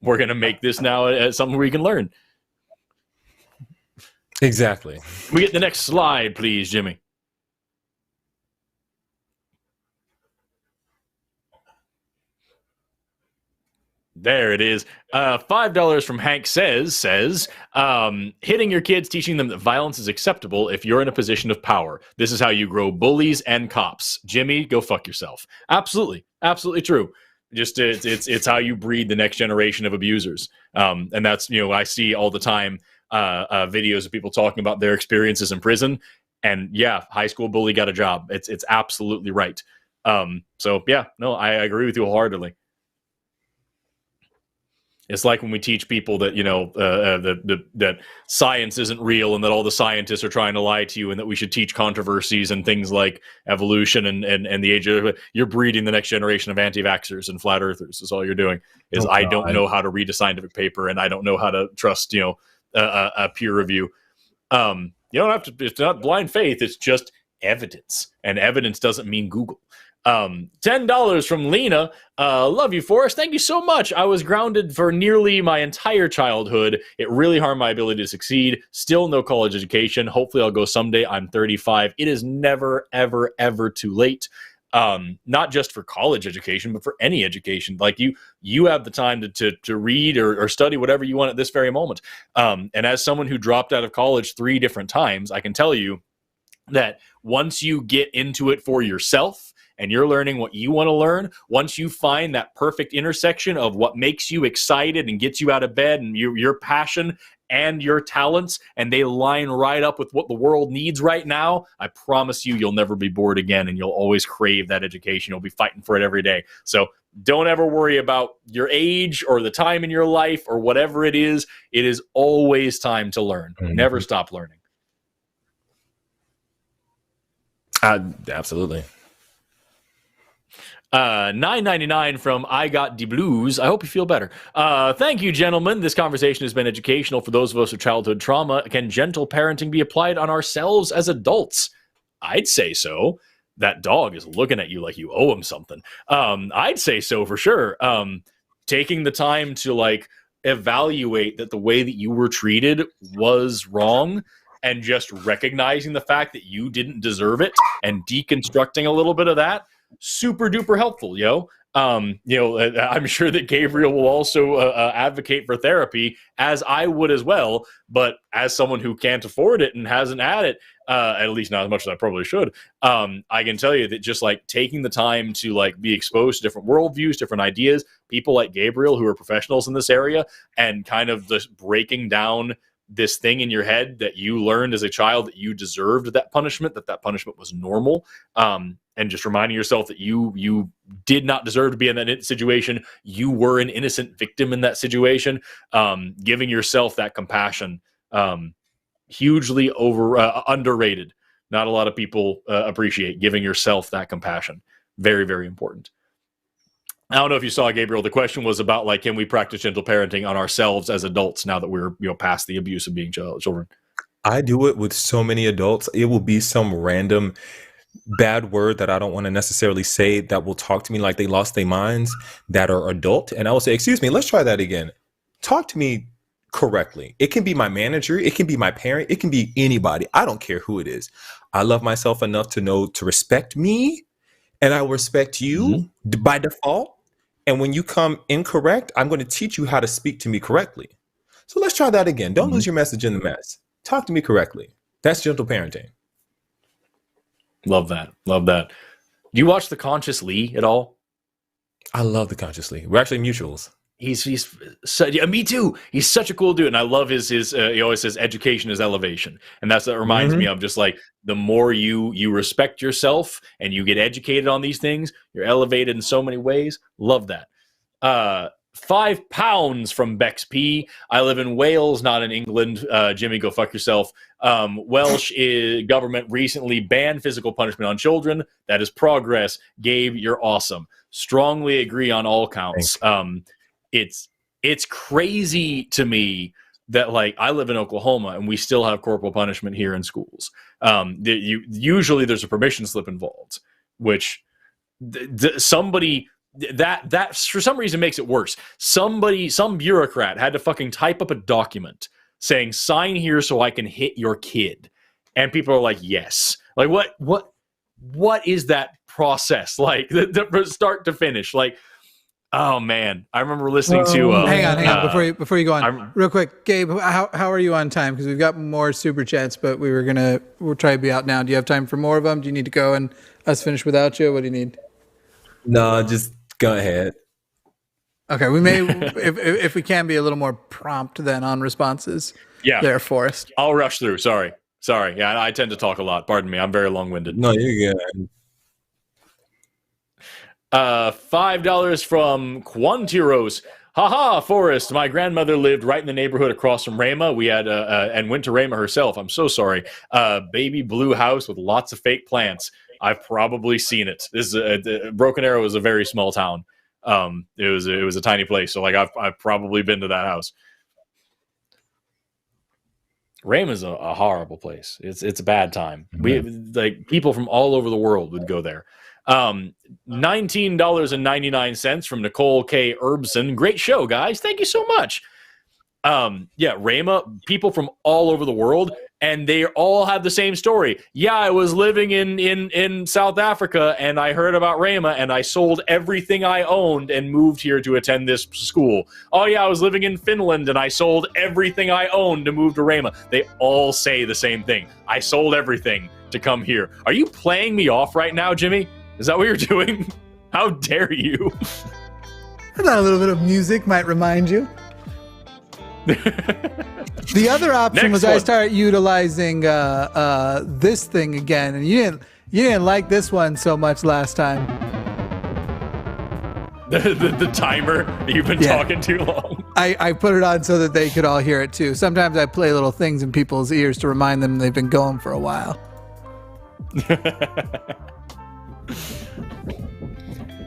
We're going to make this now something we can learn. Exactly. We get the next slide, please, Jimmy. There it is. $5 from Hank says, hitting your kids, teaching them that violence is acceptable if you're in a position of power. This is how you grow bullies and cops. Jimmy, go fuck yourself. Absolutely true. Just it's how you breed the next generation of abusers. And that's, I see all the time videos of people talking about their experiences in prison. And yeah, high school bully got a job. It's absolutely right. So yeah, no, I agree with you wholeheartedly. It's like when we teach people that, that science isn't real and that all the scientists are trying to lie to you and that we should teach controversies and things like evolution and the age of, you're breeding the next generation of anti-vaxxers and flat earthers. Is all you're doing is I don't know how to read a scientific paper and I don't know how to trust, a peer review. You don't have to, it's not blind faith. It's just evidence, and evidence doesn't mean Google. $10 from Lena. Love you, Forrest. Thank you so much. I was grounded for nearly my entire childhood. It really harmed my ability to succeed. Still no college education. Hopefully I'll go someday. I'm 35. It is never, ever, ever too late. not just for college education, but for any education. Like you have the time to read or study whatever you want at this very moment. And as someone who dropped out of college 3 different times, I can tell you that once you get into it for yourself and you're learning what you want to learn, once you find that perfect intersection of what makes you excited and gets you out of bed and your passion and your talents, and they line right up with what the world needs right now, I promise you'll never be bored again, and you'll always crave that education. You'll be fighting for it every day. So don't ever worry about your age or the time in your life or whatever it is. It is always time to learn. Never stop learning. Absolutely. $9.99 from I Got the Blues. I hope you feel better. Thank you, gentlemen. This conversation has been educational for those of us with childhood trauma. Can gentle parenting be applied on ourselves as adults? I'd say so. That dog is looking at you like you owe him something. I'd say so for sure. Taking the time to like evaluate that the way that you were treated was wrong, and just recognizing the fact that you didn't deserve it and deconstructing a little bit of that, super duper helpful, yo. I'm sure that Gabriel will also advocate for therapy, as I would as well. But as someone who can't afford it and hasn't had it, at least not as much as I probably should, I can tell you that just like taking the time to like be exposed to different worldviews, different ideas, people like Gabriel who are professionals in this area, and kind of just breaking down this thing in your head that you learned as a child that you deserved that punishment, that punishment was normal, and just reminding yourself that you did not deserve to be in that situation. You were an innocent victim in that situation. Giving yourself that compassion, hugely underrated. Not a lot of people appreciate giving yourself that compassion. Very, very important. I don't know if you saw, Gabriel, the question was about like, can we practice gentle parenting on ourselves as adults now that we're past the abuse of being children? I do it with so many adults. It will be some random bad word that I don't want to necessarily say that will talk to me like they lost their minds, that are adult. And I will say, excuse me, let's try that again. Talk to me correctly. It can be my manager. It can be my parent. It can be anybody. I don't care who it is. I love myself enough to know to respect me, and I will respect you by default. And when you come incorrect, I'm going to teach you how to speak to me correctly. So let's try that again. Don't lose your message in the mess. Talk to me correctly. That's gentle parenting. Love that. Love that. Do you watch The Conscious Lee at all? I love The Conscious Lee. We're actually mutuals. He's yeah, me too. He's such a cool dude, and I love his he always says education is elevation, and that reminds me of just like the more you respect yourself and you get educated on these things, you're elevated in so many ways. Love that. £5 from Bex P. I live in Wales, not in England. Jimmy, go fuck yourself. Welsh government recently banned physical punishment on children. That is progress. Gabe, you're awesome. Strongly agree on all counts. It's crazy to me that like I live in Oklahoma and we still have corporal punishment here in schools. Usually there's a permission slip involved, which somebody that for some reason makes it worse. Some bureaucrat had to fucking type up a document saying sign here so I can hit your kid, and people are like, yes. Like what is that process like from start to finish? Like, oh man, I remember listening to. Hang on, before you go on, real quick, Gabe. How are you on time? Because we've got more super chats, but we'll try to be out now. Do you have time for more of them? Do you need to go and us finish without you? What do you need? No, just go ahead. Okay, we may if we can be a little more prompt then on responses. Yeah, there, Forrest. I'll rush through. Sorry. Yeah, I tend to talk a lot. Pardon me. I'm very long-winded. No, you're good. $5 from Quantiros. Haha, Forrest. My grandmother lived right in the neighborhood across from Rama. We had and went to Rama herself. I'm so sorry. Baby blue house with lots of fake plants. I've probably seen it. This is Broken Arrow is a very small town. It was a tiny place. So like I've probably been to that house. Rama is a horrible place. It's a bad time. We like people from all over the world would go there. $19.99 from Nicole K. Erbson. Great show, guys. Thank you so much. Yeah, Rama, people from all over the world. and they all have the same story. Yeah, I was living in South Africa, and I heard about Rhema, and I sold everything I owned and moved here to attend this school. Oh yeah, I was living in Finland, and I sold everything I owned to move to Rhema. They all say the same thing. I sold everything to come here. Are you playing me off right now, Jimmy? Is that what you're doing? How dare you? I thought a little bit of music might remind you. The other option was I started utilizing this thing again, and you didn't like this one so much last time. The timer. You've been talking too long. I put it on so that they could all hear it too. Sometimes I play little things in people's ears to remind them they've been going for a while.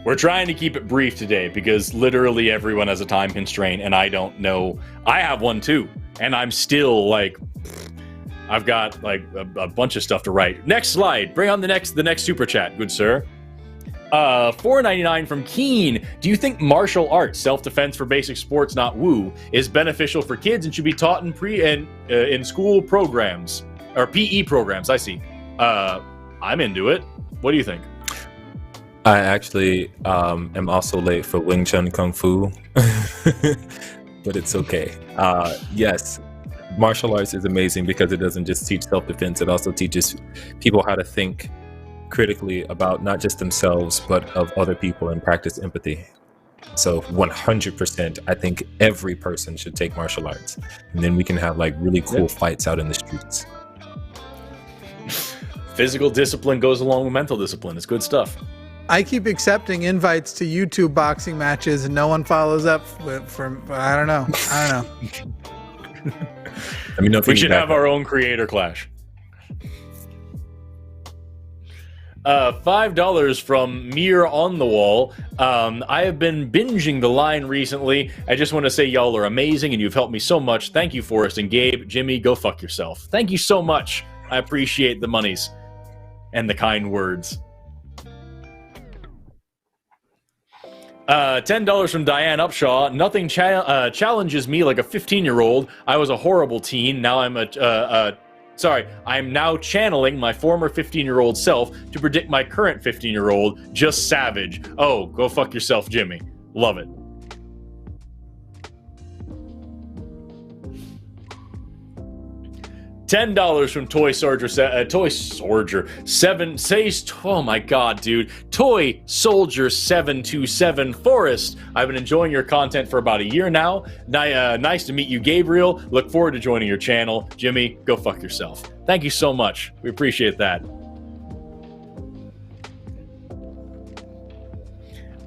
We're trying to keep it brief today because literally everyone has a time constraint, and I don't know. I have one too, and I'm still like, I've got like a bunch of stuff to write. Next slide. Bring on the next super chat, good sir. $4.99 from Keen. Do you think martial arts, self-defense for basic sports, not woo, is beneficial for kids and should be taught in school programs or PE programs? I see. I'm into it. What do you think? I actually am also late for Wing Chun Kung Fu, but it's okay. Yes, martial arts is amazing because it doesn't just teach self-defense, it also teaches people how to think critically about not just themselves, but of other people and practice empathy. So 100%, I think every person should take martial arts. And then we can have like really cool fights out in the streets. Physical discipline goes along with mental discipline. It's good stuff. I keep accepting invites to YouTube boxing matches and no one follows up I don't know. Let me know if we should have our own creator clash. $5 from Mir on the Wall. I have been binging The Line recently. I just want to say y'all are amazing and you've helped me so much. Thank you, Forrest and Gabe. Jimmy, go fuck yourself. Thank you so much. I appreciate the monies and the kind words. $10 from Diane Upshaw. Nothing challenges me like a 15-year-old. I was a horrible teen. Now I'm I'm now channeling my former 15-year-old self to predict my current 15-year-old. Just savage. Oh, go fuck yourself, Jimmy. Love it. $10 from Toy Soldier 7 says, oh my god, dude. Toy Soldier 727 Forrest. I've been enjoying your content for about a year now. Nice to meet you, Gabriel. Look forward to joining your channel. Jimmy, go fuck yourself. Thank you so much. We appreciate that.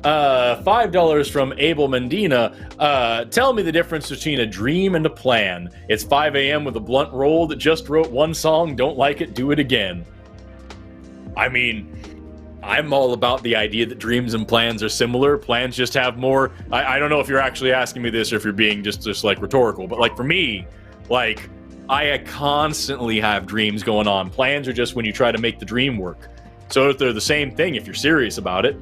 $5 from Abel Mendina. Tell me the difference between a dream and a plan. It's 5 a.m. with a blunt roll that just wrote one song. Don't like it, do it again. I mean, I'm all about the idea that dreams and plans are similar. Plans just have more. I don't know if you're actually asking me this or if you're being just like rhetorical, but like for me, like I constantly have dreams going on. Plans are just when you try to make the dream work. So if they're the same thing, if you're serious about it.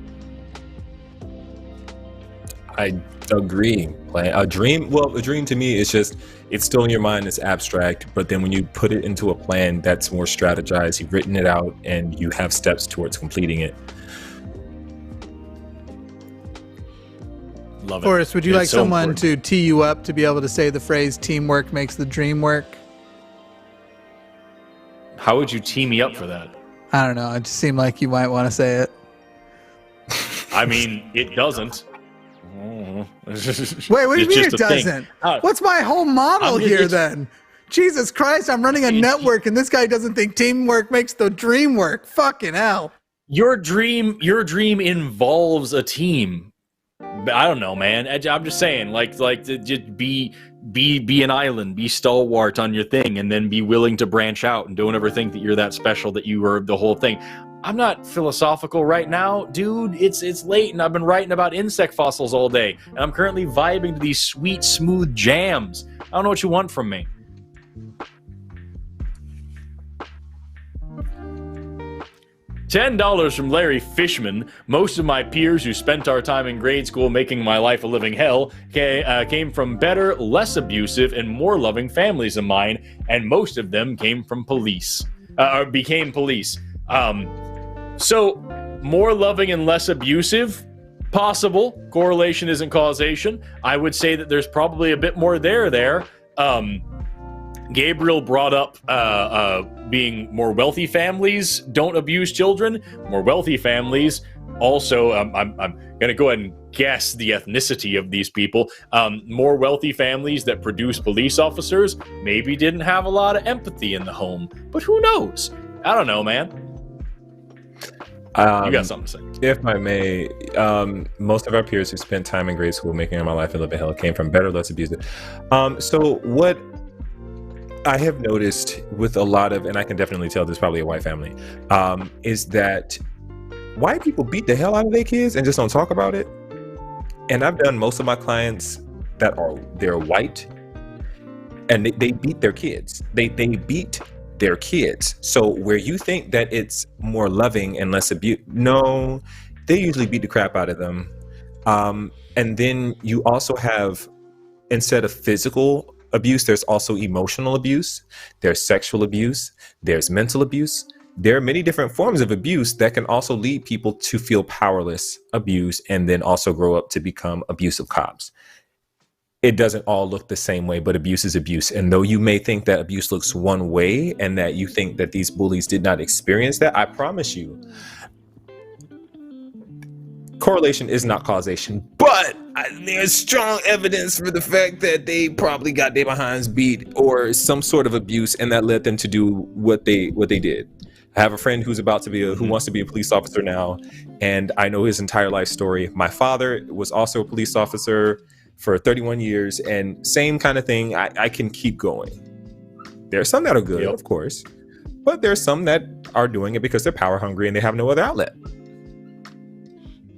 I agree. A dream to me is just, it's still in your mind, it's abstract, but then when you put it into a plan, that's more strategized, you've written it out, and you have steps towards completing it. Love it. Forrest, would you like someone to tee you up to be able to say the phrase, teamwork makes the dream work? How would you tee me up for that? I don't know. It just seemed like you might want to say it. I mean, it doesn't. Wait, what do you mean it doesn't? What's my whole model here then? Jesus Christ, I'm running a network and this guy doesn't think teamwork makes the dream work. Fucking hell. Your dream involves a team. I don't know, man. I'm just saying, like just be an island, be stalwart on your thing, and then be willing to branch out and don't ever think that you're that special, that you are the whole thing. I'm not philosophical right now, dude. It's late and I've been writing about insect fossils all day, and I'm currently vibing to these sweet, smooth jams. I don't know what you want from me. $10 from Larry Fishman. Most of my peers who spent our time in grade school making my life a living hell came from better, less abusive, and more loving families of mine, and most of them came from police, or became police. So, more loving and less abusive? Possible. Correlation isn't causation. I would say that there's probably a bit more there. Gabriel brought up being more wealthy families don't abuse children. More wealthy families also, I'm going to go ahead and guess the ethnicity of these people. More wealthy families that produce police officers maybe didn't have a lot of empathy in the home. But who knows? I don't know, man. You got something to say? If I may, most of our peers who spent time in grade school making my life a living hell came from better, less abusive. So what I have noticed with a lot of, and I can definitely tell this is probably a white family, is that white people beat the hell out of their kids and just don't talk about it. And I've done most of my clients they're white, and they beat their kids. They beat their kids. So where you think that it's more loving and less abuse, no, they usually beat the crap out of them. And then you also have, instead of physical abuse, there's also emotional abuse, there's sexual abuse, there's mental abuse. There are many different forms of abuse that can also lead people to feel powerless, abused, and then also grow up to become abusive cops. It doesn't all look the same way, but abuse is abuse. And though you may think that abuse looks one way and that you think that these bullies did not experience that, I promise you, correlation is not causation, but there's strong evidence for the fact that they probably got their behinds beat or some sort of abuse, and that led them to do what they did. I have a friend who's who wants to be a police officer now, and I know his entire life story. My father was also a police officer for 31 years, and same kind of thing. I can keep going. There are some that are good, of course, but there are some that are doing it because they're power hungry and they have no other outlet.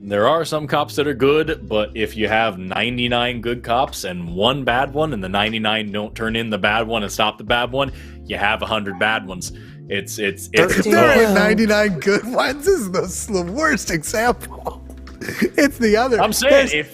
There are some cops that are good, but if you have 99 good cops and one bad one, and the 99 don't turn in the bad one and stop the bad one, you have 100 bad ones. It's there are 99 good ones. This is the worst example. It's the other. I'm saying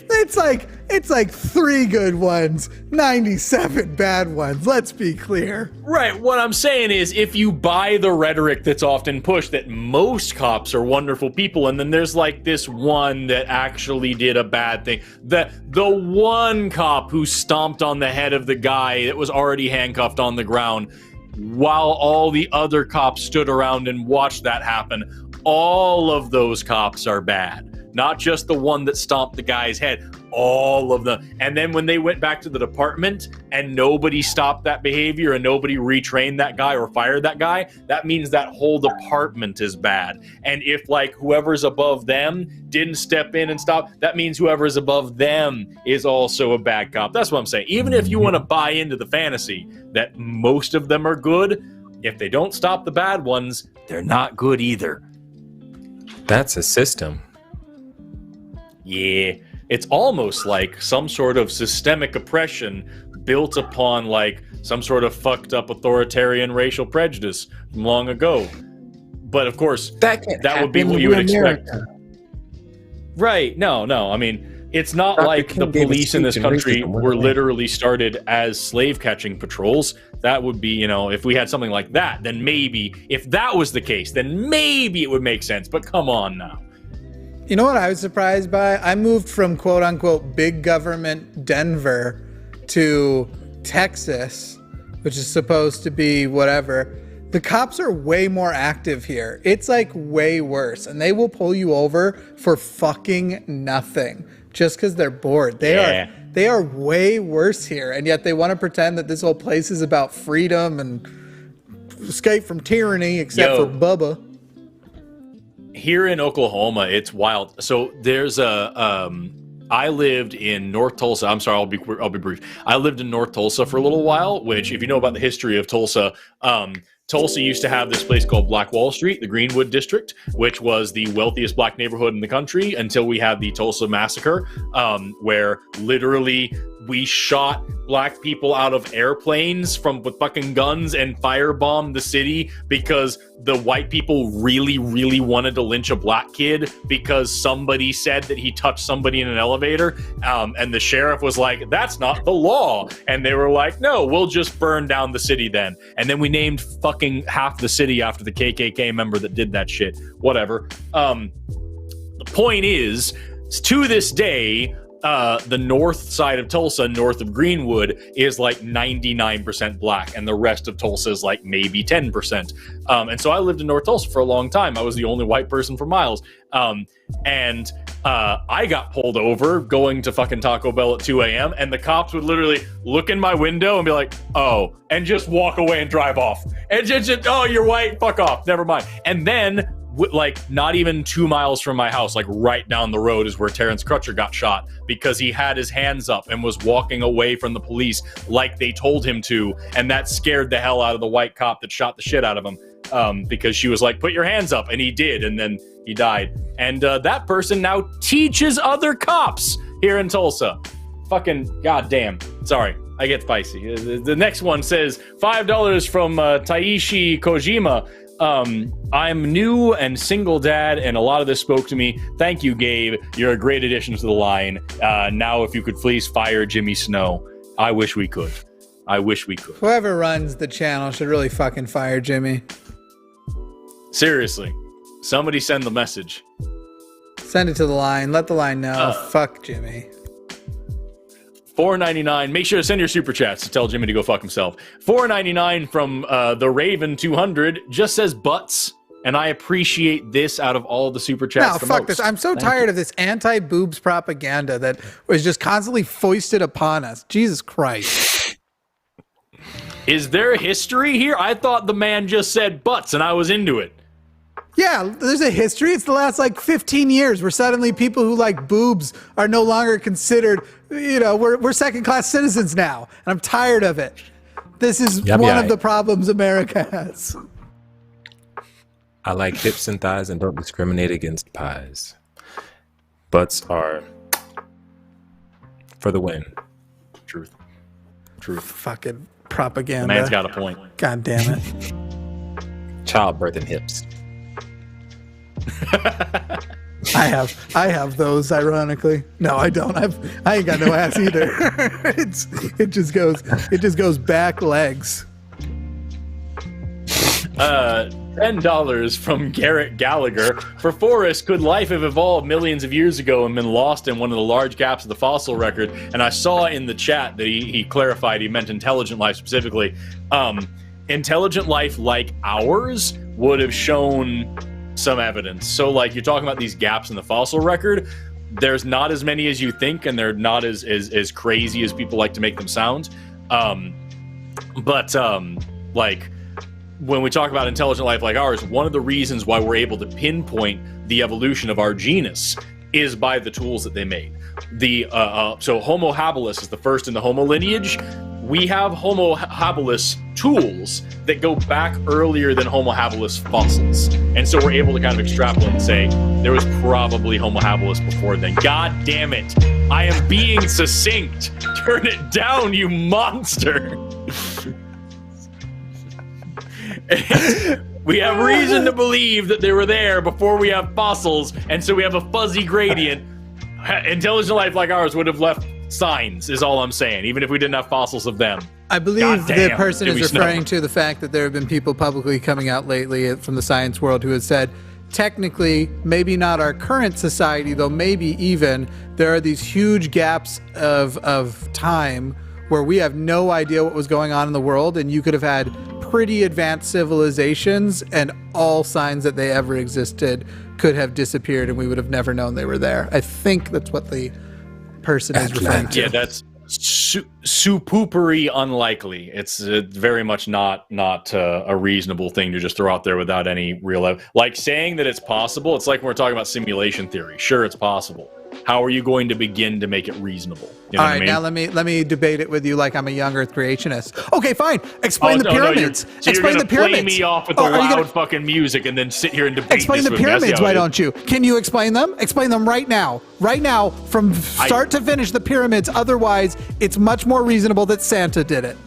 it's like 3 good ones, 97 bad ones. Let's be clear. Right. What I'm saying is, if you buy the rhetoric that's often pushed that most cops are wonderful people, and then there's like this one that actually did a bad thing, the one cop who stomped on the head of the guy that was already handcuffed on the ground, while all the other cops stood around and watched that happen, all of those cops are bad. Not just the one that stomped the guy's head, all of them. And then when they went back to the department and nobody stopped that behavior and nobody retrained that guy or fired that guy, that means that whole department is bad. And if like whoever's above them didn't step in and stop, that means whoever's above them is also a bad cop. That's what I'm saying. Even if you want to buy into the fantasy that most of them are good, if they don't stop the bad ones, they're not good either. That's a system. Yeah, it's almost like some sort of systemic oppression built upon like some sort of fucked up authoritarian racial prejudice from long ago. But of course, that would be what you would expect. Right. No. I mean, it's not Dr. like King the police in this country were literally started as slave catching patrols. That would be, if we had something like that, then maybe, if that was the case, then maybe it would make sense. But come on now. You know what I was surprised by? I moved from quote unquote big government Denver to Texas, which is supposed to be whatever. The cops are way more active here. It's like way worse. And they will pull you over for fucking nothing just because they're bored. They are way worse here. And yet they want to pretend that this whole place is about freedom and escape from tyranny, except for Bubba. Here in Oklahoma, it's wild. So there's I lived in North Tulsa. I'm sorry, I'll be brief. I lived in North Tulsa for a little while, which if you know about the history of Tulsa, Tulsa used to have this place called Black Wall Street, the Greenwood District, which was the wealthiest black neighborhood in the country until we had the Tulsa Massacre, where literally we shot black people out of airplanes with fucking guns and firebombed the city because the white people really, really wanted to lynch a black kid because somebody said that he touched somebody in an elevator. And the sheriff was like, that's not the law. And they were like, no, we'll just burn down the city then. And then we named fucking half the city after the KKK member that did that shit. Whatever. The point is, to this day, the north side of Tulsa, north of Greenwood, is like 99% black, and the rest of Tulsa is like maybe 10%. And so I lived in North Tulsa for a long time. I was the only white person for miles. And I got pulled over going to fucking Taco Bell at 2 a.m. and the cops would literally look in my window and be like, oh, and just walk away and drive off. And just oh, you're white, fuck off, never mind. And then like not even 2 miles from my house, like right down the road, is where Terrence Crutcher got shot because he had his hands up and was walking away from the police like they told him to, and that scared the hell out of the white cop that shot the shit out of him, because she was like, put your hands up, and he did, and then he died. And that person now teaches other cops here in Tulsa. Fucking goddamn. Sorry, I get spicy. The next one says $5 from Taishi Kojima. I'm new and single dad, and a lot of this spoke to me. Thank you, Gabe. You're a great addition to the line. Now, if you could please fire Jimmy Snow. I wish we could. I wish we could. Whoever runs the channel should really fucking fire Jimmy. Seriously. Somebody send the message. Send it to the line. Let the line know. Fuck Jimmy. $4.99. Make sure to send your super chats to tell Jimmy to go fuck himself. $4.99 from the Raven 200 just says butts, and I appreciate this out of all the super chats. No, fuck this. I'm so tired of this anti-boobs propaganda that was just constantly foisted upon us. Jesus Christ. Is there a history here? I thought the man just said butts, and I was into it. Yeah, there's a history. It's the last like 15 years where suddenly people who like boobs are no longer considered, you know, we're second-class citizens now. And I'm tired of it. This is one of the problems America has. I like hips and thighs and don't discriminate against pies. Butts are for the win. Truth. Fucking propaganda. The man's got a point. God damn it. Childbirth and hips. I have those, ironically. No, I don't. I ain't got no ass either. It just goes back legs. $10 from Garrett Gallagher. For Forrest, could life have evolved millions of years ago and been lost in one of the large gaps of the fossil record? And I saw in the chat that he clarified he meant intelligent life specifically. Intelligent life like ours would have shown some evidence. So like you're talking about these gaps in the fossil record, there's not as many as you think, and they're not as crazy as people like to make them sound. But like when we talk about intelligent life like ours, one of the reasons why we're able to pinpoint the evolution of our genus is by the tools that they made. So Homo habilis is the first in the Homo lineage. We have Homo habilis tools that go back earlier than Homo habilis fossils. And so we're able to kind of extrapolate and say there was probably Homo habilis before then. God damn it. I am being succinct. Turn it down, you monster. We have reason to believe that they were there before we have fossils, and so we have a fuzzy gradient. Intelligent life like ours would have left signs, is all I'm saying, even if we didn't have fossils of them. I believe the person is referring to the fact that there have been people publicly coming out lately from the science world who have said, technically, maybe not our current society, though maybe even, there are these huge gaps of time where we have no idea what was going on in the world, and you could have had pretty advanced civilizations, and all signs that they ever existed could have disappeared, and we would have never known they were there. I think that's what the person is referring to. Yeah, that's super unlikely. It's very much not a reasonable thing to just throw out there without any real like saying that it's possible. It's like when we're talking about simulation theory. Sure, it's possible. how are you going to begin to make it reasonable? You know All what I right, mean? now let me debate it with you like I'm a young Earth creationist. Okay, fine. Explain the pyramids. Explain the pyramids. Play me off with the loud fucking music and then sit here and debate. Explain the pyramids. Why don't you? Can you explain them? Explain them right now. Right now, from start to finish, the pyramids. Otherwise, it's much more reasonable that Santa did it.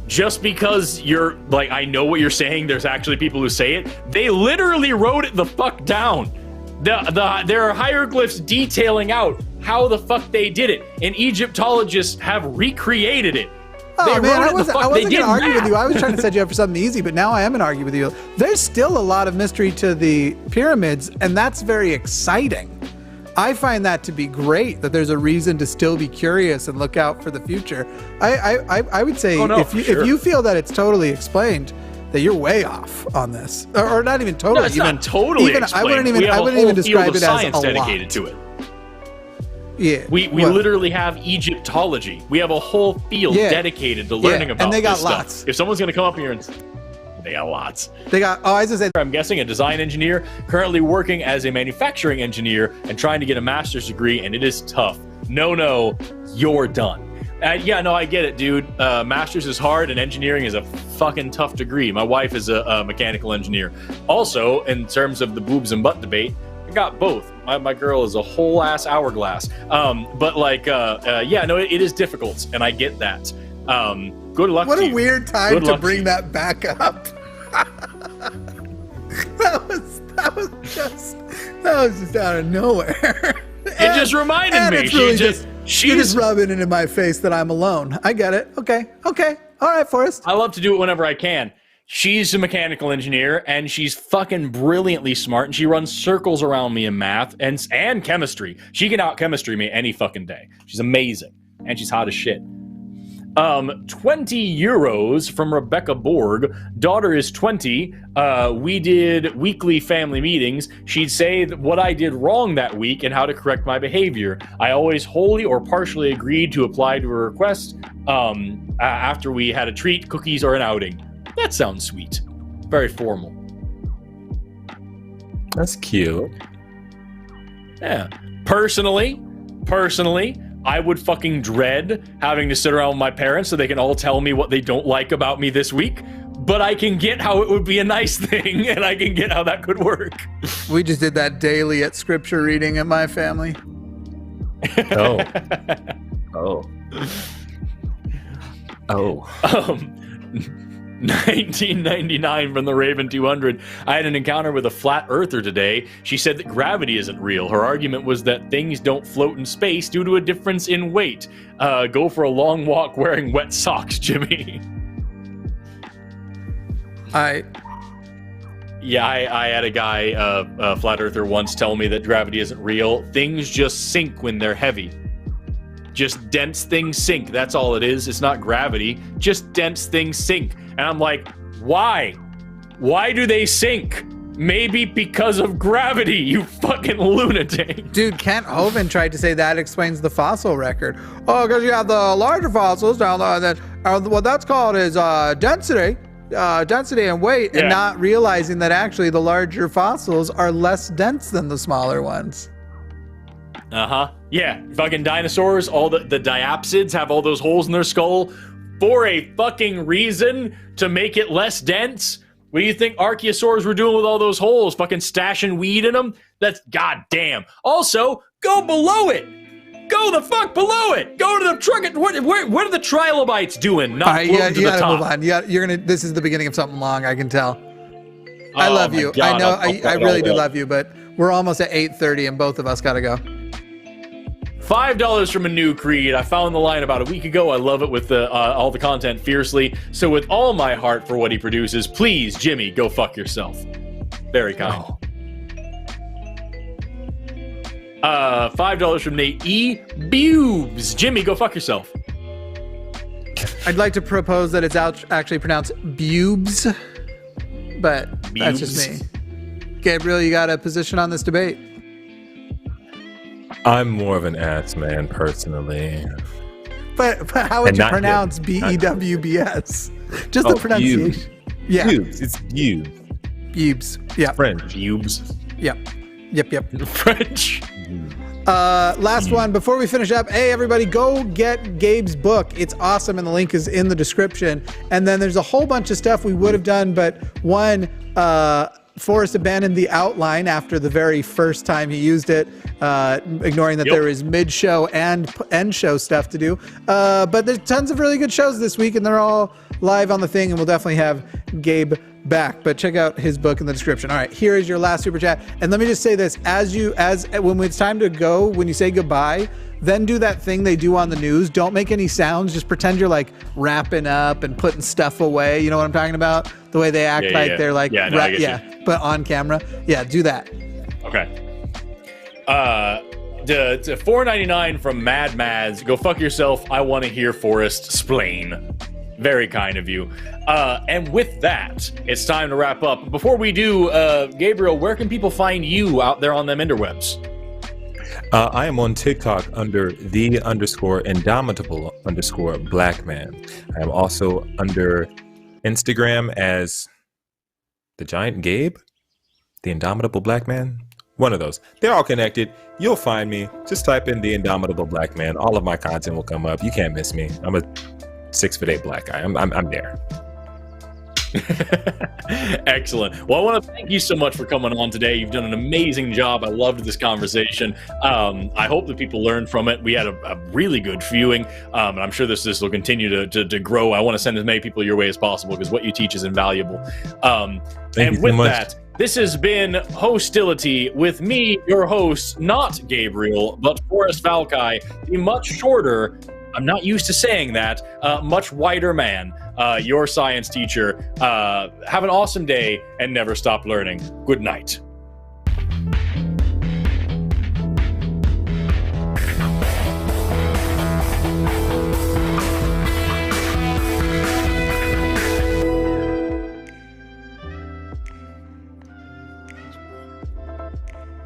Just because you're like, I know what you're saying. There's actually people who say it. They literally wrote it the fuck down. There are hieroglyphs detailing out how the fuck they did it, and Egyptologists have recreated it. Oh man, I wasn't going to argue with you. I was trying to set you up for something easy, but now I am going to argue with you. There's still a lot of mystery to the pyramids, and that's very exciting. I find that to be great, that there's a reason to still be curious and look out for the future. I would say if you feel that it's totally explained, that you're way off on this, or not even totally. No, it's not totally explained. I wouldn't even describe it as a dedicated to it. Yeah, we literally have Egyptology. We have a whole field dedicated to learning about. And they got this lots. Stuff. If someone's going to come up here and they got lots. They got. Oh, I was gonna say. I'm guessing a design engineer, currently working as a manufacturing engineer and trying to get a master's degree, and it is tough. No, you're done. Yeah, no, I get it, dude. Master's is hard, and engineering is a fucking tough degree. My wife is a mechanical engineer. Also, in terms of the boobs and butt debate, I got both. My girl is a whole ass hourglass. But like, yeah, no, it is difficult, and I get that. Good luck. What to a you. weird time to bring that back up. that was just out of nowhere. It just reminded me. You're just rubbing it in my face that I'm alone. I get it. Okay. All right, Forrest. I love to do it whenever I can. She's a mechanical engineer, and she's fucking brilliantly smart, and she runs circles around me in math and chemistry. She can out-chemistry me any fucking day. She's amazing, and she's hot as shit. 20 euros from Rebecca Borg. Daughter is 20. We did weekly family meetings. She'd say what I did wrong that week and how to correct my behavior. I always wholly or partially agreed to apply to a request after we had a treat, cookies, or an outing. That sounds sweet. Very formal. That's cute. Yeah. Personally, I would fucking dread having to sit around with my parents so they can all tell me what they don't like about me this week. But I can get how it would be a nice thing, and I can get how that could work. We just did that daily at scripture reading in my family. Oh. 1999 from the Raven 200. I had an encounter with a flat earther today. She said that gravity isn't real. Her argument was that things don't float in space due to a difference in weight. Go for a long walk wearing wet socks, Jimmy. I had a guy, a flat earther, once tell me that gravity isn't real. Things just sink when they're heavy. Just dense things sink. That's all it is. It's not gravity. Just dense things sink. And I'm like, why? Why do they sink? Maybe because of gravity, you fucking lunatic. Dude, Kent Hovind tried to say that explains the fossil record. Oh, because you have the larger fossils down there. What that's called is density and weight, and not realizing that actually the larger fossils are less dense than the smaller ones. Yeah, fucking dinosaurs, all the diapsids have all those holes in their skull for a fucking reason, to make it less dense. What do you think archaeosaurs were doing with all those holes? Fucking stashing weed in them? That's goddamn. Also, go below it. Go the fuck below it. Go to the truck. What are the trilobites doing? Not floating to the top. Move on. You're gonna. This is the beginning of something long. I can tell. I love you. God, I know. I really do love you, but we're almost at 8:30, and both of us gotta go. $5 from a new creed. I found the line about a week ago. I love it with all the content fiercely. So with all my heart for what he produces, please, Jimmy, go fuck yourself. Very kind. Oh. $5 from Nate E. Bubes. Jimmy, go fuck yourself. I'd like to propose that it's actually pronounced Bubes, but that's just me. Gabriel, you got a position on this debate? I'm more of an ass man, personally. But how would you pronounce B-E-W-B-S? Just the pronunciation. Bubes. Yeah. Bubes. It's bubes. Bubes. Yeah. French. Bubes. Yep. French. Last one before we finish up. Hey, everybody, go get Gabe's book. It's awesome, and the link is in the description. And then there's a whole bunch of stuff we would have done, but one, Forrest abandoned the outline after the very first time he used it, ignoring that there is mid-show and end-show stuff to do. But there's tons of really good shows this week, and they're all live on the thing, and we'll definitely have Gabe back. But check out his book in the description. All right, here is your last super chat. And let me just say this: when it's time to go, when you say goodbye, then do that thing they do on the news. Don't make any sounds. Just pretend you're like wrapping up and putting stuff away. You know what I'm talking about? The way they act they're like, but on camera. Yeah, do that. Okay. To $4.99 from Mad Mads. Go fuck yourself. I want to hear Forrest splain. Very kind of you. And with that, it's time to wrap up. Before we do, Gabriel, where can people find you out there on them interwebs? I am on TikTok under _indomitable_blackman. I am also under Instagram as the Giant Gabe, the Indomitable Black Man. One of those. They're all connected. You'll find me. Just type in the Indomitable Black Man. All of my content will come up. You can't miss me. I'm a 6'8" black guy. I'm there. Excellent. Well, I want to thank you so much for coming on today. You've done an amazing job. I loved this conversation. I hope that people learned from it. We had a really good viewing, and I'm sure this will continue to grow. I want to send as many people your way as possible because what you teach is invaluable. And with that, this has been HOSTility with me, your host, not Gabriel, but Forrest Valkai, the much shorter, I'm not used to saying that, much whiter man, your science teacher. Have an awesome day and never stop learning. Good night.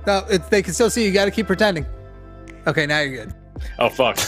No, they can still see you. Got to keep pretending. Okay, now you're good. Oh, fuck.